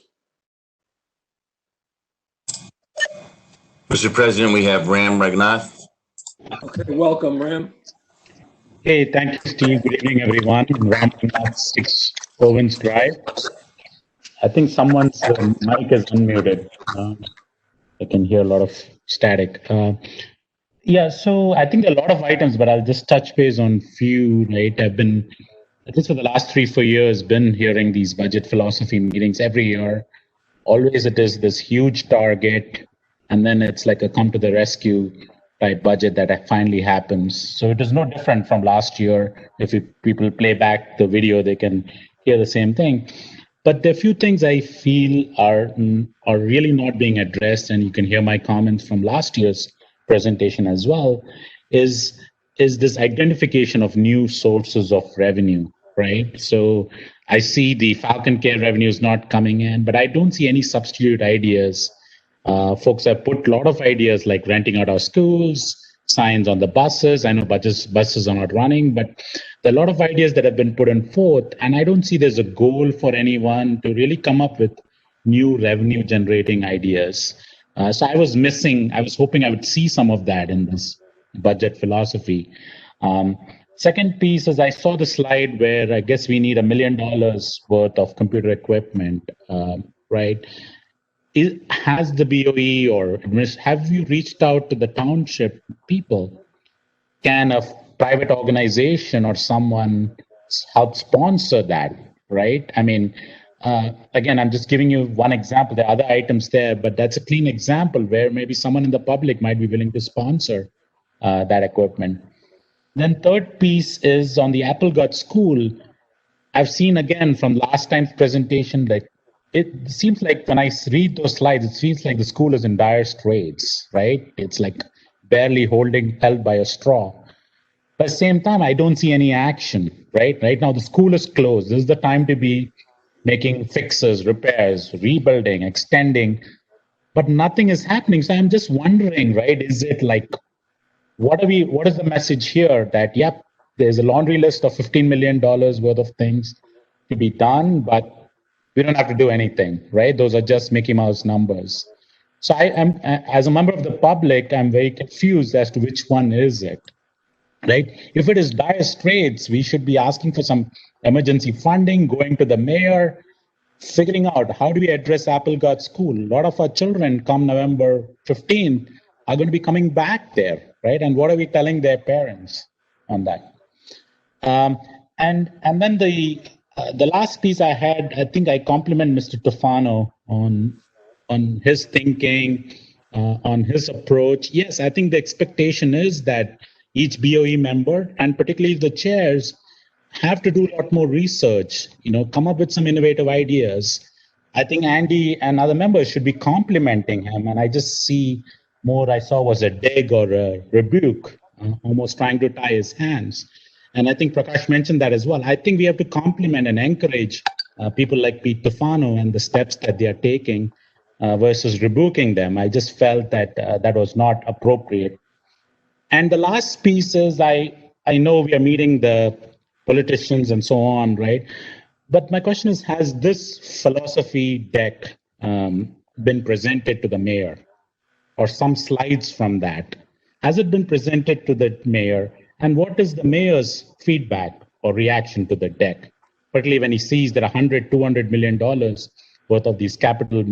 Mr. President, we have Ram Raghunath. Okay, welcome, Ram. Hey, thank you, Steve. Good evening, everyone. Ram Raghunath, 6 Owens Drive. I think someone's mic is unmuted. I can hear a lot of static. Yeah, so I think there are a lot of items, but I'll just touch base on few, right? I've been, at least for the last 3-4 years, been hearing these budget philosophy meetings every year. Always it is this huge target, and then it's like a come to the rescue type budget that finally happens. So it is no different from last year. If people play back the video, they can hear the same thing. But there are a few things I feel are really not being addressed, and you can hear my comments from last year's presentation as well, is this identification of new sources of revenue, right? So I see the Falcon Care revenue is not coming in, but I don't see any substitute ideas. Folks have put a lot of ideas like renting out our schools, signs on the buses. I know buses are not running, but there are a lot of ideas that have been put in forth, and I don't see there's a goal for anyone to really come up with new revenue generating ideas. So I was hoping I would see some of that in this budget philosophy. Second piece is I saw the slide where I guess we need $1 million worth of computer equipment, right? Has the BOE or have you reached out to the township people? Can a private organization or someone help sponsor that, right? I mean, again, I'm just giving you one example. There are other items there, but that's a clean example where maybe someone in the public might be willing to sponsor that equipment. Then third piece is on the Applegut School. I've seen again from last time's presentation that it seems like when I read those slides, it seems like the school is in dire straits, right? It's like barely held by a straw. But at the same time, I don't see any action, right? Right now, the school is closed. This is the time to be making fixes, repairs, rebuilding, extending, but nothing is happening. So I'm just wondering, right? Is it like, what is the message here that, yep, there's a laundry list of $15 million worth of things to be done, but we don't have to do anything, right? Those are just Mickey Mouse numbers. So I am, as a member of the public, I'm very confused as to which one is it, right? If it is dire straits, we should be asking for some emergency funding, going to the mayor, figuring out how do we address Applegut School. A lot of our children come November 15th are going to be coming back there, right? And what are we telling their parents? on that. And then the last piece I had, I think I compliment Mr. Tufano on his thinking, on his approach. Yes, I think the expectation is that each BOE member, and particularly the chairs, have to do a lot more research, come up with some innovative ideas. I think Andy and other members should be complimenting him, and I just see more I saw was a dig or a rebuke, almost trying to tie his hands. And I think Prakash mentioned that as well. I think we have to compliment and encourage people like Pete Tufano and the steps that they are taking versus rebuking them. I just felt that that was not appropriate. And the last piece is I know we are meeting the politicians and so on, right? But my question is, has this philosophy deck been presented to the mayor, or some slides from that? Has it been presented to the mayor? And what is the mayor's feedback or reaction to the deck, particularly when he sees that $100, $200 million worth of these capital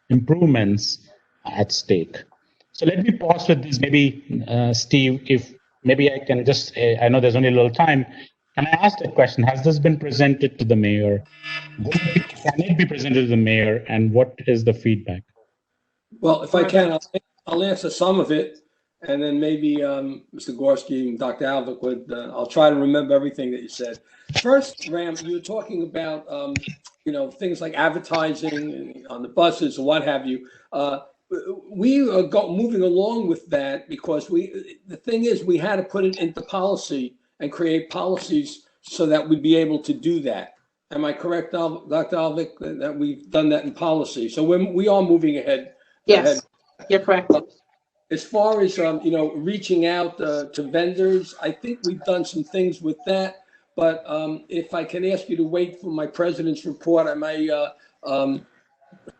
improvements at stake? So let me pause with this. Maybe, Steve, if maybe I can just, I know there's only a little time. Can I ask that question? Has this been presented to the mayor? Can it be presented to the mayor? And what is the feedback? Well, if I can, I'll answer some of it, and then maybe Mr. Gorski and Dr. Alvick would, I'll try to remember everything that you said. First, Ram, you were talking about, things like advertising on the buses or what have you. We are moving along with that because the thing is, we had to put it into policy and create policies so that we'd be able to do that. Am I correct, Dr. Alvick, that we've done that in policy? So we are moving ahead. Yes, you're correct. As far as, reaching out to vendors, I think we've done some things with that. But if I can ask you to wait for my president's report, I may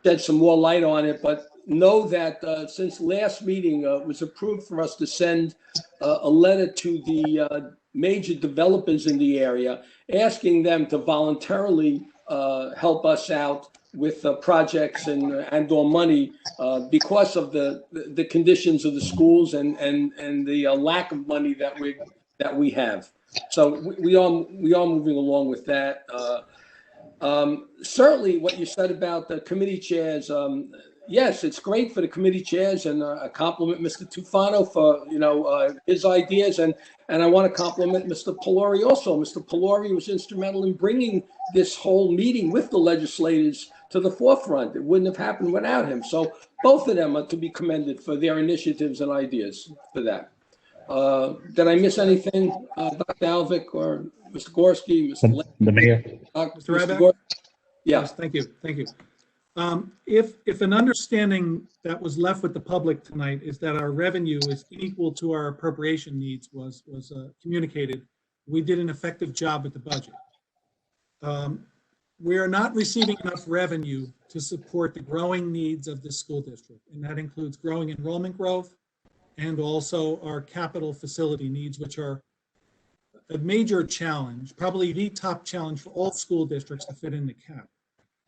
shed some more light on it. But know that since last meeting, it was approved for us to send a letter to the major developers in the area, asking them to voluntarily help us out with projects and/or money because of the conditions of the schools and the lack of money that we have. So we are moving along with that. Certainly, what you said about the committee chairs. Yes, it's great for the committee chairs, and I compliment Mr. Tufano for his ideas, and I want to compliment Mr. Pelori also. Mr. Pelori was instrumental in bringing this whole meeting with the legislators to the forefront. It wouldn't have happened without him. So both of them are to be commended for their initiatives and ideas for that. Did I miss anything, Dr. Alvick or Mr. Gorski, Mr. The mayor? Mr. Ryback? Yes, thank you. If an understanding that was left with the public tonight is that our revenue is equal to our appropriation needs was communicated, we did an effective job with the budget. We are not receiving enough revenue to support the growing needs of the school district, and that includes growing enrollment growth and also our capital facility needs, which are a major challenge, probably the top challenge for all school districts to fit in the cap.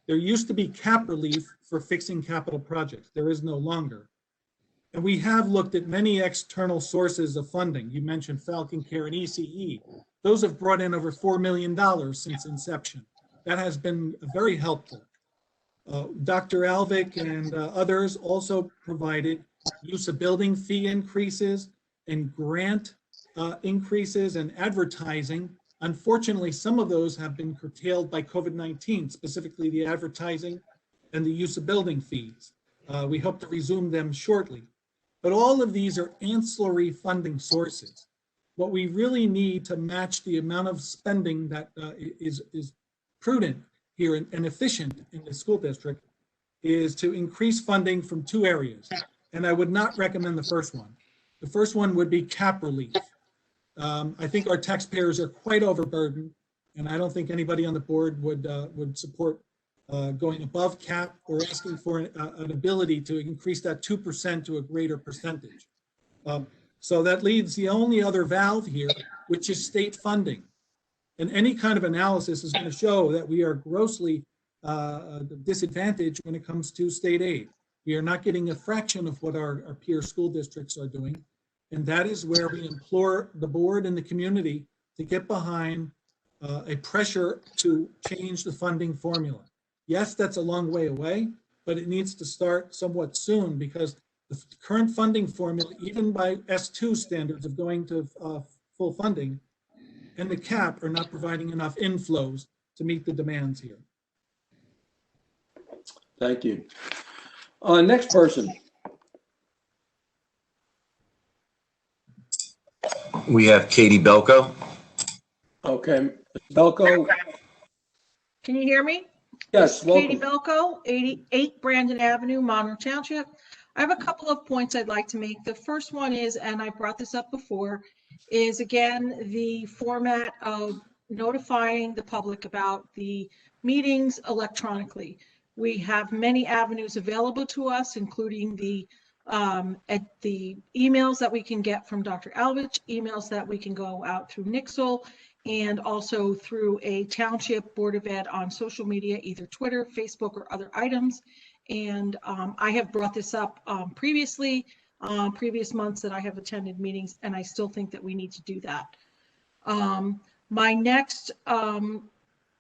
There used to be cap relief for fixing capital projects. There is no longer. And we have looked at many external sources of funding. You mentioned Falcon Care and ECE. Those have brought in over $4 million since inception. That has been very helpful. Dr. Alvick and others also provided use of building fee increases and grant increases and advertising. Unfortunately, some of those have been curtailed by COVID-19, specifically the advertising and the use of building fees. We hope to resume them shortly. But all of these are ancillary funding sources. What we really need to match the amount of spending that is prudent here and efficient in the school district is to increase funding from two areas. And I would not recommend the first one. The first one would be cap relief. I think our taxpayers are quite overburdened, and I don't think anybody on the board would support going above cap or asking for an ability to increase that 2% to a greater percentage. So that leaves the only other valve here, which is state funding. And any kind of analysis is going to show that we are grossly disadvantaged when it comes to state aid. We are not getting a fraction of what our peer school districts are doing. And that is where we implore the board and the community to get behind a pressure to change the funding formula. Yes, that's a long way away, but it needs to start somewhat soon because the current funding formula, even by S2 standards of going to full funding, and the cap are not providing enough inflows to meet the demands here. Thank you. Next person. We have Katie Belko. Okay, Belko. Can you hear me? Yes, Katie welcome. Belko, 88 Brandon Avenue, Monroe Township. I have a couple of points I'd like to make. The first one is, and I brought this up before, is again, the format of notifying the public about the meetings electronically. We have many avenues available to us, including the emails that we can get from Dr. Alvich, emails that we can go out through Nixle, and also through a Township Board of Ed on social media, either Twitter, Facebook, or other items. And I have brought this up previously, previous months that I have attended meetings, and I still think that we need to do that. My next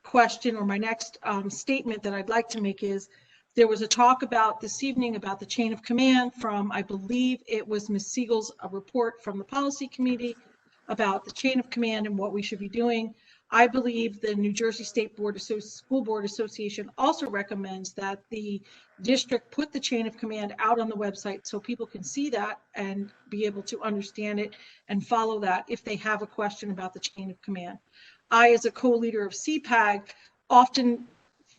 question, or my next statement that I'd like to make is, there was a talk about this evening about the chain of command from, I believe it was Ms. Siegel's report from the policy committee about the chain of command and what we should be doing. I believe the New Jersey State School Board Association also recommends that the district put the chain of command out on the website so people can see that and be able to understand it and follow that if they have a question about the chain of command. I, as a co-leader of CPAG, often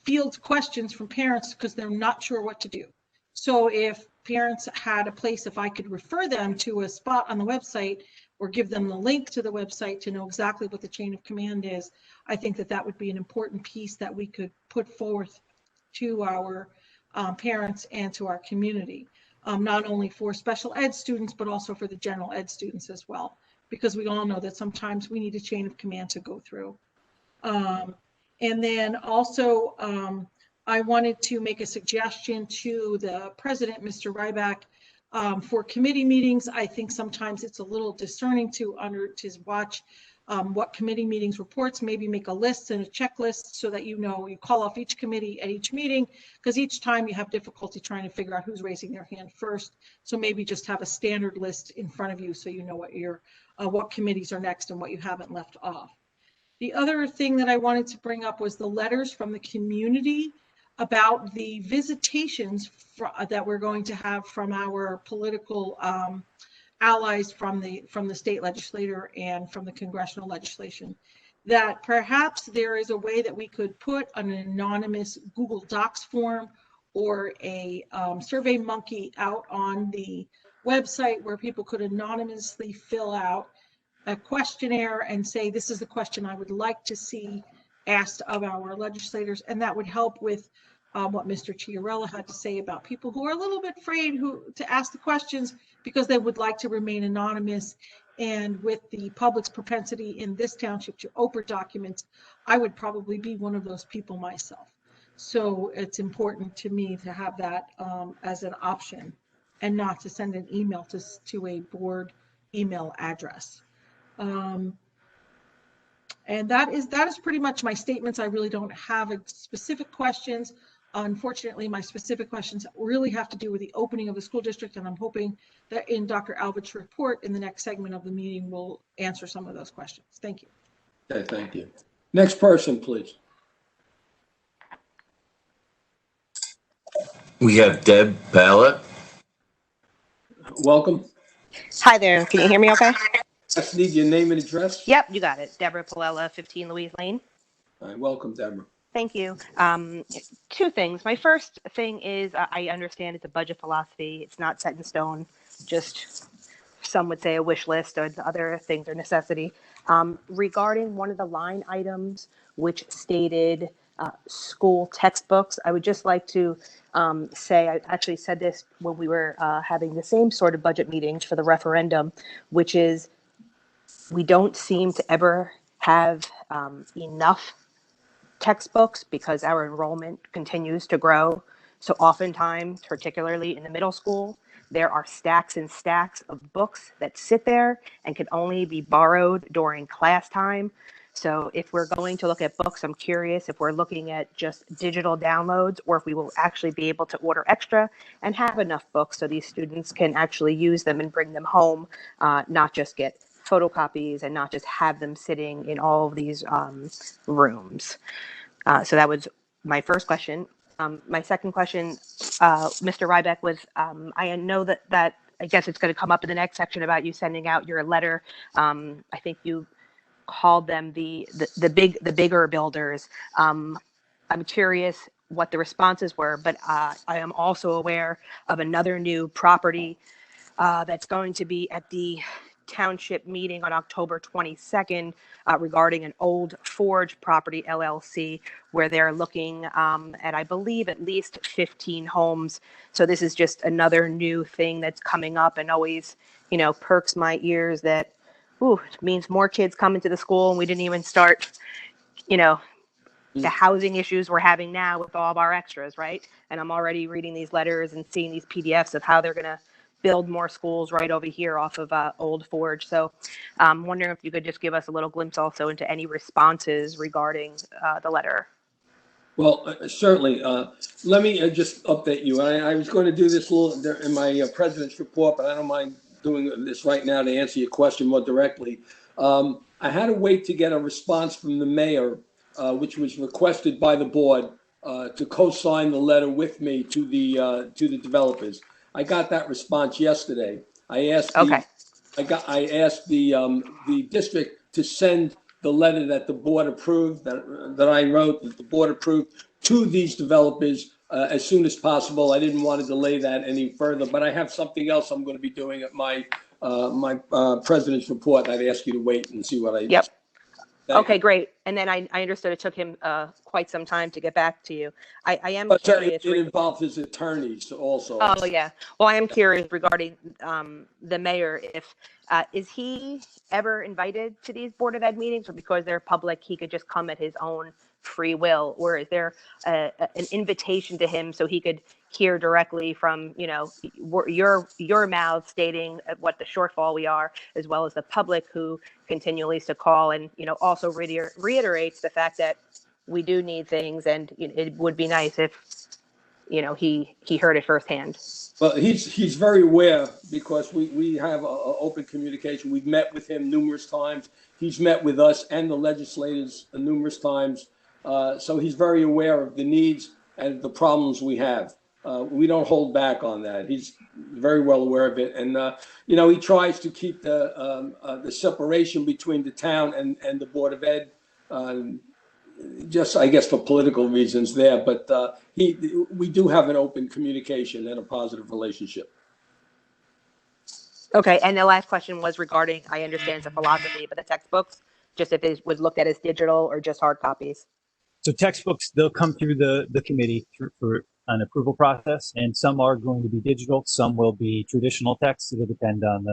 field questions from parents because they're not sure what to do. So if parents had a place, if I could refer them to a spot on the website or give them the link to the website to know exactly what the chain of command is, I think that that would be an important piece that we could put forth to our parents and to our community, not only for special ed students, but also for the general ed students as well, because we all know that sometimes we need a chain of command to go through. And then also, I wanted to make a suggestion to the president, Mr. Ryback, for committee meetings. I think sometimes it's a little discerning to watch what committee meetings reports, maybe make a list and a checklist so that you know, you call off each committee at each meeting, because each time you have difficulty trying to figure out who's raising their hand first. So maybe just have a standard list in front of you so you know what committees are next and what you haven't left off. The other thing that I wanted to bring up was the letters from the community about the visitations that we're going to have from our political allies from the state legislature and from the congressional legislation. That perhaps there is a way that we could put an anonymous Google Docs form or a Survey Monkey out on the website where people could anonymously fill out a questionnaire and say, this is the question I would like to see asked of our legislators. And that would help with what Mr. Chiarella had to say about people who are a little bit afraid to ask the questions because they would like to remain anonymous. And with the public's propensity in this township to open documents, I would probably be one of those people myself. So it's important to me to have that as an option and not to send an email to a board email address. And that is pretty much my statements. I really don't have specific questions. Unfortunately, my specific questions really have to do with the opening of the school district, and I'm hoping that in Dr. Albert's report in the next segment of the meeting will answer some of those questions. Thank you. Okay, thank you. Next person, please. We have Deb Ballot. Welcome. Hi there. Can you hear me okay? Just need your name and address. Yep, you got it. Deborah Palella, 15 Louise Lane. All right, welcome, Deborah. Thank you. Two things. My first thing is I understand it's a budget philosophy. It's not set in stone. Just some would say a wish list, or the other things are necessity. Regarding one of the line items which stated school textbooks, I would just like to say, I actually said this when we were having the same sort of budget meetings for the referendum, which is we don't seem to ever have enough textbooks because our enrollment continues to grow. So oftentimes, particularly in the middle school, there are stacks and stacks of books that sit there and can only be borrowed during class time. So if we're going to look at books, I'm curious if we're looking at just digital downloads or if we will actually be able to order extra and have enough books so these students can actually use them and bring them home, not just get photocopies and not just have them sitting in all of these rooms. So that was my first question. My second question, Mr. Rybeck, was I know that I guess it's going to come up in the next section about you sending out your letter. I think you called them the bigger builders. I'm curious what the responses were, but I am also aware of another new property that's going to be at the township meeting on October 22nd regarding an Old Forge Property LLC, where they're looking at, I believe, at least 15 homes. So this is just another new thing that's coming up and always, perks my ears that, it means more kids coming to the school and we didn't even start, the housing issues we're having now with all of our extras, right? And I'm already reading these letters and seeing these PDFs of how they're going to build more schools right over here off of Old Forge. So I'm wondering if you could just give us a little glimpse also into any responses regarding the letter. Well, certainly. Let me just update you. I was going to do this a little in my president's report, but I don't mind doing this right now to answer your question more directly. I had to wait to get a response from the mayor, which was requested by the board to co-sign the letter with me to the developers. I got that response yesterday. I asked the district to send the letter that the board approved, that I wrote, that the board approved, to these developers as soon as possible. I didn't want to delay that any further, but I have something else I'm going to be doing at my president's report. I'd ask you to wait and see what I. Yep. Okay, great. And then I understood it took him quite some time to get back to you. I am curious. It involved his attorneys also. Oh, yeah. Well, I am curious regarding the mayor. If is he ever invited to these Board of Ed meetings, or because they're public, he could just come at his own free will? Or is there an invitation to him so he could hear directly from, your mouth stating what the shortfall we are, as well as the public who continually to call and, also reiterates the fact that we do need things, and it would be nice if, he heard it firsthand. Well, he's very aware because we have open communication. We've met with him numerous times. He's met with us and the legislators numerous times. So he's very aware of the needs and the problems we have. We don't hold back on that. He's very well aware of it. And, he tries to keep the separation between the town and the Board of Ed, just, I guess, for political reasons there. But we do have an open communication and a positive relationship. Okay. And the last question was regarding, I understand it's a philosophy, but the textbooks, just if it was looked at as digital or just hard copies. So textbooks, they'll come through the committee for an approval process, and some are going to be digital, some will be traditional text. It'll depend on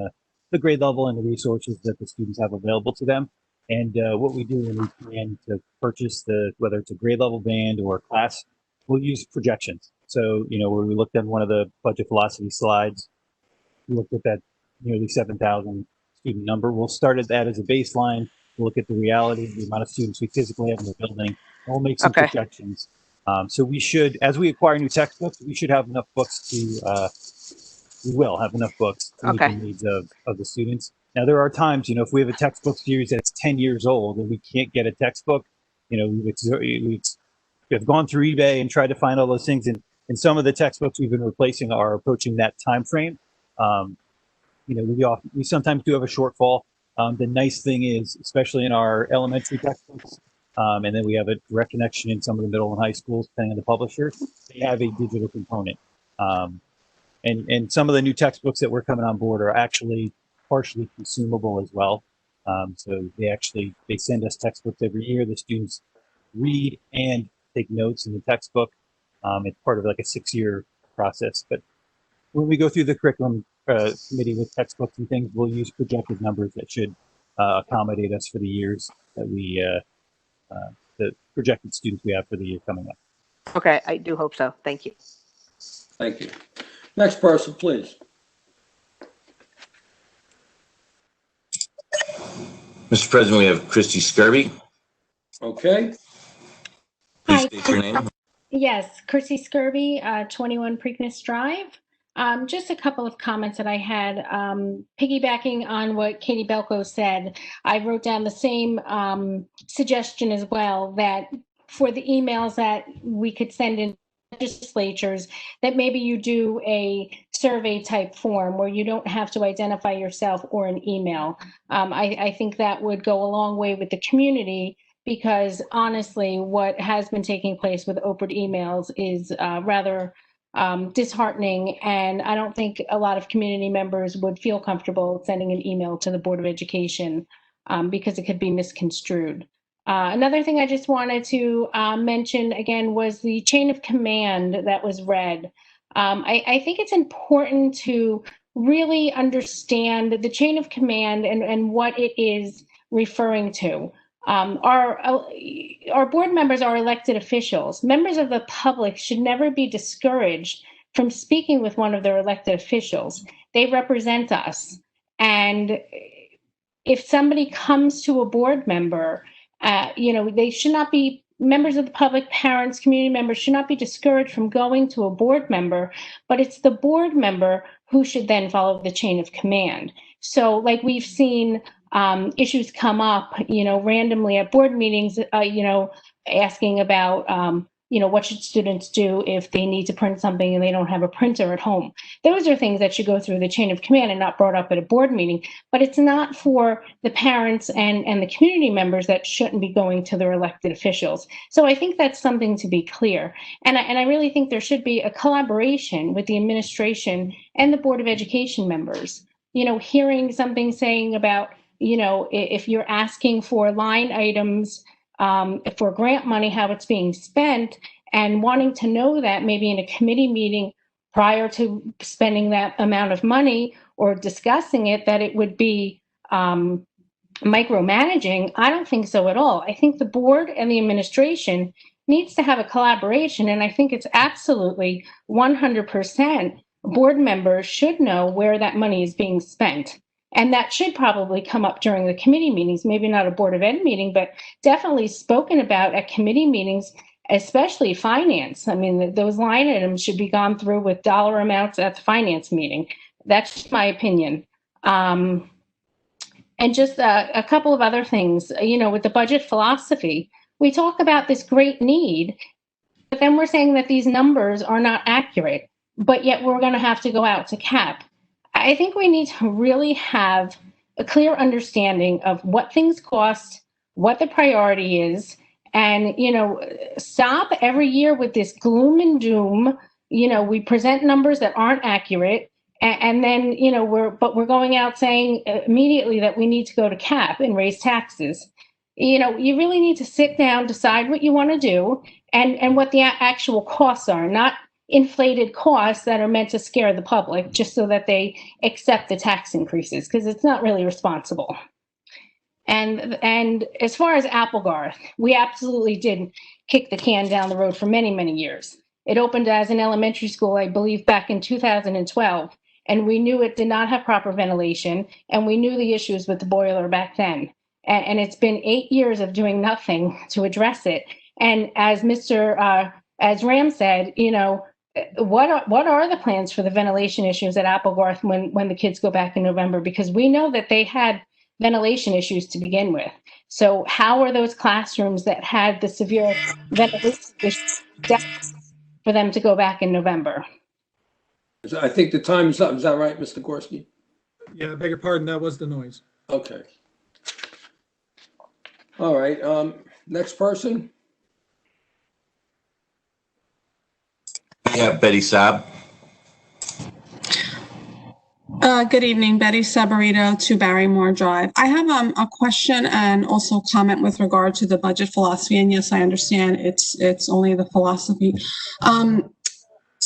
the grade level and the resources that the students have available to them. And what we do when we plan to purchase whether it's a grade level band or a class, we'll use projections. So, where we looked at one of the budget philosophy slides, we looked at that nearly 7,000 student number. We'll start at that as a baseline. We'll look at the reality, the amount of students we physically have in the building, and we'll make some projections. So we should, as we acquire new textbooks, we should have enough books we will have enough books to meet the needs of the students. Now, there are times, if we have a textbook series that's 10 years old and we can't get a textbook, we've gone through eBay and tried to find all those things. And some of the textbooks we've been replacing are approaching that time frame. We sometimes do have a shortfall. The nice thing is, especially in our elementary textbooks, and then we have a direct connection in some of the middle and high schools, depending on the publisher, they have a digital component. And some of the new textbooks that we're coming on board are actually partially consumable as well. So they send us textbooks every year. The students read and take notes in the textbook. It's part of like a 6-year process. But when we go through the curriculum committee with textbooks and things, we'll use projected numbers that should accommodate us for the years that the projected students we have for the year coming up. Okay, I do hope so. Thank you. Thank you. Next person, please. Mr. President, we have Christy Skirby. Okay. Please Hi. state your name. Yes, Chrissy Skirby, 21 Preakness Drive. Just a couple of comments that I had. Piggybacking on what Katie Belko said, I wrote down the same suggestion as well, that for the emails that we could send in legislatures, that maybe you do a survey type form where you don't have to identify yourself or an email. I think that would go a long way with the community, because honestly, what has been taking place with Oprah emails is rather disheartening, and I don't think a lot of community members would feel comfortable sending an email to the Board of Education because it could be misconstrued. Another thing I just wanted to mention again was the chain of command that was read. I think it's important to really understand the chain of command and what it is referring to. Our board members are elected officials. Members of the public should never be discouraged from speaking with one of their elected officials. They represent us. And if somebody comes to a board member, they should not be, members of the public, parents, community members should not be discouraged from going to a board member, but it's the board member who should then follow the chain of command. So like we've seen issues come up, randomly at board meetings, asking about, what should students do if they need to print something and they don't have a printer at home. Those are things that should go through the chain of command and not brought up at a board meeting, but it's not for the parents and the community members that shouldn't be going to their elected officials. So I think that's something to be clear. And I really think there should be a collaboration with the administration and the Board of Education members. Hearing something saying about, if you're asking for line items for grant money, how it's being spent, and wanting to know that maybe in a committee meeting prior to spending that amount of money or discussing it, that it would be micromanaging, I don't think so at all. I think the board and the administration needs to have a collaboration, and I think it's absolutely 100% board members should know where that money is being spent. And that should probably come up during the committee meetings, maybe not a Board of Ed meeting, but definitely spoken about at committee meetings, especially finance. I mean, those line items should be gone through with dollar amounts at the finance meeting. That's my opinion. And just a couple of other things, with the budget philosophy, we talk about this great need, but then we're saying that these numbers are not accurate, but yet we're going to have to go out to cap. I think we need to really have a clear understanding of what things cost, what the priority is, and, stop every year with this gloom and doom. We present numbers that aren't accurate, and then, we're going out saying immediately that we need to go to cap and raise taxes. You really need to sit down, decide what you want to do, and what the actual costs are, not inflated costs that are meant to scare the public just so that they accept the tax increases, because it's not really responsible. And as far as Applegarth, we absolutely did kick the can down the road for many, many years. It opened as an elementary school, I believe, back in 2012, and we knew it did not have proper ventilation, and we knew the issues with the boiler back then. And it's been 8 years of doing nothing to address it. And as as Ram said, what are the plans for the ventilation issues at Applegarth when the kids go back in November? Because we know that they had ventilation issues to begin with. So how are those classrooms that had the severe ventilation issues for them to go back in November? I think the time is up. Is that right, Mr. Gorski? Yeah, I beg your pardon. That was the noise. Okay. All right. Next person. We have Betty Saab. Good evening, Betty Sabarito, 2 Barrymore Drive. I have a question and also comment with regard to the budget philosophy. And yes, I understand it's only the philosophy.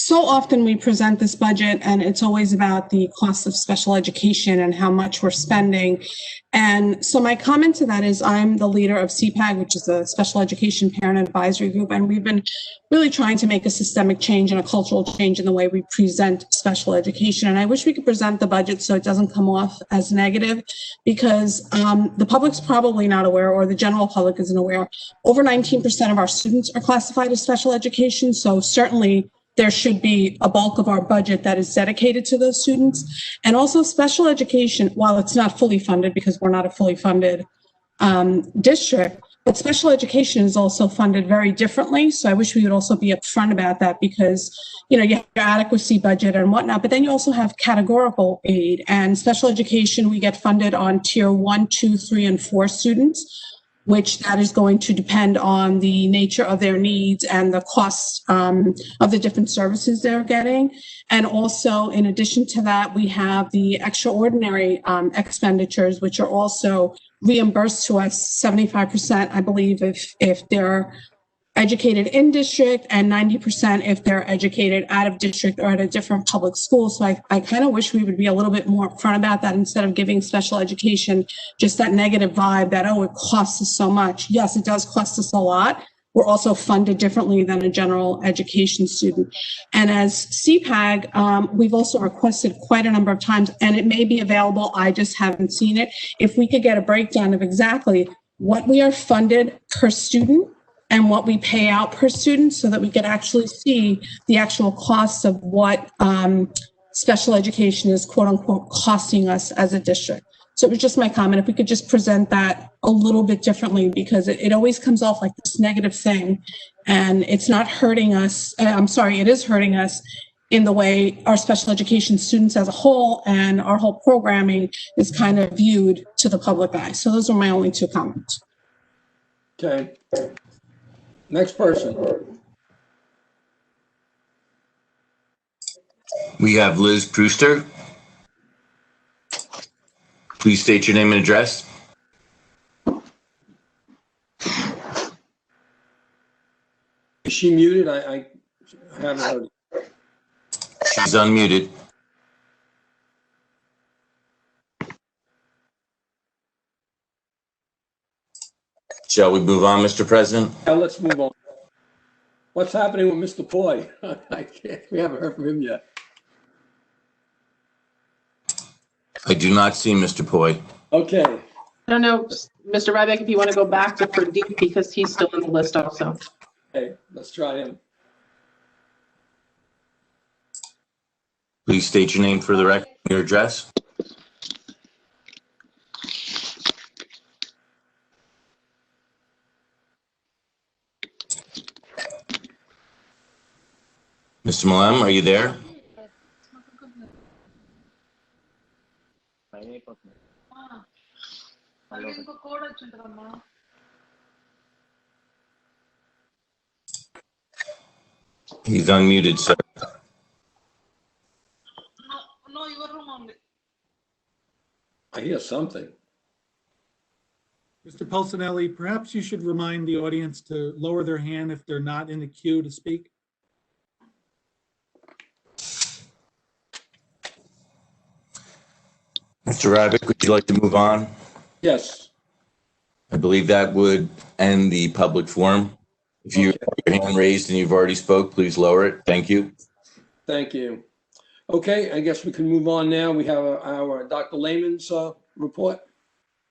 so often we present this budget and it's always about the cost of special education and how much we're spending. And so my comment to that is I'm the leader of CPAG, which is a special education parent advisory group. And we've been really trying to make a systemic change and a cultural change in the way we present special education. And I wish we could present the budget so it doesn't come off as negative, because the public's probably not aware, or the general public isn't aware. Over 19% of our students are classified as special education. So certainly there should be a bulk of our budget that is dedicated to those students. And also special education, while it's not fully funded because we're not a fully funded district, but special education is also funded very differently. So I wish we would also be upfront about that, because, you know, you have your adequacy budget and whatnot, but then you also have categorical aid. And special education, we get funded on tier 1, 2, 3, and 4 students, which that is going to depend on the nature of their needs and the costs of the different services they're getting. And also, in addition to that, we have the extraordinary expenditures, which are also reimbursed to us 75%, I believe, if they're educated in district, and 90% if they're educated out of district or at a different public school. So I kind of wish we would be a little bit more upfront about that, instead of giving special education just that negative vibe that, oh, it costs us so much. Yes, it does cost us a lot. We're also funded differently than a general education student. And as CPAG, we've also requested quite a number of times, and it may be available, I just haven't seen it, if we could get a breakdown of exactly what we are funded per student and what we pay out per student, so that we could actually see the actual costs of what special education is, quote unquote, costing us as a district. So it was just my comment, if we could just present that a little bit differently, because it always comes off like this negative thing, and it's not hurting us. I'm sorry, it is hurting us in the way our special education students as a whole and our whole programming is kind of viewed to the public eye. So those are my only 2 comments. Okay. Next person. We have Liz Brewster. Please state your name and address. Is she muted? I haven't heard. She's unmuted. Shall we move on, Mr. President? Yeah, let's move on. What's happening with Mr. Poi? We haven't heard from him yet. I do not see Mr. Poi. Okay. I don't know, Mr. Ryback, if you want to go back to Pradeep, because he's still on the list also. Okay, let's try him. Please state your name for the record, your address. Mr. Malem, are you there? He's unmuted, sir. I hear something. Mr. Pulcinelli, perhaps you should remind the audience to lower their hand if they're not in the queue to speak. Mr. Ryback, would you like to move on? Yes. I believe that would end the public forum. If you have your hand raised and you've already spoke, please lower it. Thank you. Thank you. Okay, I guess we can move on now. We have our Dr. Lehman's report.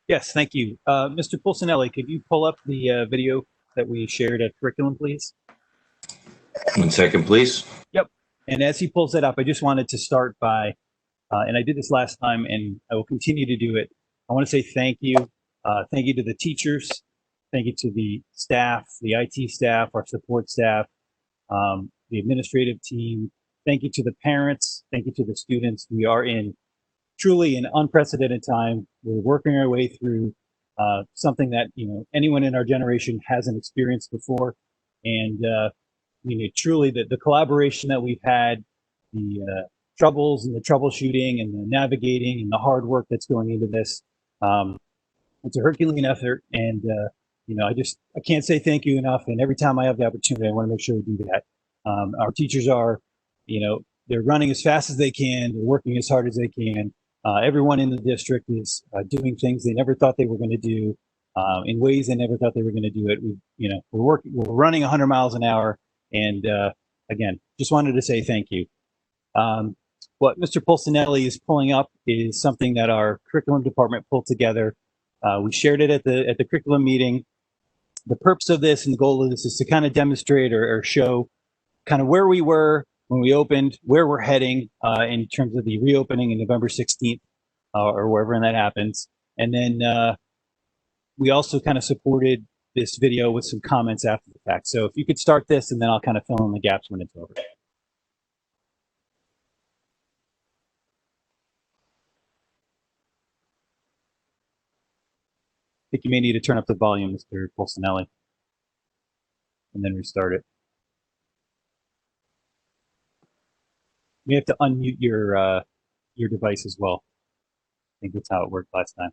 Yes, thank you. Mr. Pulcinelli, could you pull up the video that we shared at curriculum, please? 1 second, please. Yep. And as he pulls that up, I just wanted to start by, and I did this last time and I will continue to do it. I want to say thank you. Thank you to the teachers. Thank you to the staff, the IT staff, our support staff, the administrative team. Thank you to the parents. Thank you to the students. We are in truly an unprecedented time. We're working our way through something that, you know, anyone in our generation hasn't experienced before. And, you know, truly the collaboration that we've had, the troubles and the troubleshooting and the navigating and the hard work that's going into this, it's a Herculean effort. And, you know, I can't say thank you enough. And every time I have the opportunity, I want to make sure we do that. Our teachers are they're running as fast as they can, they're working as hard as they can. Everyone in the district is doing things they never thought they were going to do in ways they never thought they were going to do it. We're running 100 miles an hour, and again, just wanted to say thank you. What Mr. Pulcinelli is pulling up is something that our curriculum department pulled together. We shared it at the curriculum meeting. The purpose of this and the goal of this is to kind of demonstrate or show kind of where we were when we opened, where we're heading in terms of the reopening in November 16th or wherever that happens. And then we also kind of supported this video with some comments after the fact. So if you could start this, and then I'll kind of fill in the gaps when it's over. I think you may need to turn up the volume, Mr. Pulcinelli, and then restart it. You have to unmute your device as well. I think that's how it worked last time.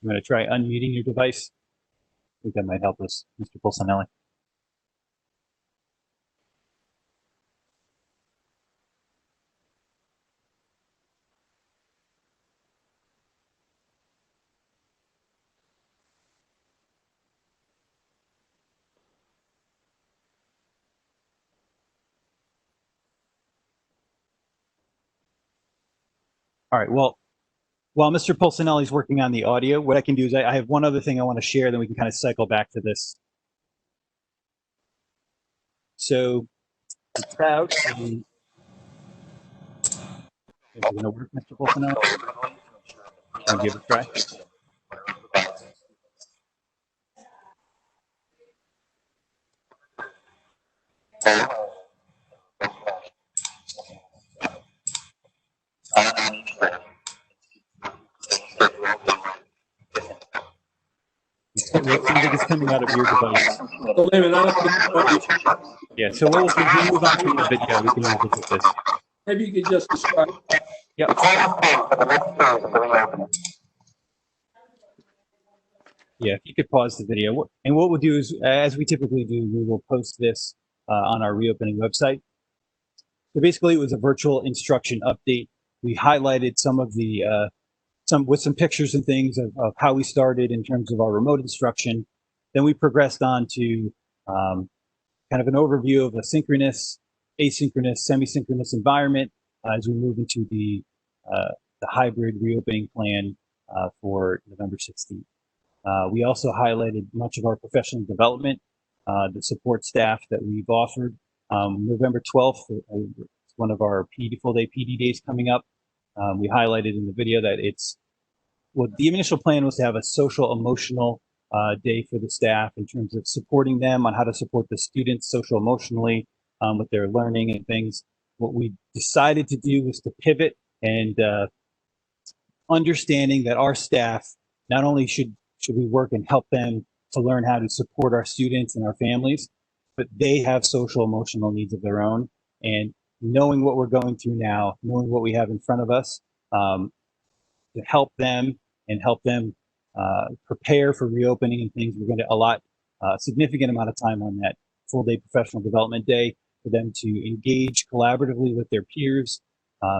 I'm going to try unmuting your device. I think that might help us, Mr. Pulcinelli. All right, well, while Mr. Pulcinelli is working on the audio, what I can do is I have one other thing I want to share, then we can kind of cycle back to this. So, I'm proud to... Is it going to work, Mr. Pulcinelli? Can you give it a try? It seems like it's coming out of your device. So wait a minute, Yeah, so we'll move on to the video. We can look at this. maybe you could just describe. Yep. Yeah, if you could pause the video. And what we'll do is, as we typically do, we will post this on our reopening website. So basically, it was a virtual instruction update. We highlighted some of the, with some pictures and things of how we started in terms of our remote instruction. Then we progressed on to kind of an overview of a synchronous, asynchronous, semi-synchronous environment as we move into the hybrid reopening plan for November 16th. We also highlighted much of our professional development, the support staff that we've offered. November 12th, one of our full day PD days coming up. We highlighted in the video that the initial plan was to have a social emotional day for the staff in terms of supporting them on how to support the students social emotionally with their learning and things. What we decided to do was to pivot and understanding that our staff, not only should we work and help them to learn how to support our students and our families, but they have social emotional needs of their own. And knowing what we're going through now, knowing what we have in front of us, to help them and help them prepare for reopening and things, we're going to allot a significant amount of time on that full day professional development day for them to engage collaboratively with their peers.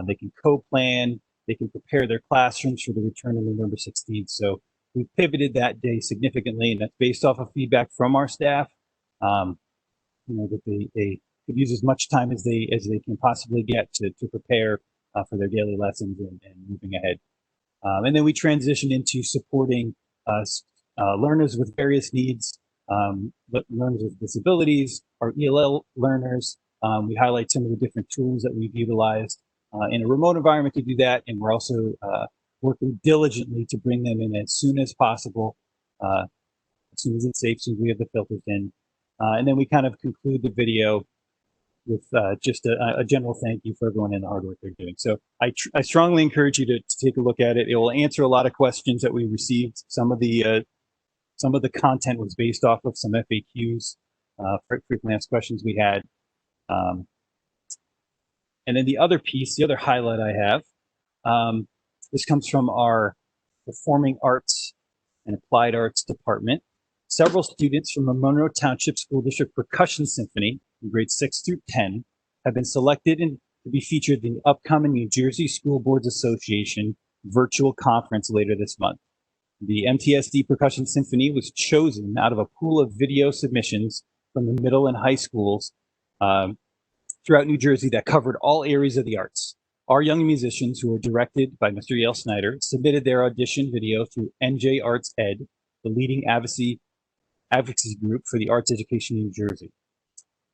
They can co-plan, they can prepare their classrooms for the return on November 16th. So we pivoted that day significantly, and that's based off of feedback from our staff. That they could use as much time as they can possibly get to prepare for their daily lessons and moving ahead. And then we transitioned into supporting learners with various needs, learners with disabilities, our ELL learners. We highlight some of the different tools that we've utilized in a remote environment to do that, and we're also working diligently to bring them in as soon as possible, as soon as it's safe, as soon as we have the filters in. And then we kind of conclude the video with just a general thank you for everyone in the hard work they're doing. So I strongly encourage you to take a look at it. It will answer a lot of questions that we received. Some of the Some of the content was based off of some FAQs, frequently asked questions we had. And then the other piece, the other highlight I have, this comes from our Performing Arts and Applied Arts Department. Several students from the Monroe Township School District Percussion Symphony in grades 6 through 10 have been selected to be featured in the upcoming New Jersey School Boards Association virtual conference later this month. The MTSD Percussion Symphony was chosen out of a pool of video submissions from the middle and high schools throughout New Jersey that covered all areas of the arts. Our young musicians, who were directed by Mr. Yale Snyder, submitted their audition video through NJ Arts Ed, the leading advocacy group for the arts education in New Jersey.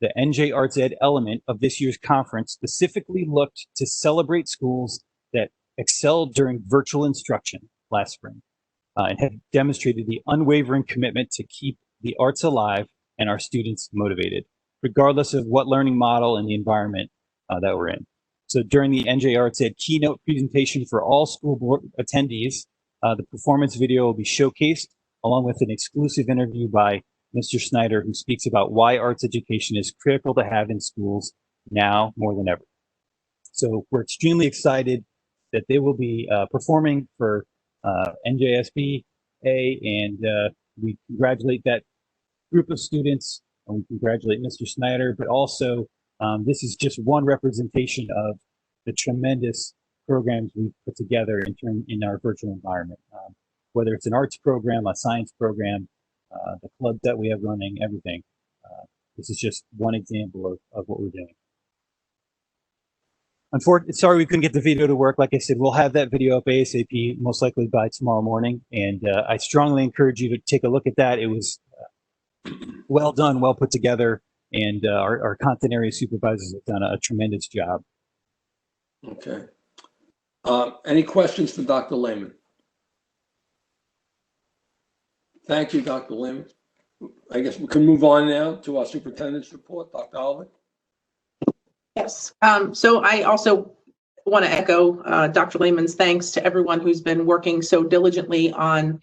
The NJ Arts Ed element of this year's conference specifically looked to celebrate schools that excelled during virtual instruction last spring and have demonstrated the unwavering commitment to keep the arts alive and our students motivated, regardless of what learning model and the environment that we're in. So during the NJ Arts Ed keynote presentation for all school board attendees, the performance video will be showcased along with an exclusive interview by Mr. Snyder, who speaks about why arts education is critical to have in schools now more than ever. So we're extremely excited that they will be performing for NJSBA, and we congratulate that group of students, and we congratulate Mr. Snyder, but also this is just one representation of the tremendous programs we've put together in our virtual environment. Whether it's an arts program, a science program, the club that we have running, everything. This is just one example of what we're doing. Unfortunately, sorry we couldn't get the video to work. Like I said, we'll have that video up ASAP, most likely by tomorrow morning. And I strongly encourage you to take a look at that. It was well done, well put together, and our content area supervisors have done a tremendous job. Okay. Any questions for Dr. Lehman? Thank you, Dr. Lehman. I guess we can move on now to our superintendent's report, Dr. Oliver. Yes. So I also want to echo Dr. Lehman's thanks to everyone who's been working so diligently on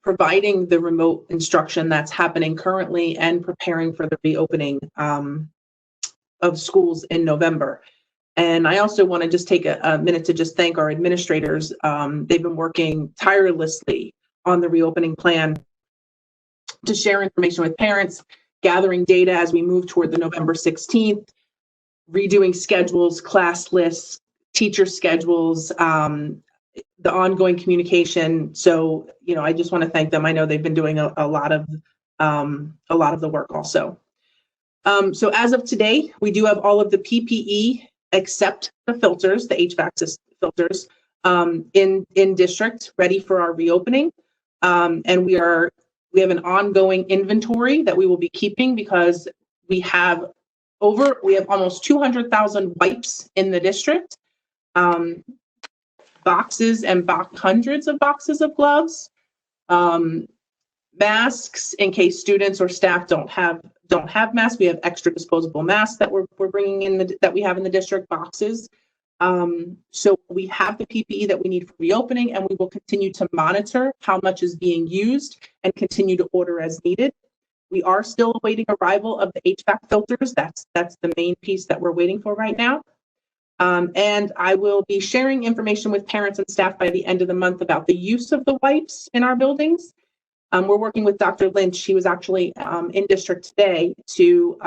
providing the remote instruction that's happening currently and preparing for the reopening of schools in November. And I also want to just take a minute to just thank our administrators. They've been working tirelessly on the reopening plan to share information with parents, gathering data as we move toward the November 16th, redoing schedules, class lists, teacher schedules, the ongoing communication. So, you know, I just want to thank them. I know they've been doing a lot of the work also. So as of today, we do have all of the PPE except the filters, the HVAC system filters, in district ready for our reopening. And we have an ongoing inventory that we will be keeping because we have almost 200,000 wipes in the district, boxes and hundreds of boxes of gloves, masks in case students or staff don't have masks. We have extra disposable masks that we're bringing in that we have in the district boxes. So we have the PPE that we need for reopening, and we will continue to monitor how much is being used and continue to order as needed. We are still awaiting arrival of the HVAC filters. That's the main piece that we're waiting for right now. And I will be sharing information with parents and staff by the end of the month about the use of the wipes in our buildings. We're working with Dr. Lynch. He was actually in district today to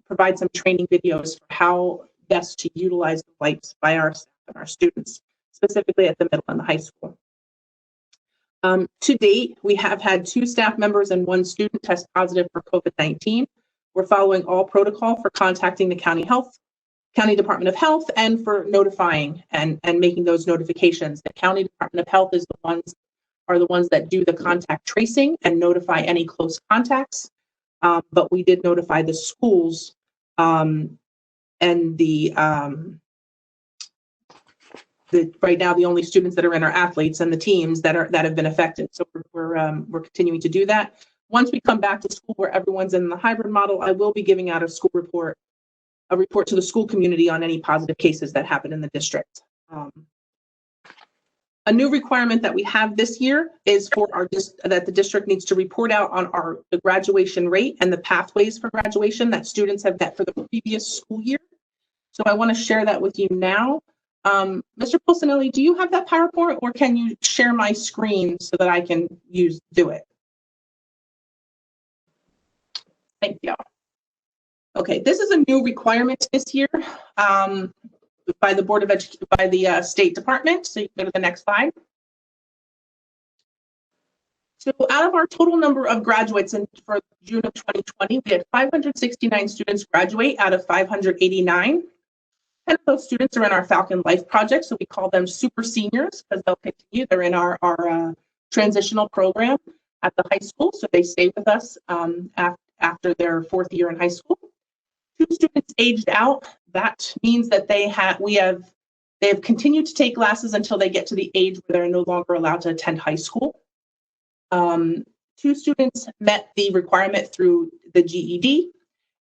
provide some training videos for how best to utilize the wipes by our staff and our students, specifically at the middle and the high school. To date, we have had 2 staff members and 1 student test positive for COVID-19. We're following all protocol for contacting the County Department of Health and for notifying and making those notifications. The County Department of Health are the ones that do the contact tracing and notify any close contacts. But we did notify the schools and right now the only students that are in are athletes and the teams that have been affected. So we're continuing to do that. Once we come back to school where everyone's in the hybrid model, I will be giving out a report to the school community on any positive cases that happen in the district. A new requirement that we have this year is for that the district needs to report out on the graduation rate and the pathways for graduation that students have met for the previous school year. So I want to share that with you now. Mr. Pulcinelli, do you have that PowerPoint, or can you share my screen so that I can do it? Thank you. Okay, this is a new requirement this year by the Board of Education, by the State Department. So you can go to the next slide. So out of our total number of graduates for June of 2020, we had 569 students graduate out of 589. 10 of those students are in our Falcon Life project, so we call them super seniors because they'll continue. They're in our transitional program at the high school, so they stay with us after their 4th year in high school. 2 students aged out. That means that they have continued to take classes until they get to the age where they're no longer allowed to attend high school. 2 students met the requirement through the GED.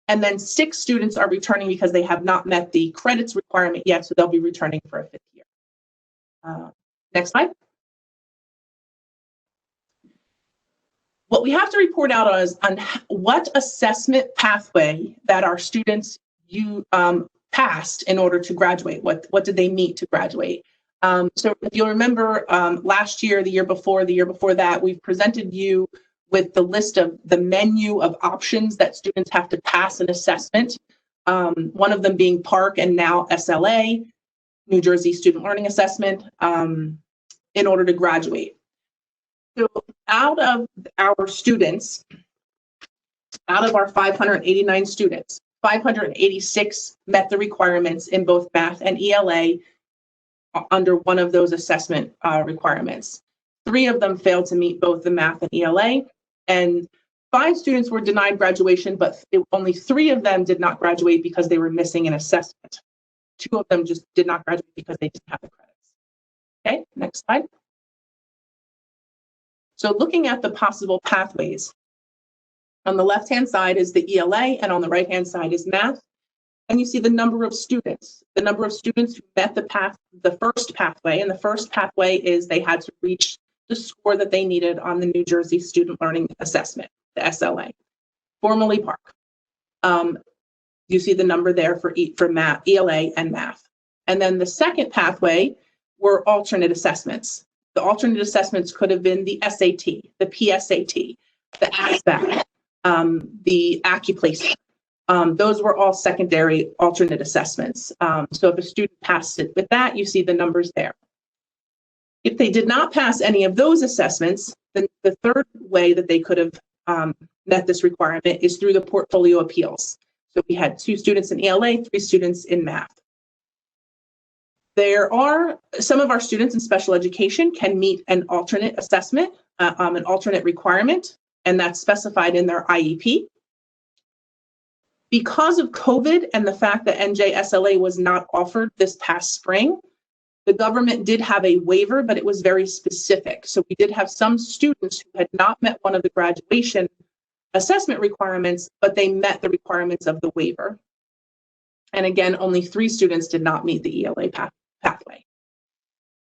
And then 6 students are returning because they have not met the credits requirement yet, so they'll be returning for a 5th year. Next slide. What we have to report out on what assessment pathway that our students passed in order to graduate. What did they meet to graduate? So if you'll remember, last year, the year before that, we've presented you with the list of the menu of options that students have to pass an assessment. One of them being PARCC and now SLA, New Jersey Student Learning Assessment, in order to graduate. So out of our students, out of our 589 students, 586 met the requirements in both math and ELA under one of those assessment requirements. 3 of them failed to meet both the math and ELA, and 5 students were denied graduation, but only 3 of them did not graduate because they were missing an assessment. 2 of them just did not graduate because they didn't have the credits. Okay, next slide. So looking at the possible pathways, on the left-hand side is the ELA, and on the right-hand side is math. And you see the number of students. The number of students who met the first pathway, and the first pathway is they had to reach the score that they needed on the New Jersey Student Learning Assessment, the SLA, formerly PARCC. You see the number there for math, ELA and math. And then the second pathway were alternate assessments. The alternate assessments could have been the SAT, the PSAT, the ASVAB, the AccuPlacer. Those were all secondary alternate assessments. So if a student passed it with that, you see the numbers there. If they did not pass any of those assessments, then the third way that they could have met this requirement is through the portfolio appeals. So we had 2 students in ELA, 3 students in math. There are some of our students in special education can meet an alternate assessment, an alternate requirement, and that's specified in their IEP. Because of COVID and the fact that NJSLA was not offered this past spring, the government did have a waiver, but it was very specific. So we did have some students who had not met one of the graduation assessment requirements, but they met the requirements of the waiver. And again, only 3 students did not meet the ELA pathway.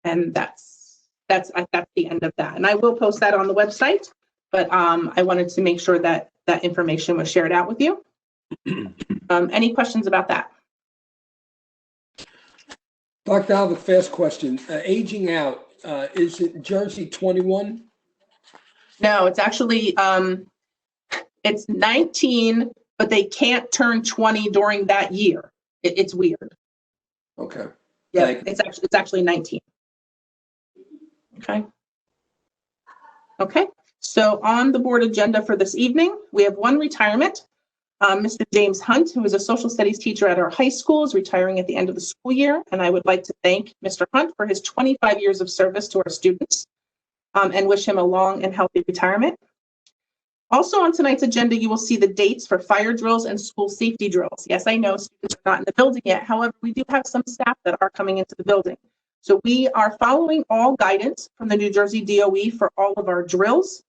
And that's the end of that. And I will post that on the website, but I wanted to make sure that that information was shared out with you. Any questions about that? Dr. Alva, fast question. Aging out, is it Jersey 21? No, it's actually, it's 19, but they can't turn 20 during that year. It's weird. Okay. Yeah, it's actually 19. Okay. Okay. So on the board agenda for this evening, we have 1 retirement. Mr. James Hunt, who is a social studies teacher at our high school, is retiring at the end of the school year. And I would like to thank Mr. Hunt for his 25 years of service to our students and wish him a long and healthy retirement. Also on tonight's agenda, you will see the dates for fire drills and school safety drills. Yes, I know students are not in the building yet. However, we do have some staff that are coming into the building. So we are following all guidance from the New Jersey DOE for all of our drills.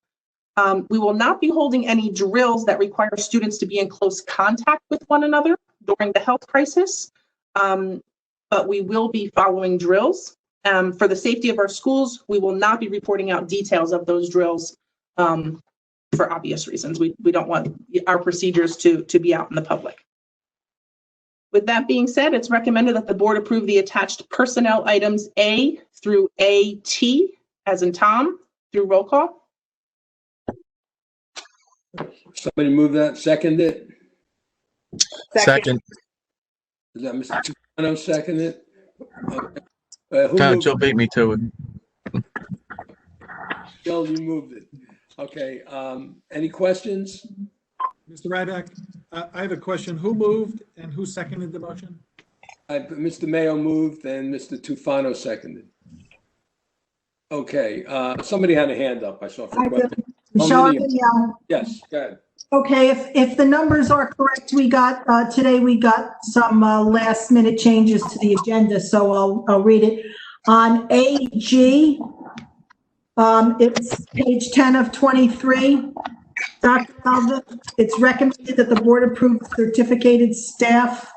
We will not be holding any drills that require students to be in close contact with one another during the health crisis, but we will be following drills. For the safety of our schools, we will not be reporting out details of those drills for obvious reasons. We don't want our procedures to be out in the public. With that being said, it's recommended that the board approve the attached personnel items A through AT, as in Tom, through roll call. Somebody move that, second it. Second. Is that Mr. Tufano second it? Okay. Who moved Joe beat me to it. Bill, you moved it. Okay, any questions? Mr. Ryback, I have a question. Who moved and who seconded the motion? Mr. Mayo moved and Mr. Tufano seconded. Okay, somebody had a hand up, I saw. For question. Michelle, Yes, go ahead. Okay, if the numbers are correct, we got, today we got some last minute changes to the agenda, so I'll read it. On AG, it's page 10 of 23. Dr. Alva, it's recommended that the board approve certificated staff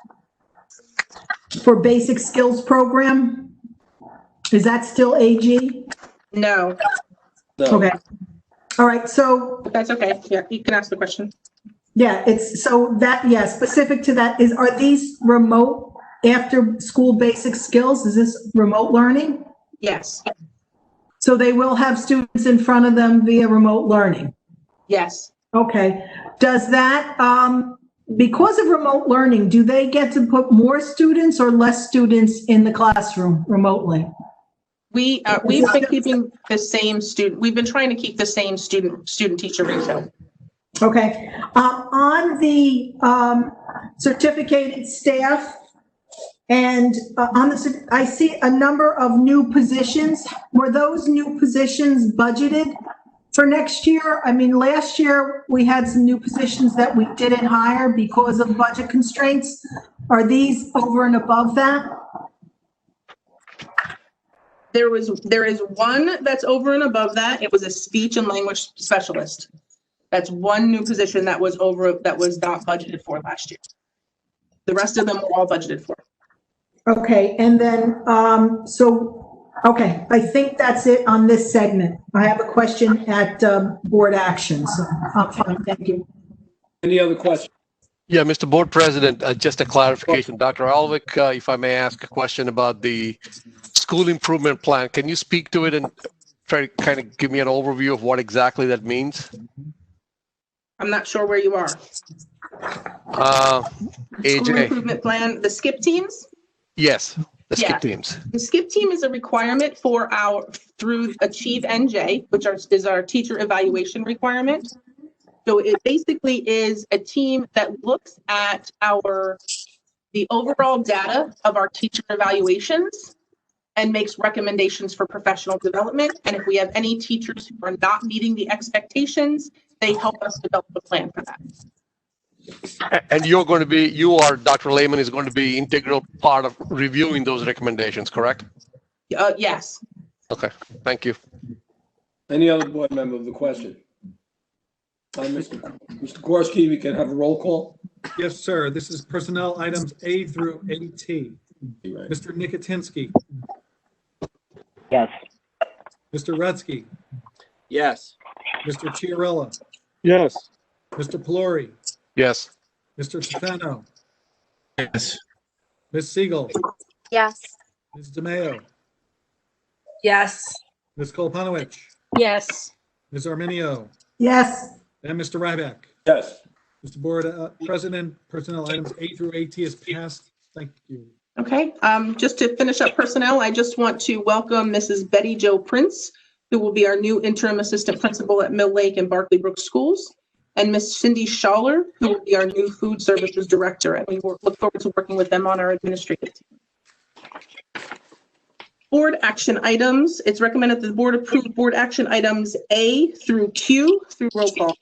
for basic skills program. Is that still AG? No. Okay. All right, so. That's okay. Yeah, you can ask the question. Yeah, it's so that, yeah, specific to that is, are these remote after school basic skills? Is this remote learning? Yes. So they will have students in front of them via remote learning? Yes. Okay. Does that, because of remote learning, do they get to put more students or less students in the classroom remotely? We've been keeping the same student. We've been trying to keep the same student teacher ratio. Okay. On the certificated staff and on the, I see a number of new positions. Were those new positions budgeted for next year? I mean, last year we had some new positions that we didn't hire because of budget constraints. Are these over and above that? There is one that's over and above that. It was a speech and language specialist. That's one new position that was not budgeted for last year. The rest of them were all budgeted for. Okay, and then, okay, I think that's it on this segment. I have a question at board action, so I'm fine, thank you. Any other questions? Yeah, Mr. Board President, just a clarification. Dr. Alvik, if I may ask a question about the school improvement plan, can you speak to it and try to kind of give me an overview of what exactly that means? I'm not sure where you are. School AJ. improvement plan, the SKIP teams? Yes, the SKIP teams. The SKIP team is a requirement for through Achieve NJ, which is our teacher evaluation requirement. So it basically is a team that looks at the overall data of our teacher evaluations and makes recommendations for professional development. And if we have any teachers who are not meeting the expectations, they help us develop a plan for that. And Dr. Lehman is going to be integral part of reviewing those recommendations, correct? Yes. Okay, thank you. Any other board member of the question? Mr. Gorski, we can have a roll call? Yes, sir. This is personnel items A through AT. Right. Mr. Nikitinsky. Yes. Mr. Rutsky. Yes. Mr. Chiarella. Yes. Mr. Pelori. Yes. Mr. Tufano. Yes. Ms. Siegel. Yes. Ms. DeMayo. Yes. Ms. Kolpanowicz. Yes. Ms. Arminio. Yes. And Mr. Ryback. Yes. Mr. Board President, personnel items A through AT is passed. Thank you. Okay, just to finish up personnel, I just want to welcome Mrs. Betty Jo Prince, who will be our new interim assistant principal at Mill Lake and Barkley Brook Schools, and Miss Cindy Schaller, who will be our new food services director. And we look forward to working with them on our administrative team. Board action items. It's recommended that the board approve board action items A through Q through roll call.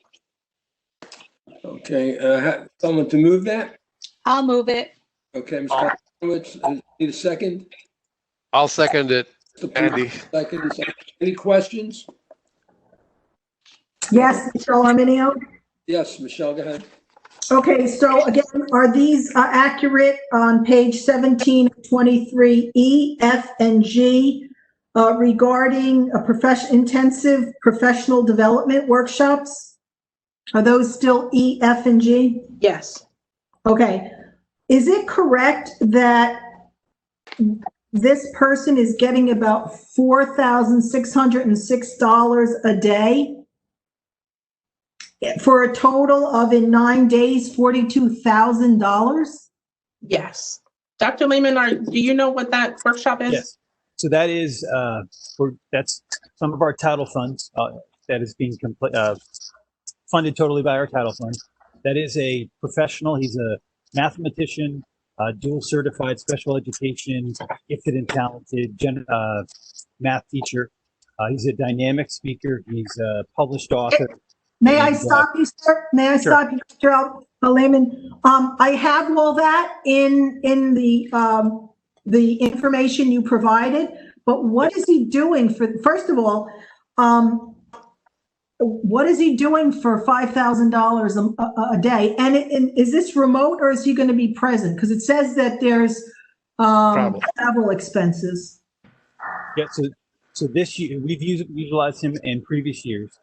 Okay, someone to move that? I'll move it. Okay, Mr. Kolpanowicz, need a second? I'll second it, Andy. Second. Any questions? Yes, Michelle Arminio? Yes, Michelle, go ahead. Okay, so again, are these accurate on page 17, 23, E, F, and G? regarding intensive professional development workshops. Are those still E, F, and G? Yes. Okay. Is it correct that this person is getting about $4,606 a day for a total of, in 9 days, $42,000? Yes. Dr. Lehman, do you know what that workshop is? Yes. So that is, that's some of our title funds that is being funded totally by our title fund. That is a professional. He's a mathematician, dual certified special education, gifted and talented math teacher. He's a dynamic speaker. He's a published author. May I stop you, sir? May I stop you, Mr. Lehman? I have all that in the information you provided, but what is he doing first of all, what is he doing for $5,000 a day? And is this remote or is he going to be present? Because it says that there's travel expenses. Yeah, so this year, we've utilized him in previous years.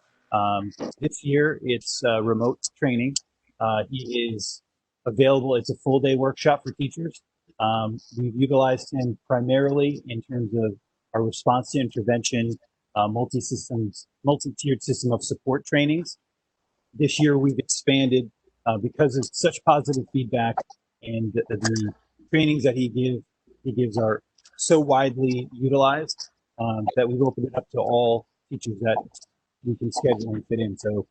This year, it's remote training. He is available. It's a full day workshop for teachers. We've utilized him primarily in terms of our response to intervention, multi-tiered system of support trainings. This year, we've expanded because of such positive feedback, and the trainings that he gives are so widely utilized that we've opened it up to all teachers that we can schedule and fit in. So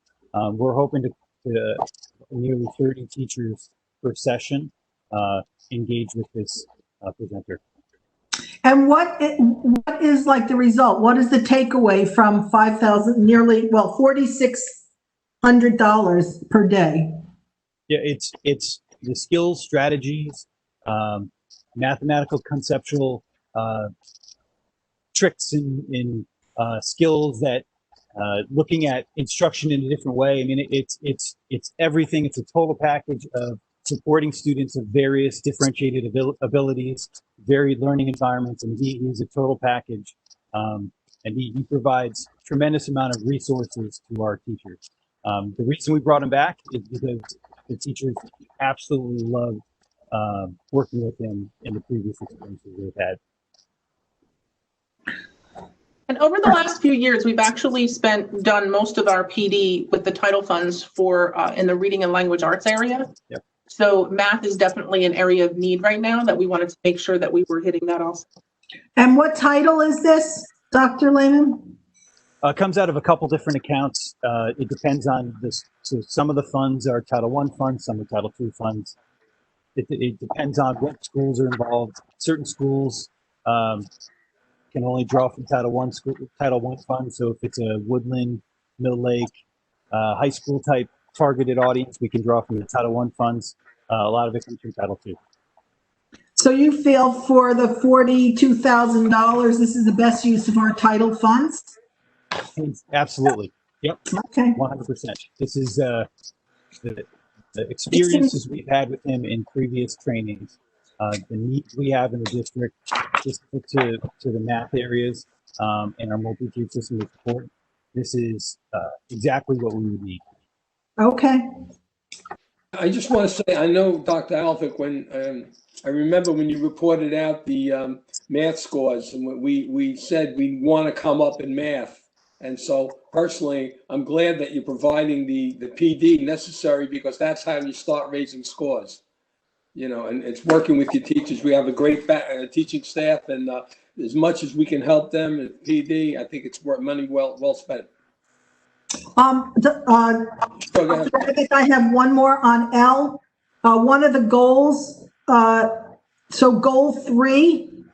we're hoping to nearly 30 teachers per session engage with this presenter. And what is like the result? What is the takeaway from $4,600 per day? Yeah, it's the skills, strategies, mathematical, conceptual tricks in skills that looking at instruction in a different way. I mean, it's everything. It's a total package of supporting students of various differentiated abilities, varied learning environments, and he's a total package. And he provides tremendous amount of resources to our teachers. The reason we brought him back is because the teachers absolutely loved working with him in the previous experiences they've had. And over the last few years, we've actually done most of our PD with the title funds for in the reading and language arts area. Yep. So math is definitely an area of need right now that we wanted to make sure that we were hitting that also. And what title is this, Dr. Lehman? Comes out of a couple different accounts. It depends on this. So some of the funds are Title I funds, some are Title II funds. It depends on what schools are involved. Certain schools can only draw from Title I funds. So if it's a Woodland, Mill Lake, high school type targeted audience, we can draw from the Title I funds. A lot of it comes from Title II. So you feel for the $42,000, this is the best use of our title funds? Absolutely. Yep. Okay. 100%. This is the experiences we've had with him in previous trainings, the needs we have in the district, specific to the math areas, and our multi-tiered system of support. This is exactly what we would need. Okay. I just want to say, I know, Dr. Alvick, when I remember when you reported out the math scores, and we said we want to come up in math. And so personally, I'm glad that you're providing the PD necessary, because that's how you start raising scores. You know, and it's working with your teachers. We have a great teaching staff, and as much as we can help them at PD, I think it's worth money well spent. I have one more on L. One of the goals, so goal 3,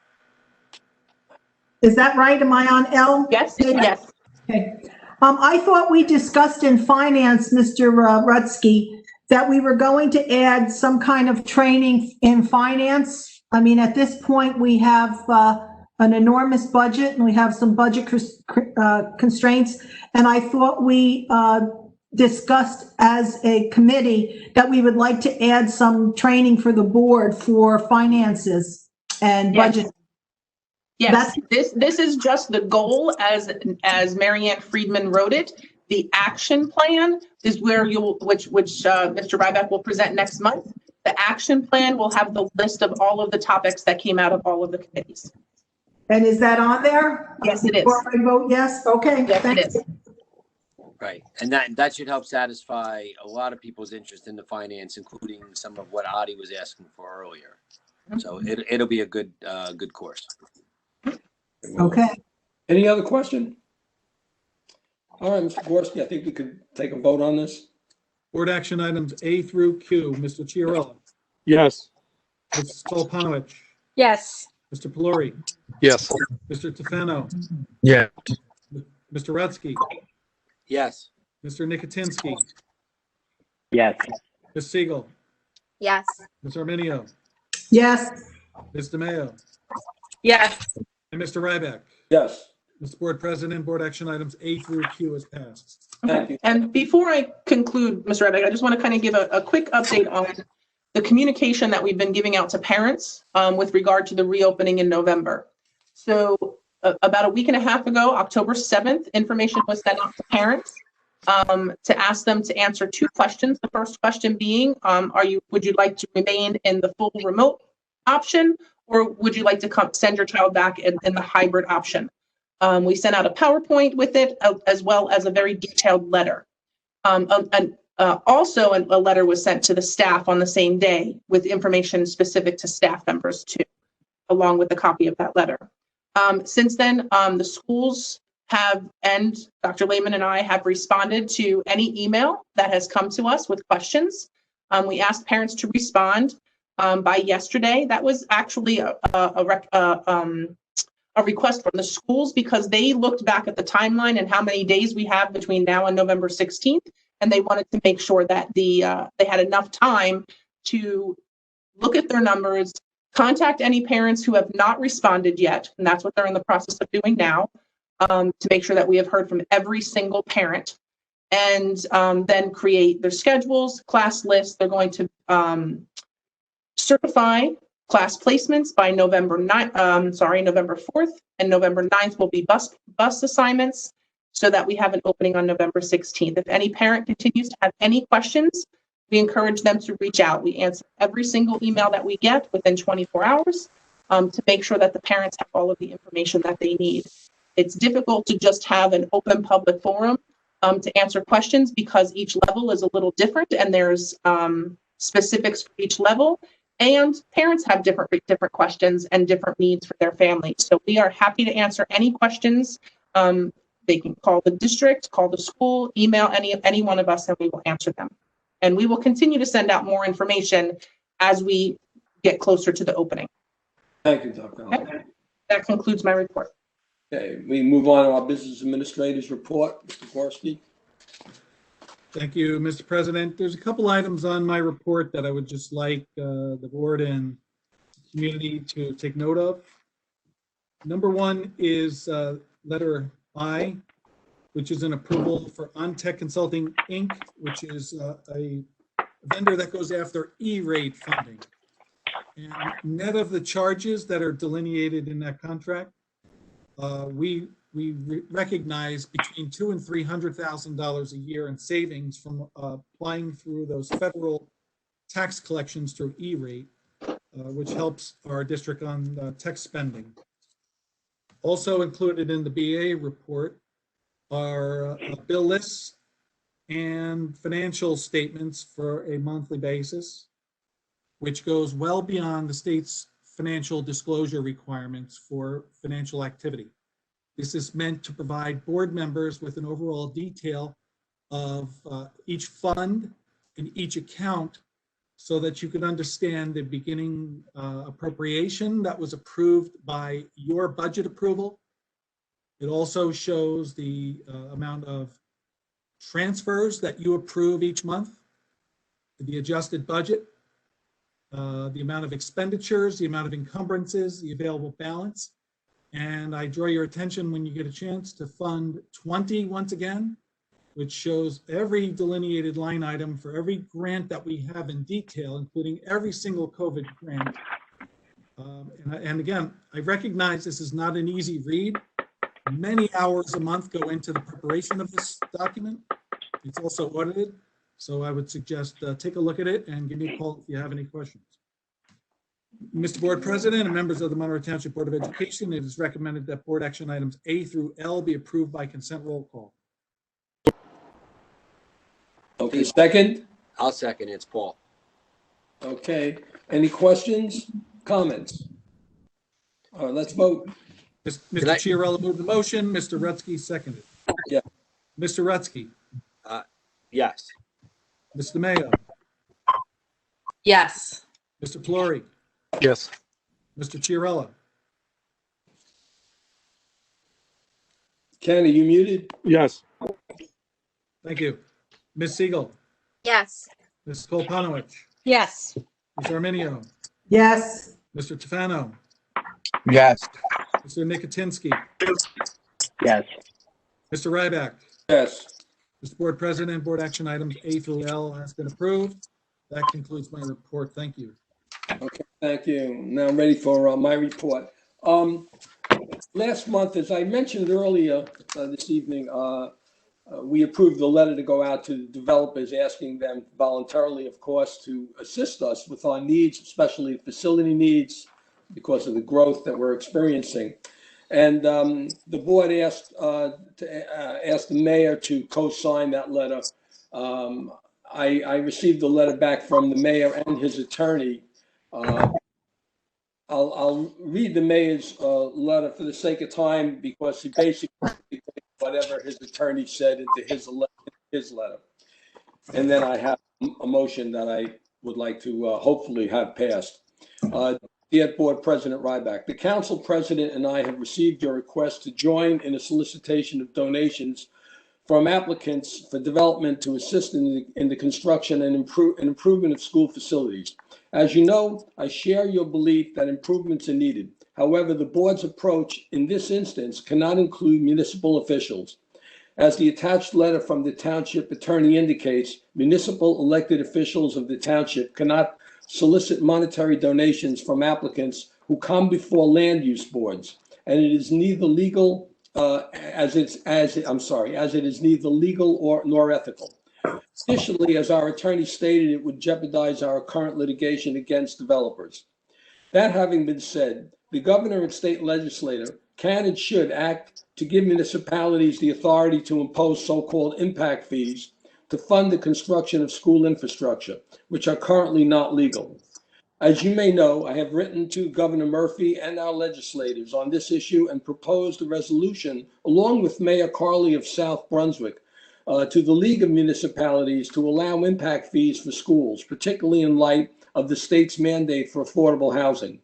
is that right? Am I on L? Yes, yes. Okay. I thought we discussed in finance, Mr. Rutsky, that we were going to add some kind of training in finance. I mean, at this point, we have an enormous budget and we have some budget constraints. And I thought we discussed as a committee that we would like to add some training for the board for finances and budget. Yes, this is just the goal as Marianne Friedman wrote it. The action plan is where which Mr. Ryback will present next month. The action plan will have the list of all of the topics that came out of all of the committees. And is that on there? Yes, it is. Before I vote yes? Okay. Yes, it is. Right, and that should help satisfy a lot of people's interest in the finance, including some of what Adi was asking for earlier. So it'll be a good course. Okay. Any other question? All right, Mr. Gorski, I think we could take a vote on this. Board action items A through Q. Mr. Chiarella. Yes. Mrs. Stolpanovich. Yes. Mr. Pelori. Yes. Mr. Tefano. Yeah. Mr. Rutsky. Yes. Mr. Nicotinsky. Yes. Ms. Siegel. Yes. Ms. Arminio. Yes. Ms. DeMayo. Yes. And Mr. Ryback. Yes. Mr. Board President, board action items A through Q is passed. Thank you. And before I conclude, Mr. Ryback, I just want to kind of give a quick update on the communication that we've been giving out to parents with regard to the reopening in November. So about a week and a half ago, October 7th, information was sent out to parents to ask them to answer two questions. The first question being, would you like to remain in the full remote option, or would you like to send your child back in the hybrid option? We sent out a PowerPoint with it, as well as a very detailed letter. Also, a letter was sent to the staff on the same day with information specific to staff members too, along with a copy of that letter. Since then, the schools and Dr. Lehman and I have responded to any email that has come to us with questions. We asked parents to respond by yesterday. That was actually a request from the schools because they looked back at the timeline and how many days we have between now and November 16th. And they wanted to make sure that they had enough time to look at their numbers, contact any parents who have not responded yet, and that's what they're in the process of doing now, to make sure that we have heard from every single parent, and then create their schedules, class lists. They're going to certify class placements by November 4th, and November 9th will be bus assignments so that we have an opening on November 16th. If any parent continues to have any questions, we encourage them to reach out. We answer every single email that we get within 24 hours to make sure that the parents have all of the information that they need. It's difficult to just have an open public forum to answer questions because each level is a little different and there's specifics for each level. And parents have different questions and different needs for their families. So we are happy to answer any questions. They can call the district, call the school, email any one of us, and we will answer them. And we will continue to send out more information as we get closer to the opening. Thank you, Dr. Oliver. Okay. That concludes my report. Okay, we move on to our business administrator's report. Mr. Gorski. Thank you, Mr. President. There's a couple items on my report that I would just like the board and community to take note of. Number one is letter I, which is an approval for OnTech Consulting, Inc., which is a vendor that goes after E-rate funding. And net of the charges that are delineated in that contract, we recognize between $200,000 and $300,000 a year in savings from applying through those federal tax collections through E-rate, which helps our district on tech spending. Also included in the BA report are bill lists and financial statements for a monthly basis, which goes well beyond the state's financial disclosure requirements for financial activity. This is meant to provide board members with an overall detail of each fund and each account so that you can understand the beginning appropriation that was approved by your budget approval. It also shows the amount of transfers that you approve each month, the adjusted budget, the amount of expenditures, the amount of encumbrances, the available balance. And I draw your attention when you get a chance to Fund 20 once again, which shows every delineated line item for every grant that we have in detail, including every single COVID grant. And again, I recognize this is not an easy read. Many hours a month go into the preparation of this document. It's also audited. So I would suggest take a look at it and give me a call if you have any questions. Mr. Board President and members of the Monroe Township Board of Education, it is recommended that board action items A through L be approved by consent roll call. Okay, second? I'll second. It's Paul. Okay, any questions, comments? All right, let's vote. Mr. Chiarella moved the motion. Mr. Rutsky seconded. Yeah. Mr. Rutsky. Yes. Mr. Mayo. Yes. Mr. Flory. Yes. Mr. Chiarella. Ken, are you muted? Yes. Thank you. Ms. Siegel. Yes. Ms. Kolpanowicz. Yes. Ms. Arminio. Yes. Mr. Tefano. Yes. Mr. Nicotinsky. Yes. Mr. Ryback. Yes. Mr. Board President, board action items A through L has been approved. That concludes my report. Thank you. Okay, thank you. Now I'm ready for my report. Last month, as I mentioned earlier this evening, we approved the letter to go out to the developers, asking them voluntarily, of course, to assist us with our needs, especially facility needs, because of the growth that we're experiencing. And the board asked the mayor to co-sign that letter. I received the letter back from the mayor and his attorney. I'll read the mayor's letter for the sake of time, because he basically whatever his attorney said into his letter. And then I have a motion that I would like to hopefully have passed. Dear Board President Ryback, the council president and I have received your request to join in a solicitation of donations from applicants for development to assist in the construction and improvement of school facilities. As you know, I share your belief that improvements are needed. However, the board's approach in this instance cannot include municipal officials. As the attached letter from the township attorney indicates, municipal elected officials of the township cannot solicit monetary donations from applicants who come before land use boards, and it is neither legal as it is neither legal nor ethical. Additionally, as our attorney stated, it would jeopardize our current litigation against developers. That having been said, the governor and state legislator can and should act to give municipalities the authority to impose so-called impact fees to fund the construction of school infrastructure, which are currently not legal. As you may know, I have written to Governor Murphy and our legislators on this issue and proposed a resolution, along with Mayor Carley of South Brunswick, to the League of Municipalities to allow impact fees for schools, particularly in light of the state's mandate for affordable housing.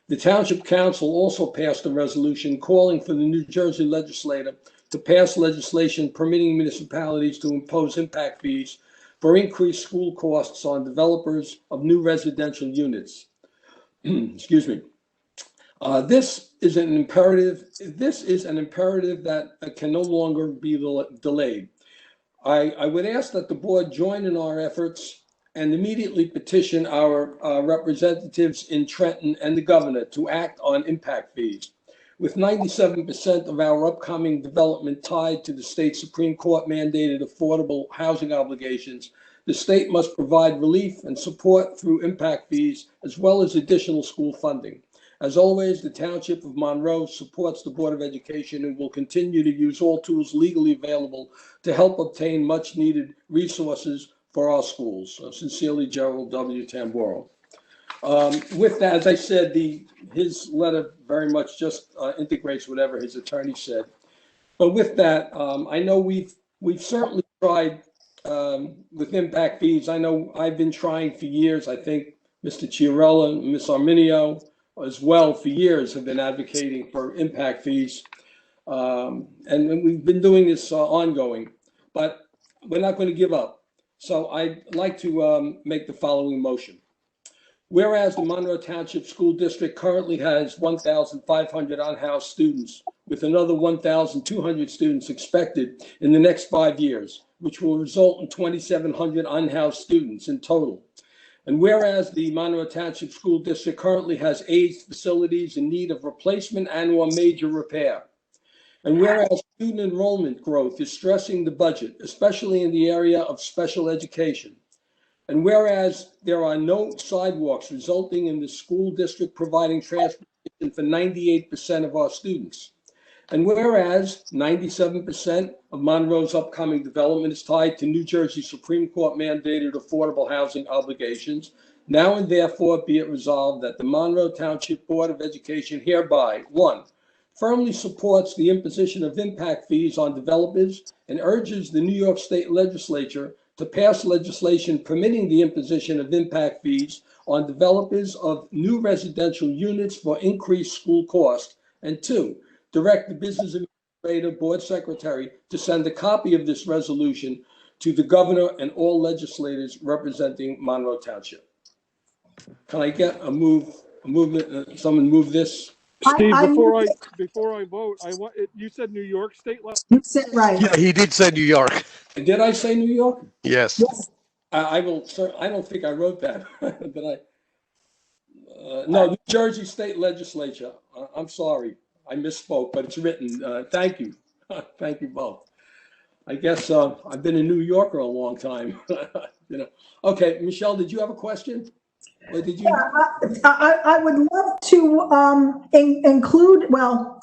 The Township Council also passed a resolution calling for the New Jersey legislature to pass legislation permitting municipalities to impose impact fees for increased school costs on developers of new residential units. Excuse me. This is an imperative that can no longer be delayed. I would ask that the board join in our efforts and immediately petition our representatives in Trenton and the governor to act on impact fees. With 97% of our upcoming development tied to the state Supreme Court mandated affordable housing obligations, the state must provide relief and support through impact fees as well as additional school funding. As always, the Township of Monroe supports the Board of Education and will continue to use all tools legally available to help obtain much needed resources for our schools. Sincerely, Gerald W. Tamboro. With that, as I said, his letter very much just integrates whatever his attorney said. But with that, I know we've certainly tried with impact fees. I know I've been trying for years. I think Mr. Chiarella and Ms. Arminio as well for years have been advocating for impact fees. And we've been doing this ongoing, but we're not going to give up. So I'd like to make the following motion. Whereas the Monroe Township School District currently has 1,500 unhoused students, with another 1,200 students expected in the next 5 years, which will result in 2,700 unhoused students in total. And whereas the Monroe Township School District currently has 8 facilities in need of replacement and/or major repair. And whereas student enrollment growth is stressing the budget, especially in the area of special education. And whereas there are no sidewalks resulting in the school district providing transportation for 98% of our students. And whereas 97% of Monroe's upcoming development is tied to New Jersey Supreme Court mandated affordable housing obligations, now and therefore be it resolved that the Monroe Township Board of Education hereby, 1, firmly supports the imposition of impact fees on developers and urges the New York State Legislature to pass legislation permitting the imposition of impact fees on developers of new residential units for increased school cost. And 2, direct the Business Administrative Board Secretary to send a copy of this resolution to the governor and all legislators representing Monroe Township. Can I get a movement? Someone move this? Steve, before I vote, I want you said New York State last. You said right. Yeah, he did say New York. Did I say New York? Yes. Yes. I will. Sir, I don't think I wrote that, but no, New Jersey State Legislature. I'm sorry, I misspoke, but it's written. Thank you, thank you both. I guess I've been a New Yorker a long time. You know. Okay, Michelle, did you have a question? Or did you? Yeah, I would love to include. Well,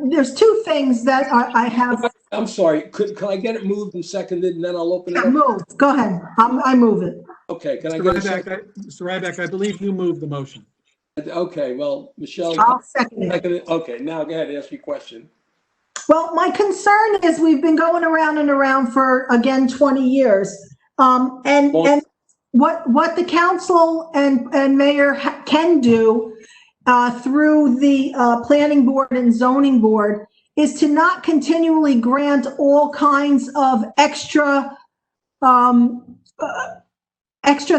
there's 2 things that I have. I'm sorry. Can I get it moved and seconded, and then I'll open it up? Move. Go ahead. I move it. Okay. Can I get a second? Mr. Ryback, I believe you moved the motion. Okay. Well, Michelle. I'll second it. Okay. Now go ahead. Ask your question. Well, my concern is we've been going around and around for, again, 20 years. And what the council and mayor can do through the planning board and zoning board is to not continually grant all kinds of extra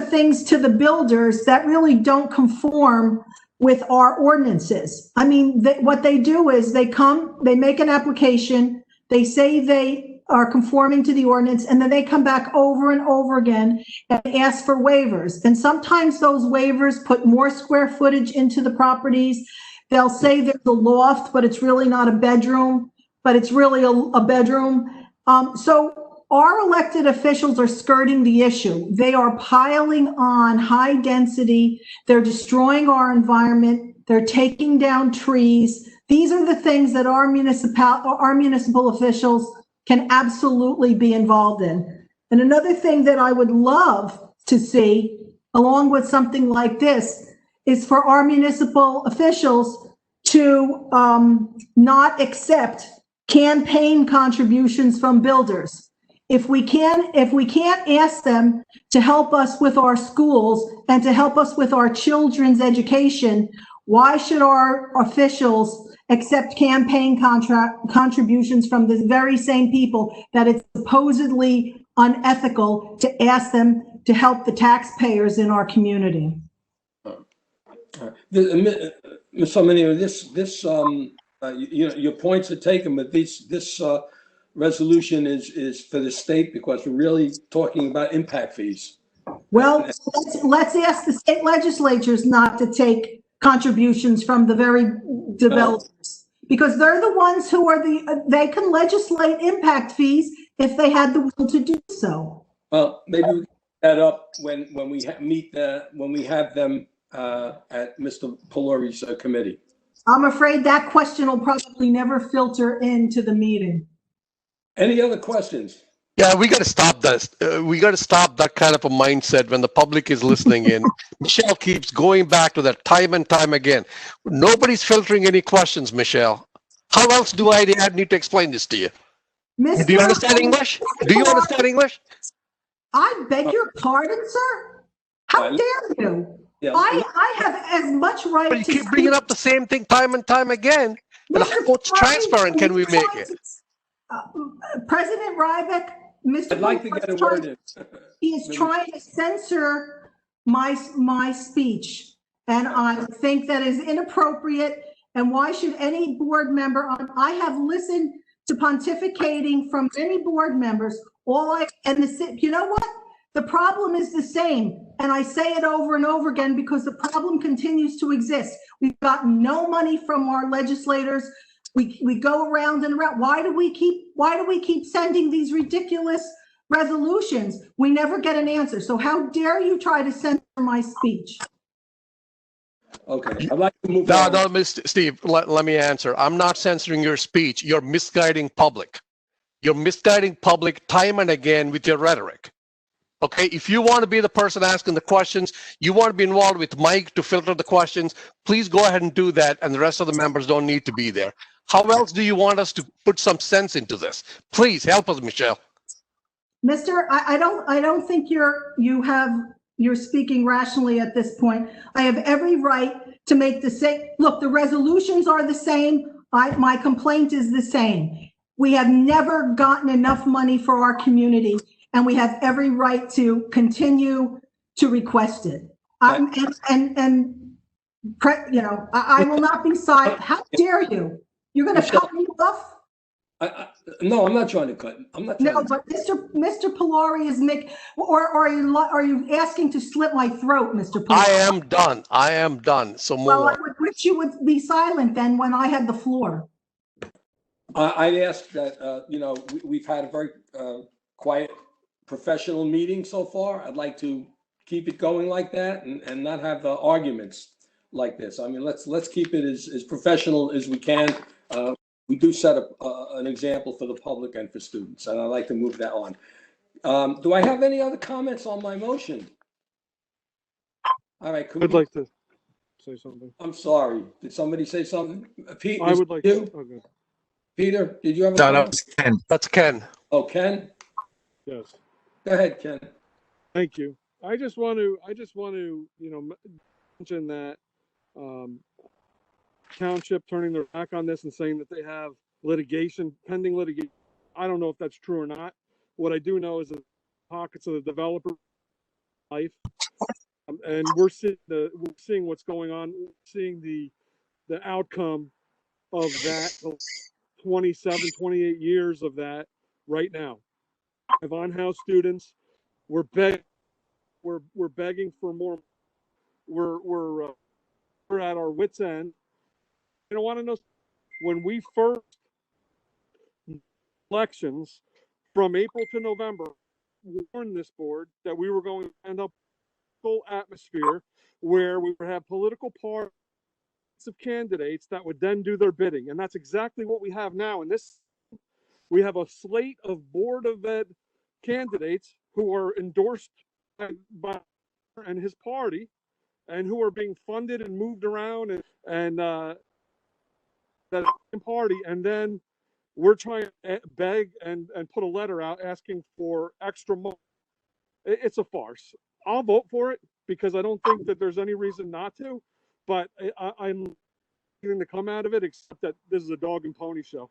things to the builders that really don't conform with our ordinances. I mean, what they do is they make an application, they say they are conforming to the ordinance, and then they come back over and over again and ask for waivers. And sometimes those waivers put more square footage into the properties. They'll say there's a loft, but it's really not a bedroom, but it's really a bedroom. So our elected officials are skirting the issue. They are piling on high density. They're destroying our environment. They're taking down trees. These are the things that our municipal officials can absolutely be involved in. And another thing that I would love to see, along with something like this, is for our municipal officials to not accept campaign contributions from builders. If we can't ask them to help us with our schools and to help us with our children's education, why should our officials accept campaign contributions from the very same people that it's supposedly unethical to ask them to help the taxpayers in our community? Ms. Almenio, your points are taken, but this resolution is for the state because we're really talking about impact fees. Well, let's ask the state legislatures not to take contributions from the very developers, because they're the ones who are they can legislate impact fees if they had the will to do so. Well, maybe we can that up when we have them at Mr. Pelori's committee. I'm afraid that question will probably never filter into the meeting. Any other questions? Yeah, we got to stop this. We got to stop that kind of a mindset when the public is listening in. Michelle keeps going back to that time and time again. Nobody's filtering any questions, Michelle. How else do I need to explain this to you? Do you understand English? Do you understand English? I beg your pardon, sir? How dare you? Yeah. I have as much right but you keep bringing up the same thing time and time again. And how much transparent can we make it? President Ryback, Mr. I'd like to get a word in. He is trying to censor my speech, and I think that is inappropriate. And why should any board member? I have listened to pontificating from many board members. You know what? The problem is the same. and I say it over and over again because the problem continues to exist. We've got no money from our legislators. We go around and around. Why do we keep sending these ridiculous resolutions? We never get an answer. So how dare you try to censor my speech? Okay, I'd like to move No, on. no, Mr. Steve, let me answer. I'm not censoring your speech. You're misguiding public. You're misguiding public time and again with your rhetoric. Okay, if you want to be the person asking the questions, you want to be involved with Mike to filter the questions, please go ahead and do that, and the rest of the members don't need to be there. How else do you want us to put some sense into this? Please help us, Michelle. Mister, I don't think you're speaking rationally at this point. I have every right to make the same. Look, the resolutions are the same. My complaint is the same. We have never gotten enough money for our community, and we have every right to continue to request it. I will not be silent. How dare you? You're going to cut me off? No, I'm not trying to cut. I'm not trying No, to. but Mr. Pelori is making, or are you asking to slit my throat, Mr. Pelori? I am done. I am done. So move Well, I on. would wish you would be silent then when I had the floor. I'd ask that, we've had a very quiet, professional meeting so far. I'd like to keep it going like that and not have arguments like this. I mean, let's keep it as professional as we can. We do set up an example for the public and for students, and I'd like to move that on. Do I have any other comments on my motion? All right. I'd like to say something. I'm sorry. Did somebody say something? Pete, I would like you? to. Okay. Peter, did you have a No, comment? that's Ken. That's Ken. Oh, Ken? Yes. Go ahead, Ken. Thank you. I just want to, mention that township turning their back on this and saying that they have pending litigation. I don't know if that's true or not. What I do know is that pockets of the developer life, and we're seeing what's going on, seeing the outcome of that 27, 28 years of that right now. Of on-house students, we're begging for more. We're at our wits' end. I want to know, when we first elections from April to November warned this board that we were going to end up in a atmosphere where we would have political parties of candidates that would then do their bidding, and that's exactly what we have now. And we have a slate of Board of Ed candidates who are endorsed by and his party, and who are being funded and moved around and that party, and then we're trying to beg and put a letter out asking for extra money. It's a farce. I'll vote for it because I don't think that there's any reason not to, but I'm getting to come out of it, except that this is a dog and pony show.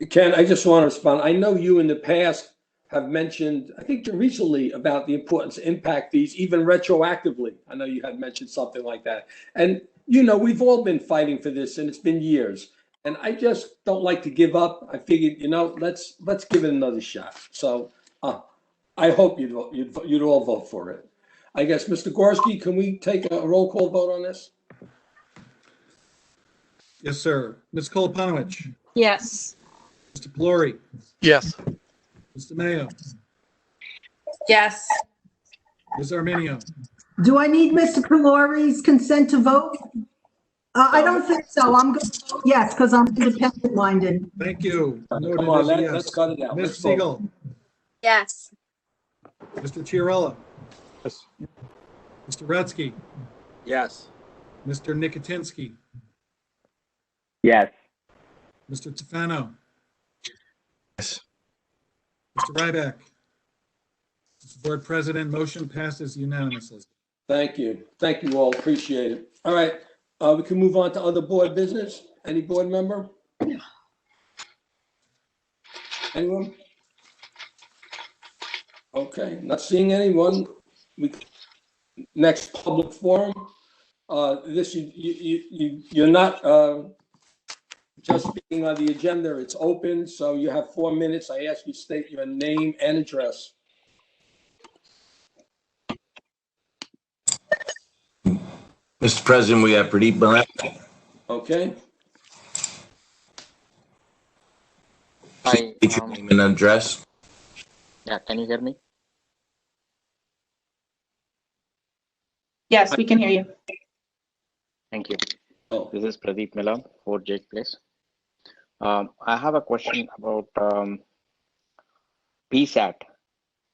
Ken, I just want to respond. I know you in the past have mentioned, I think recently, about the importance to impact fees, even retroactively. I know you had mentioned something like that. And, we've all been fighting for this, and it's been years. And I just don't like to give up. I figured, let's give it another shot. So I hope you'd all vote for it. I guess, Mr. Gorski, can we take a roll call vote on this? Yes, sir. Ms. Koloponowicz. Yes. Mr. Pelori. Yes. Mr. Mayo. Yes. Ms. Arminio. Do I need Mr. Pelori's consent to vote? I don't think so. I'm going to vote yes, because I'm independent minded. Thank you. Noted Come on, as a yes. let's cut it out. Ms. Let's vote. Siegel. Yes. Mr. Chiarella. Yes. Mr. Rutsky. Yes. Mr. Nicotinsky. Yes. Mr. Tefano. Yes. Mr. Ryback. Mr. Board President, motion passes unanimously. Thank you. Thank you all. Appreciate it. All right. We can move on to other board business. Any board member? Anyone? Okay, not seeing anyone. Next public forum. This you're not just speaking on the agenda. It's open, so you have 4 minutes. I ask you to state your name and address. Mr. President, we have Pradeep Milan. Okay. Please state your name and address. Yeah, can you hear me? Yes, we can hear you. Thank you. Oh. This is Pradeep Milan, 4 Jake Place. I have a question about PSAT.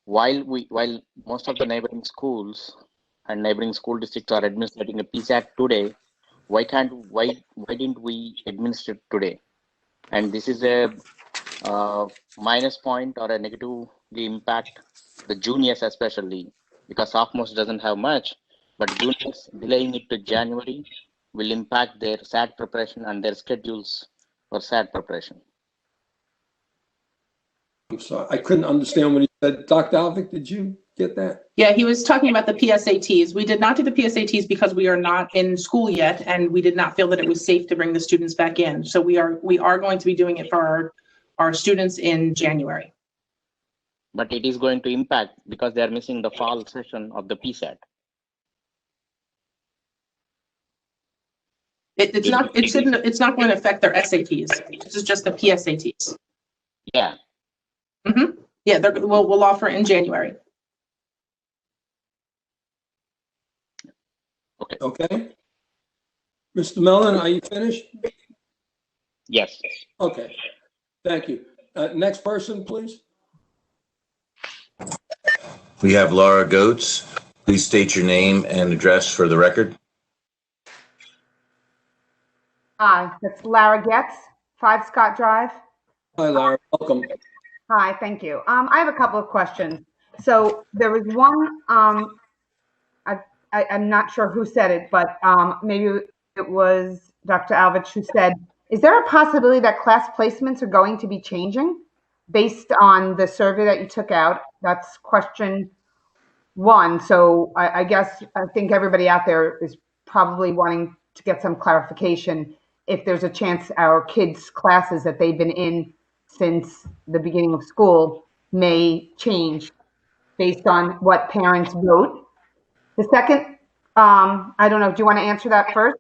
While most of the neighboring schools and neighboring school districts are administering a PSAT today, why didn't we administer it today? And this is a minus point or a negatively impact the juniors especially, because sophomores doesn't have much, but juniors delaying it to January will impact their SAT preparation and their schedules for SAT preparation. I'm sorry, I couldn't understand what he said. Dr. Alvick, did you get that? Yeah, he was talking about the PSATs. We did not do the PSATs because we are not in school yet, and we did not feel that it was safe to bring the students back in. So we are going to be doing it for our students in January. But it is going to impact because they are missing the fall session of the PSAT. It's not going to affect their SATs. This is just the PSATs. Yeah. Mm-hmm. Yeah, we'll offer it in January. Okay. Okay. Mr. Mellon, are you finished? Yes. Okay. Thank you. Next person, please. We have Laura Goetz. Please state your name and address for the record. Hi, it's Lara Getz, 5 Scott Drive. Hi, Lara. Welcome. Hi, thank you. I have a couple of questions. So there was one, I'm not sure who said it, but maybe it was Dr. Alvich who said, is there a possibility that class placements are going to be changing based on the survey that you took out? That's question one. So I think everybody out there is probably wanting to get some clarification if there's a chance our kids' classes that they've been in since the beginning of school may change based on what parents vote. The second, I don't know, do you want to answer that first?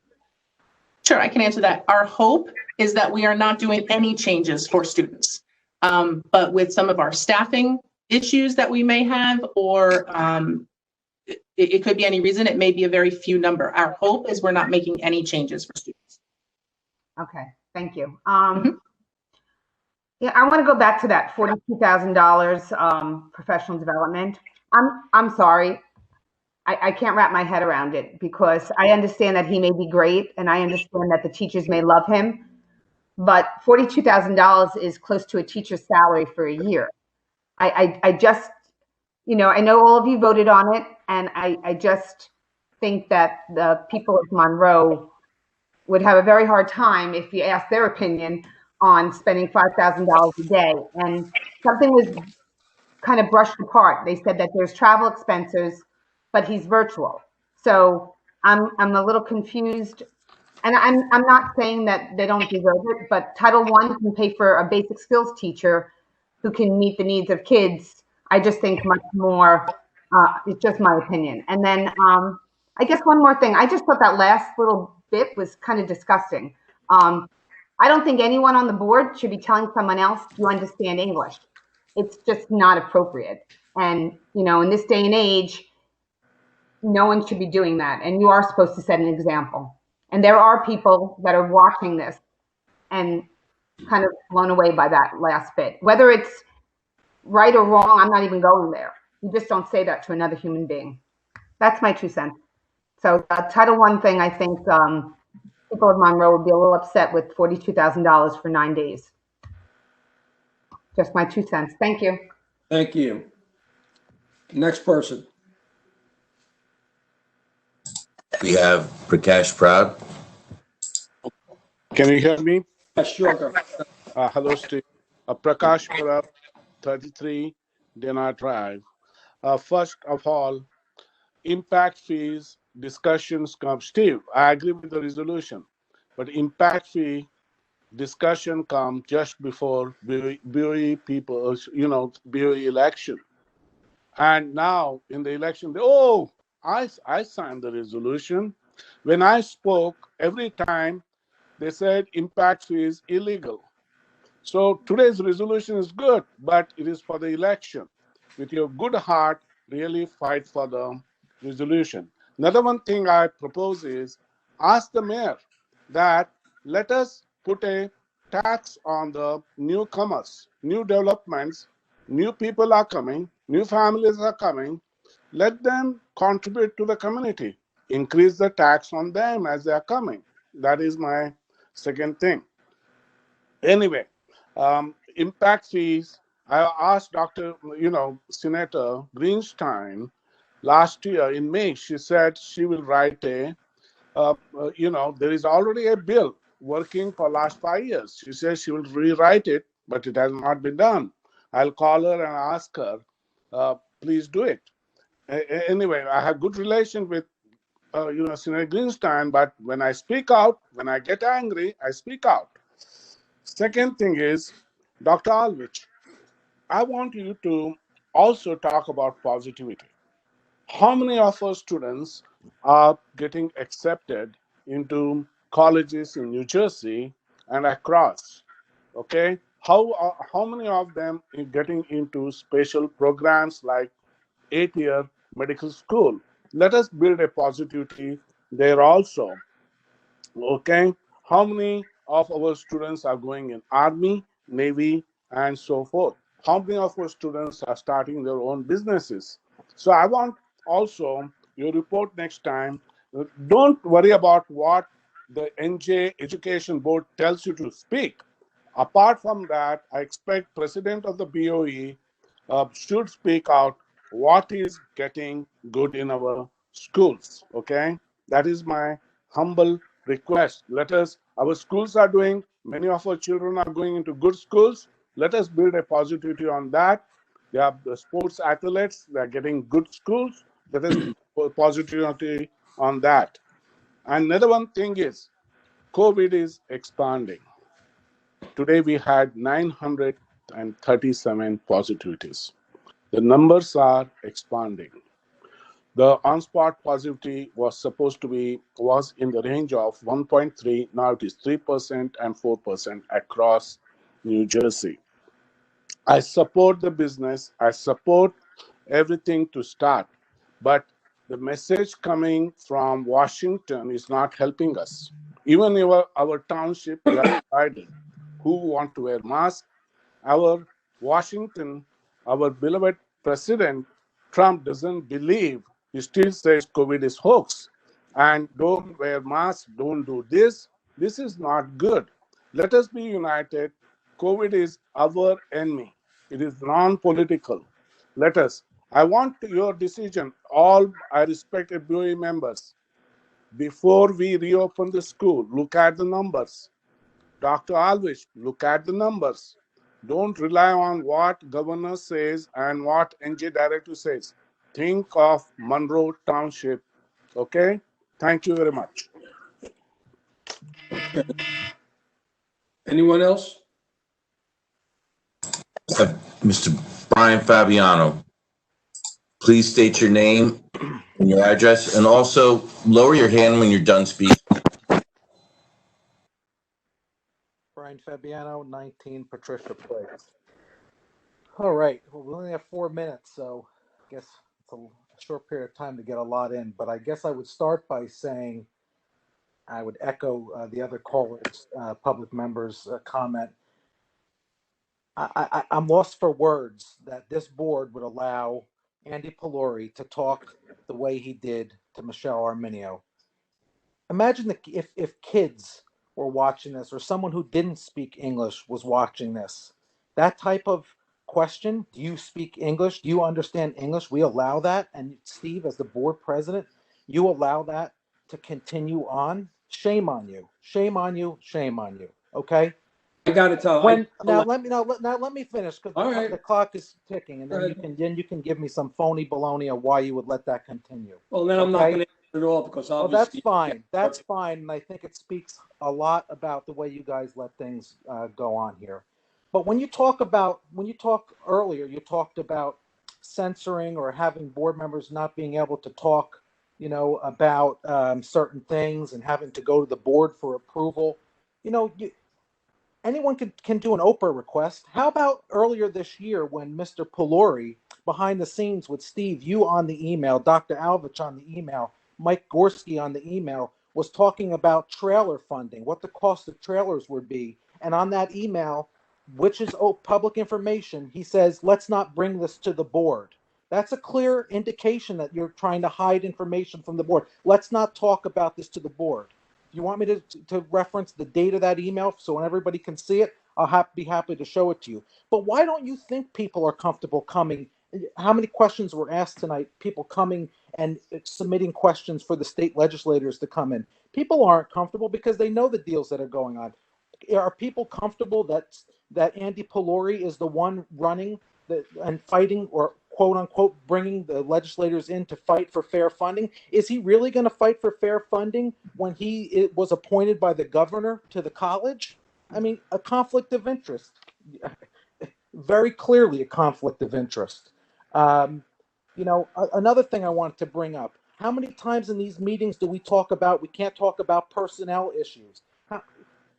Sure, I can answer that. Our hope is that we are not doing any changes for students. But with some of our staffing issues that we may have, or it could be any reason, it may be a very few number. Our hope is we're not making any changes for students. Okay, thank you. Yeah, I want to go back to that $42,000 professional development. I'm sorry, I can't wrap my head around it because I understand that he may be great and I understand that the teachers may love him, but $42,000 is close to a teacher's salary for a year. I just, I know all of you voted on it, and I just think that the people of Monroe would have a very hard time if you asked their opinion on spending $5,000 a day. And something was kind of brushed apart. They said that there's travel expenses, but he's virtual. So I'm a little confused. And I'm not saying that they don't deserve it, but Title I can pay for a basic skills teacher who can meet the needs of kids. I just think much more, it's just my opinion. And then I guess one more thing. I just thought that last little bit was kind of disgusting. I don't think anyone on the board should be telling someone else, you understand English. It's just not appropriate. And, in this day and age, no one should be doing that. And you are supposed to set an example. And there are people that are watching this and kind of blown away by that last bit. Whether it's right or wrong, I'm not even going there. You just don't say that to another human being. That's my 2 cents. So Title I thing, I think people of Monroe would be a little upset with $42,000 for 9 days. Just my 2 cents. Thank you. Thank you. Next person. We have Prakash Proud. Can you hear me? Yes, sure. Hello, Steve. Prakash Parab, 33 Dana Drive. First of all, impact fees discussions come. Steve, I agree with the resolution, but impact fee discussion come just before BOE people, BOE election. And now in the election, I signed the resolution. When I spoke, every time they said impact fee is illegal. So today's resolution is good, but it is for the election. With your good heart, really fight for the resolution. Another one thing I propose is ask the mayor that let us put a tax on the newcomers, new developments, new people are coming, new families are coming. Let them contribute to the community. Increase the tax on them as they are coming. That is my second thing. Anyway, impact fees. I asked Senator Greenstein last year in May. She said she will write there is already a bill working for last 5 years. She says she will rewrite it, but it has not been done. I'll call her and ask her, please do it. Anyway, I have good relation with Senator Greenstein, but when I speak out, when I get angry, I speak out. Second thing is, Dr. Alvich, I want you to also talk about positivity. How many of our students are getting accepted into colleges in New Jersey and across? Okay, how many of them are getting into special programs like 8-year medical school? Let us build a positivity there also. Okay, how many of our students are going in Army, Navy, and so forth? How many of our students are starting their own businesses? So I want also your report next time. Don't worry about what the NJ Education Board tells you to speak. Apart from that, I expect President of the BOE should speak out what is getting good in our schools. Okay, that is my humble request. Our schools are doing, many of our children are going into good schools. Let us build a positivity on that. They are the sports athletes, they are getting good schools. Let us build positivity on that. And another one thing is, COVID is expanding. Today we had 937 positivities. The numbers are expanding. The on-spot positivity was in the range of 1.3. Now it is 3% and 4% across New Jersey. I support the business. I support everything to start, but the message coming from Washington is not helping us. Even our township, we are divided. Who want to wear masks? Our Washington, our beloved President Trump doesn't believe. He still says COVID is hoax. And don't wear masks, don't do this. This is not good. Let us be united. COVID is our enemy. It is non-political. I want your decision. I respect BOE members. Before we reopen the school, look at the numbers. Dr. Alvish, look at the numbers. Don't rely on what governor says and what NJ director says. Think of Monroe Township. Okay? Thank you very much. Okay. Anyone else? Mr. Brian Fabiano, please state your name and your address, and also lower your hand when you're done speaking. Brian Fabiano, 19 Patricia Place. All right, well, we only have 4 minutes, so I guess it's a short period of time to get a lot in, but I guess I would start by saying I would echo the other callers, public members' comment. I'm lost for words that this board would allow Andy Pelori to talk the way he did to Michelle Arminio. Imagine if kids were watching this, or someone who didn't speak English was watching this. That type of question, do you speak English? Do you understand English? We allow that. And Steve, as the board president, you allow that to continue on. Shame on you. Shame on you. Shame on you. Okay? I got to tell. Let me finish, because the clock is ticking, and then you can give me some phony baloney of why you would let that continue. Well, then I'm not going to answer at all, because obviously. Well, that's fine. That's fine, and I think it speaks a lot about the way you guys let things go on here. But when you talk earlier, you talked about censoring or having board members not being able to talk, about certain things and having to go to the board for approval. Anyone can do an Oprah request. How about earlier this year when Mr. Pelori, behind the scenes with Steve, you on the email, Dr. Alvich on the email, Mike Gorski on the email, was talking about trailer funding, what the cost of trailers would be. And on that email, which is public information, he says, let's not bring this to the board. That's a clear indication that you're trying to hide information from the board. Let's not talk about this to the board. You want me to reference the date of that email so when everybody can see it? I'll be happy to show it to you. But why don't you think people are comfortable coming? How many questions were asked tonight? People coming and submitting questions for the state legislators to come in. People aren't comfortable because they know the deals that are going on. Are people comfortable that Andy Pelori is the one running and fighting, or quote unquote bringing the legislators in to fight for fair funding? Is he really going to fight for fair funding when he was appointed by the governor to the college? I mean, a conflict of interest. Very clearly a conflict of interest. Another thing I wanted to bring up: how many times in these meetings do we can't talk about personnel issues?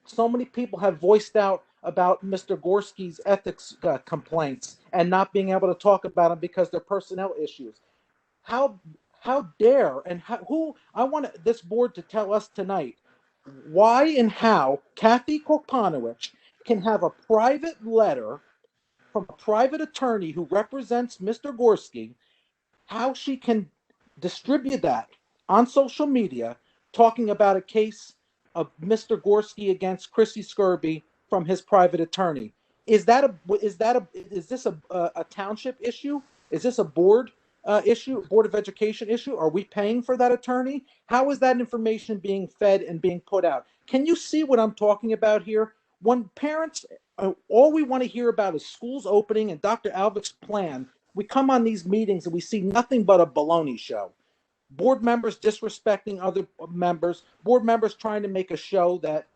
So many people have voiced out about Mr. Gorski's ethics complaints and not being able to talk about them because they're personnel issues. How dare who I want this board to tell us tonight why and how Kathy Kopanowicz can have a private letter from a private attorney who represents Mr. Gorski, how she can distribute that on social media, talking about a case of Mr. Gorski against Chrissy Skirby from his private attorney. Is this a township issue? Is this a board issue, Board of Education issue? Are we paying for that attorney? How is that information being fed and being put out? Can you see what I'm talking about here? When parents, all we want to hear about is schools opening and Dr. Alvich's plan. We come on these meetings and we see nothing but a baloney show. Board members disrespecting other members, board members trying to make a show that,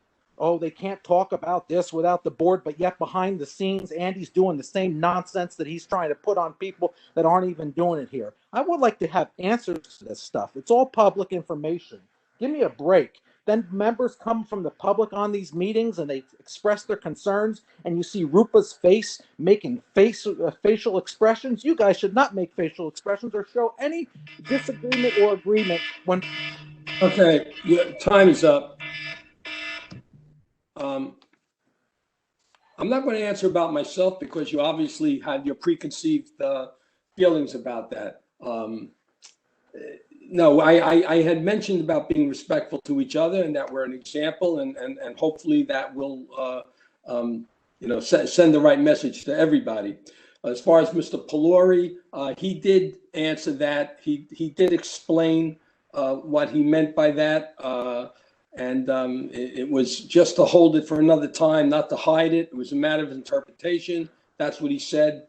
they can't talk about this without the board, but yet behind the scenes, Andy's doing the same nonsense that he's trying to put on people that aren't even doing it here. I would like to have answers to this stuff. It's all public information. Give me a break. Then members come from the public on these meetings and they express their concerns, and you see Rupa's face making facial expressions. You guys should not make facial expressions or show any disagreement or agreement when. Okay, time is up. I'm not going to answer about myself because you obviously had your preconceived feelings about that. No, I had mentioned about being respectful to each other and that we're an example, and hopefully that will send the right message to everybody. As far as Mr. Pelori, he did answer that. He did explain what he meant by that, and it was just to hold it for another time, not to hide it. It was a matter of interpretation. That's what he said.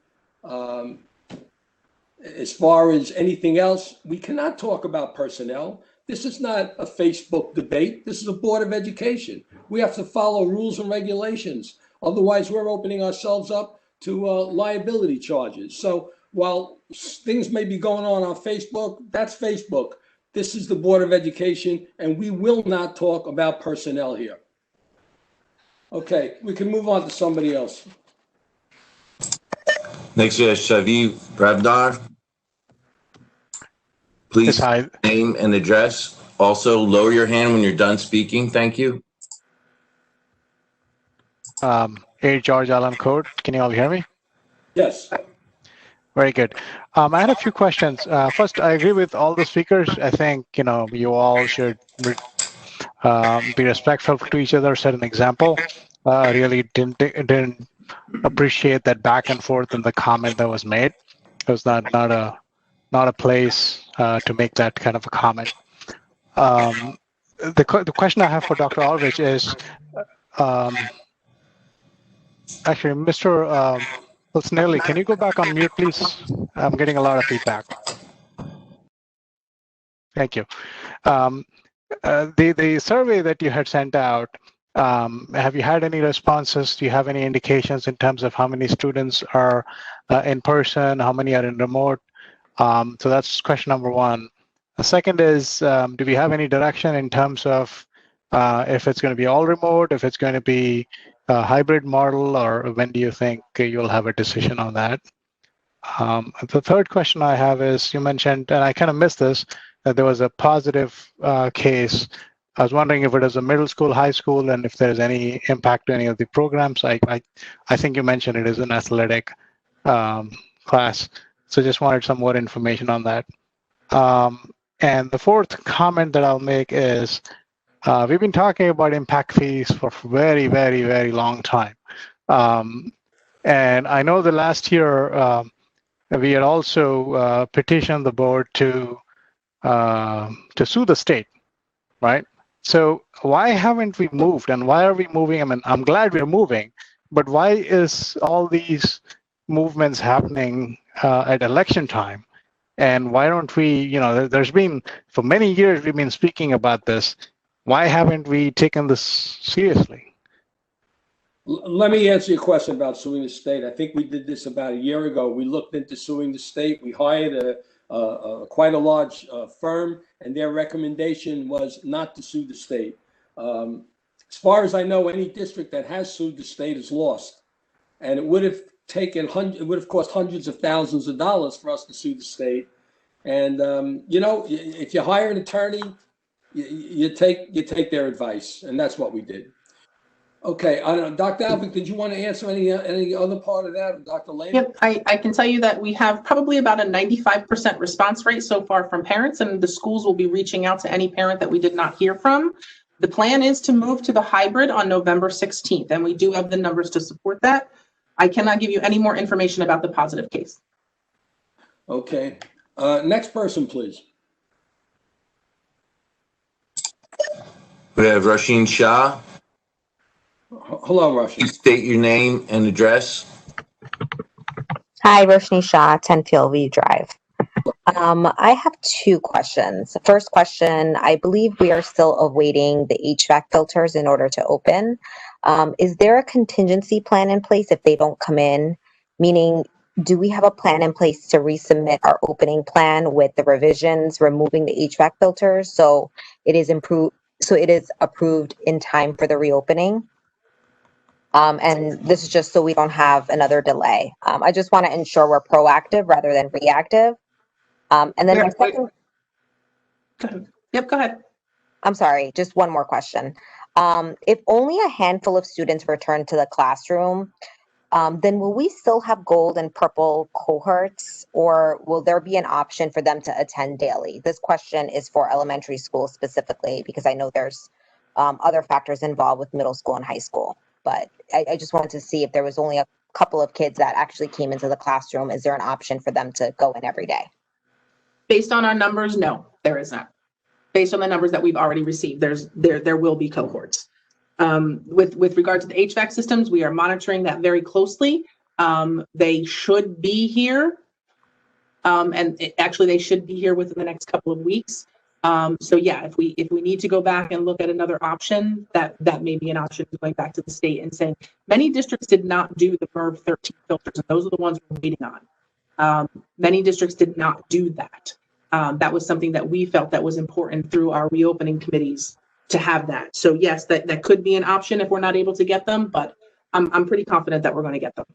As far as anything else, we cannot talk about personnel. This is not a Facebook debate. This is a Board of Education. We have to follow rules and regulations. Otherwise, we're opening ourselves up to liability charges. So while things may be going on Facebook, that's Facebook. This is the Board of Education, and we will not talk about personnel here. Okay, we can move on to somebody else. Next, we have Shavi Pravdar. Please, name and address. Also, lower your hand when you're done speaking. Thank you. Hey, George Allen Code. Can you all hear me? Yes. Very good. I had a few questions. First, I agree with all the speakers. I think, you all should be respectful to each other, set an example. Really didn't appreciate that back and forth in the comment that was made. It was not a place to make that kind of a comment. The question I have for Dr. Aldrich is, actually, Mr. Snelly, can you go back on mute, please? I'm getting a lot of feedback. Thank you. The survey that you had sent out, have you had any responses? Do you have any indications in terms of how many students are in person, how many are in remote? So that's question number one. The second is, do we have any direction in terms of if it's going to be all remote, if it's going to be a hybrid model, or when do you think you'll have a decision on that? The third question I have is, you mentioned, and I kind of missed this, that there was a positive case. I was wondering if it is a middle school, high school, and if there's any impact to any of the programs. I think you mentioned it is an athletic class, so just wanted some more information on that. And the fourth comment that I'll make is, we've been talking about impact fees for a very, very, very long time. And I know the last year, we had also petitioned the board to sue the state, right? So why haven't we moved, and why are we moving? I mean, I'm glad we're moving, but why is all these movements happening at election time? And why don't we, you know, there's been, for many years, we've been speaking about this. Why haven't we taken this seriously? Let me answer your question about suing the state. I think we did this about a year ago. We looked into suing the state. We hired quite a large firm, and their recommendation was not to sue the state. As far as I know, any district that has sued the state has lost, and it would have cost hundreds of thousands of dollars for us to sue the state. And you know, if you hire an attorney, you take their advice, and that's what we did. Okay, I don't know, Dr. Alvik, did you want to answer any other part of that, Dr. Lehman? Yep, I can tell you that we have probably about a 95% response rate so far from parents, and the schools will be reaching out to any parent that we did not hear from. The plan is to move to the hybrid on November 16th, and we do have the numbers to support that. I cannot give you any more information about the positive case. Okay, next person, please. We have Rasheen Shah. Hello, Rasheen. Please state your name and address. Hi, Roshni Shah, 10 Fieldview Drive. I have two questions. The first question, I believe we are still awaiting the HVAC filters in order to open. Is there a contingency plan in place if they don't come in? Meaning, do we have a plan in place to resubmit our opening plan with the revisions, removing the HVAC filters, so it is approved in time for the reopening? And this is just so we don't have another delay. I just want to ensure we're proactive rather than reactive. And then my second. Go ahead. Yep, go ahead. I'm sorry, just one more question. If only a handful of students return to the classroom, then will we still have gold and purple cohorts, or will there be an option for them to attend daily? This question is for elementary school specifically, because I know there's other factors involved with middle school and high school. But I just wanted to see if there was only a couple of kids that actually came into the classroom. Is there an option for them to go in every day? Based on our numbers, no, there is not. Based on the numbers that we've already received, there will be cohorts. With regard to the HVAC systems, we are monitoring that very closely. They should be here, actually they should be here within the next couple of weeks. So yeah, if we need to go back and look at another option, that may be an option, going back to the state and saying many districts did not do the MERV 13 filters, and those are the ones we're waiting on. Many districts did not do that. That was something that we felt that was important through our reopening committees to have that. So yes, that could be an option if we're not able to get them, but I'm pretty confident that we're going to get them.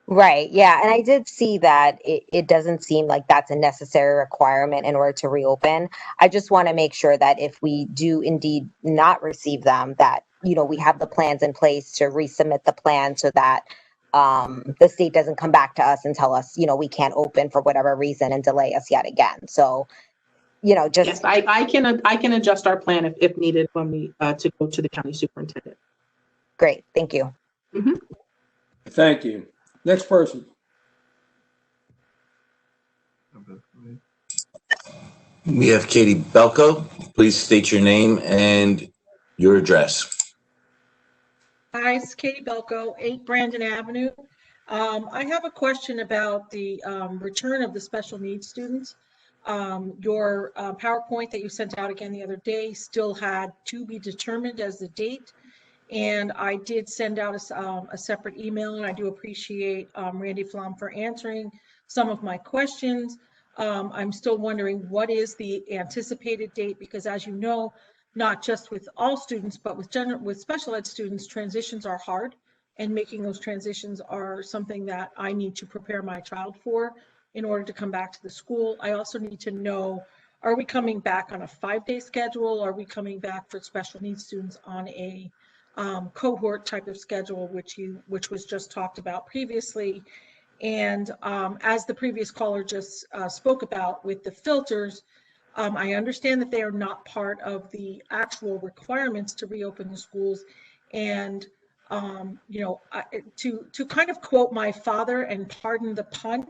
Right. Yeah. And I did see that it doesn't seem like that's a necessary requirement in order to reopen. I just want to make sure that if we do indeed not receive them, that, you know, we have the plans in place to resubmit the plan so that the state doesn't come back to us and tell us, you know, we can't open for whatever reason and delay us yet again. So, you know, just. Yes, I can adjust our plan if needed when we to go to the county superintendent. Great. Thank you. Mm-hmm. Thank you. Next person. We have Katie Belko. Please state your name and your address. Hi, it's Katie Belko, 8 Brandon Avenue. I have a question about the return of the special needs students. Your PowerPoint that you sent out again the other day still had to be determined as the date. And I did send out a separate email, and I do appreciate Randy Flom for answering some of my questions. I'm still wondering what is the anticipated date, because as you know, not just with all students, but with special ed students, transitions are hard, and making those transitions are something that I need to prepare my child for in order to come back to the school. I also need to know, are we coming back on a 5-day schedule? Are we coming back for special needs students on a cohort type of schedule, which was just talked about previously? And as the previous caller just spoke about with the filters, I understand that they are not part of the actual requirements to reopen the schools. And, you know, to kind of quote my father, and pardon the pun,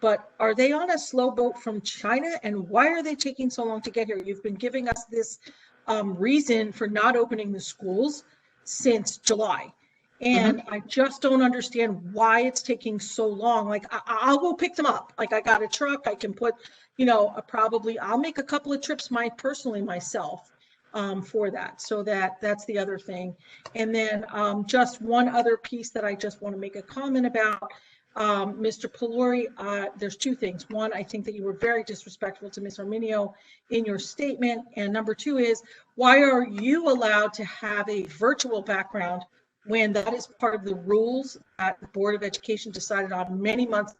but are they on a slow boat from China? And why are they taking so long to get here? You've been giving us this reason for not opening the schools since July. And I just don't understand why it's taking so long. Like, I'll go pick them up. Like, I got a truck, I can put, you know, I'll make a couple of trips personally myself for that. So that's the other thing. And then just one other piece that I just want to make a comment about. Mr. Pelori, there's two things. One, I think that you were very disrespectful to Ms. Arminio in your statement. And number two is, why are you allowed to have a virtual background when that is part of the rules that the Board of Education decided on many months?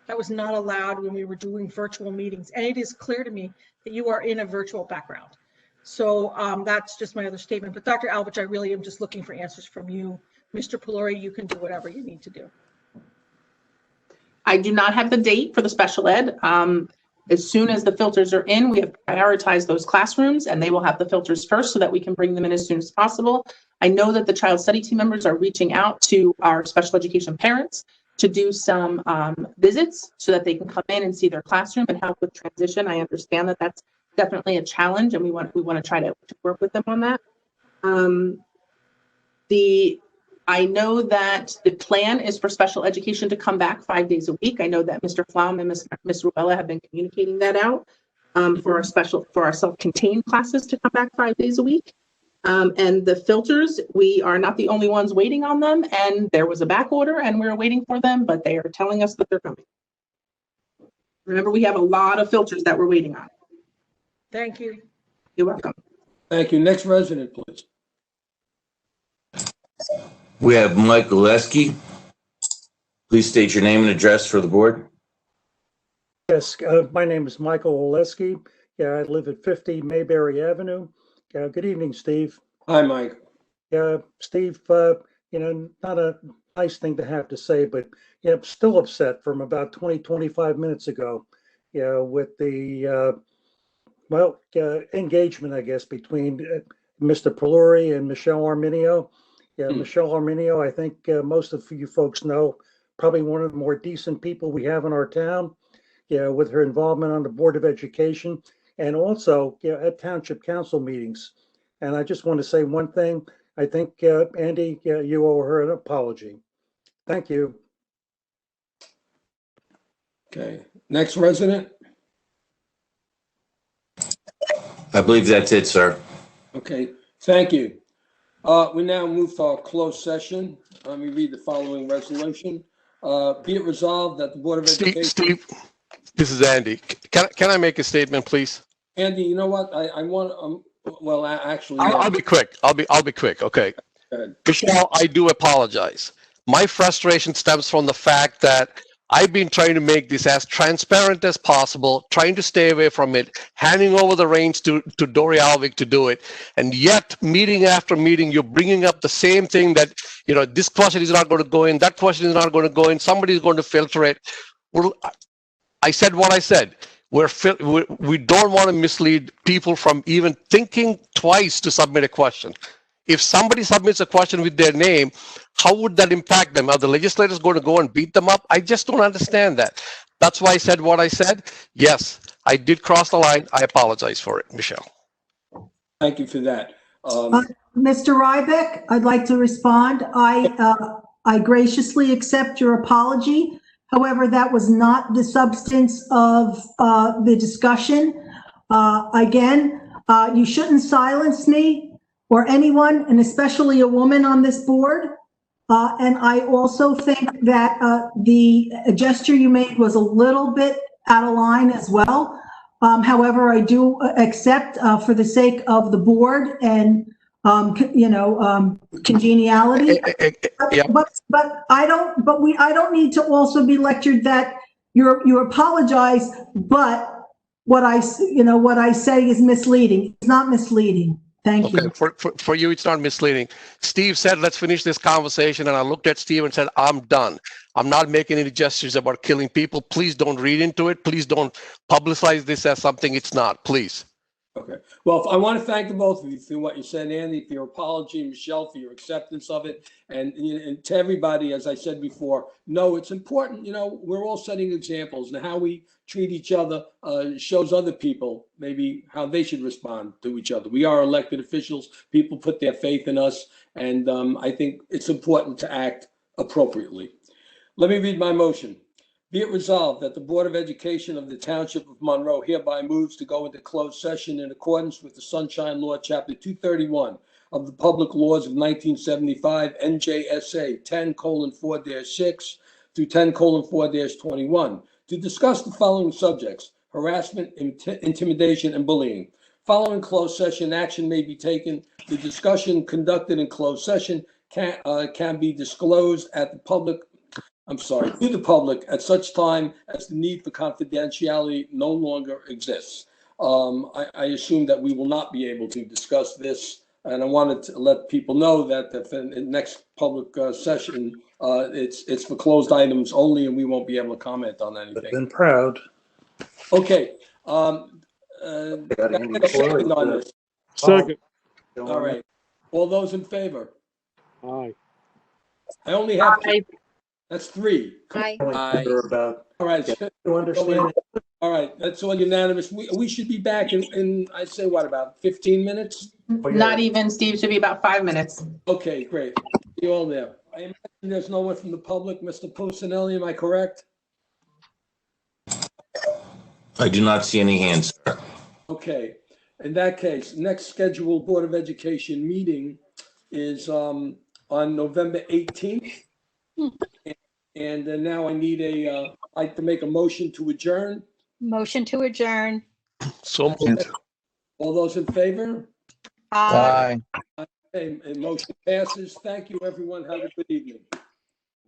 That was not allowed when we were doing virtual meetings. And it is clear to me that you are in a virtual background. So that's just my other statement. But Dr. Alvich, I really am just looking for answers from you. Mr. Pelori, you can do whatever you need to do. I do not have the date for the special ed. As soon as the filters are in, we have prioritized those classrooms, and they will have the filters first so that we can bring them in as soon as possible. I know that the child study team members are reaching out to our special education parents to do some visits so that they can come in and see their classroom and help with transition. I understand that that's definitely a challenge, and we want to try to work with them on that. I know that the plan is for special education to come back 5 days a week. I know that Mr. Flom and Ms. Ruella have been communicating that out for our self-contained classes to come back 5 days a week. And the filters, we are not the only ones waiting on them. And there was a back order and we're waiting for them, but they are telling us that they're coming. Remember, we have a lot of filters that we're waiting on. Thank you. You're welcome. Thank you. Next resident, please. We have Mike Oleski. Please state your name and address for the board. Yes, my name is Michael Oleski. Yeah, I live at 50 Mayberry Avenue. Good evening, Steve. Hi, Mike. Steve, you know, not a nice thing to have to say, but yeah, I'm still upset from about 25 minutes ago, with the, engagement, I guess, between Mr. Pelori and Michelle Arminio. Yeah, Michelle Arminio, I think most of you folks know, probably one of the more decent people we have in our town, with her involvement on the Board of Education and also at Township Council meetings. And I just want to say one thing. I think, Andy, you owe her an apology. Thank you. Okay. Next resident. I believe that's it, sir. Okay. Thank you. We now move to our closed session. Let me read the following resolution. Be it resolved that the Board of Education. Steve, this is Andy. Can I make a statement, please? Andy, you know what? I want. Well, actually, I'll be quick. I'll be quick. Okay. Michelle, I do apologize. My frustration stems from the fact that I've been trying to make this as transparent as possible, trying to stay away from it, handing over the reins to Dory Alvik to do it. And yet, meeting after meeting, you're bringing up the same thing that, this question is not going to go in, that question is not going to go in, somebody's going to filter it. Well, I said what I said. We don't want to mislead people from even thinking twice to submit a question. If somebody submits a question with their name, how would that impact them? Are the legislators going to go and beat them up? I just don't understand that. That's why I said what I said. Yes, I did cross the line. I apologize for it, Michelle. Thank you for that. Mr. Rybeck, I'd like to respond. I graciously accept your apology. However, that was not the substance of the discussion. Again, you shouldn't silence me or anyone, and especially a woman on this board. And I also think that the gesture you made was a little bit out of line as well. However, I do accept for the sake of the board and, congeniality. Yeah. But I don't need to also be lectured that you apologize, but what I say is misleading. It's not misleading. Thank Okay, you. for you, it's not misleading. Steve said, let's finish this conversation. And I looked at Steve and said, I'm done. I'm not making any gestures about killing people. Please don't read into it. Please don't publicize this as something it's not, please. Okay. Well, I want to thank the both of you for what you said, Andy, for your apology, and Michelle, for your acceptance of it. And to everybody, as I said before, no, it's important. We're all setting examples, and how we treat each other shows other people maybe how they should respond to each other. We are elected officials. People put their faith in us. And I think it's important to act appropriately. Let me read my motion. Be it resolved that the Board of Education of the Township of Monroe hereby moves to go into closed session in accordance with the Sunshine Law, Chapter 231 of the Public Laws of 1975, NJSA 10:4-6 through 10:4-21, to discuss the following subjects: harassment, intimidation, and bullying. Following closed session, action may be taken. The discussion conducted in closed session can be disclosed to the public at such time as the need for confidentiality no longer exists. I assume that we will not be able to discuss this, and I wanted to let people know that the next public session, it's for closed items only, and we won't be able to comment on anything. I've been proud. Okay. Second on this. Second. All right. All those in favor? Aye. I only have Aye. That's three. Aye. About All right. to understand. All right. That's all unanimous. We should be back in I'd say, what, about 15 minutes? Not even, Steve, should be about 5 minutes. Okay, great. See you all there. I imagine there's no one from the public. Mr. Pusinelli, am I correct? I do not see any hands, sir. Okay. In that case, next scheduled Board of Education meeting is on November 18th. And now I need I'd like to make a motion to adjourn. Motion to adjourn. So moved. All those in favor? Aye. Okay, motion passes. Thank you, everyone. Have a good evening.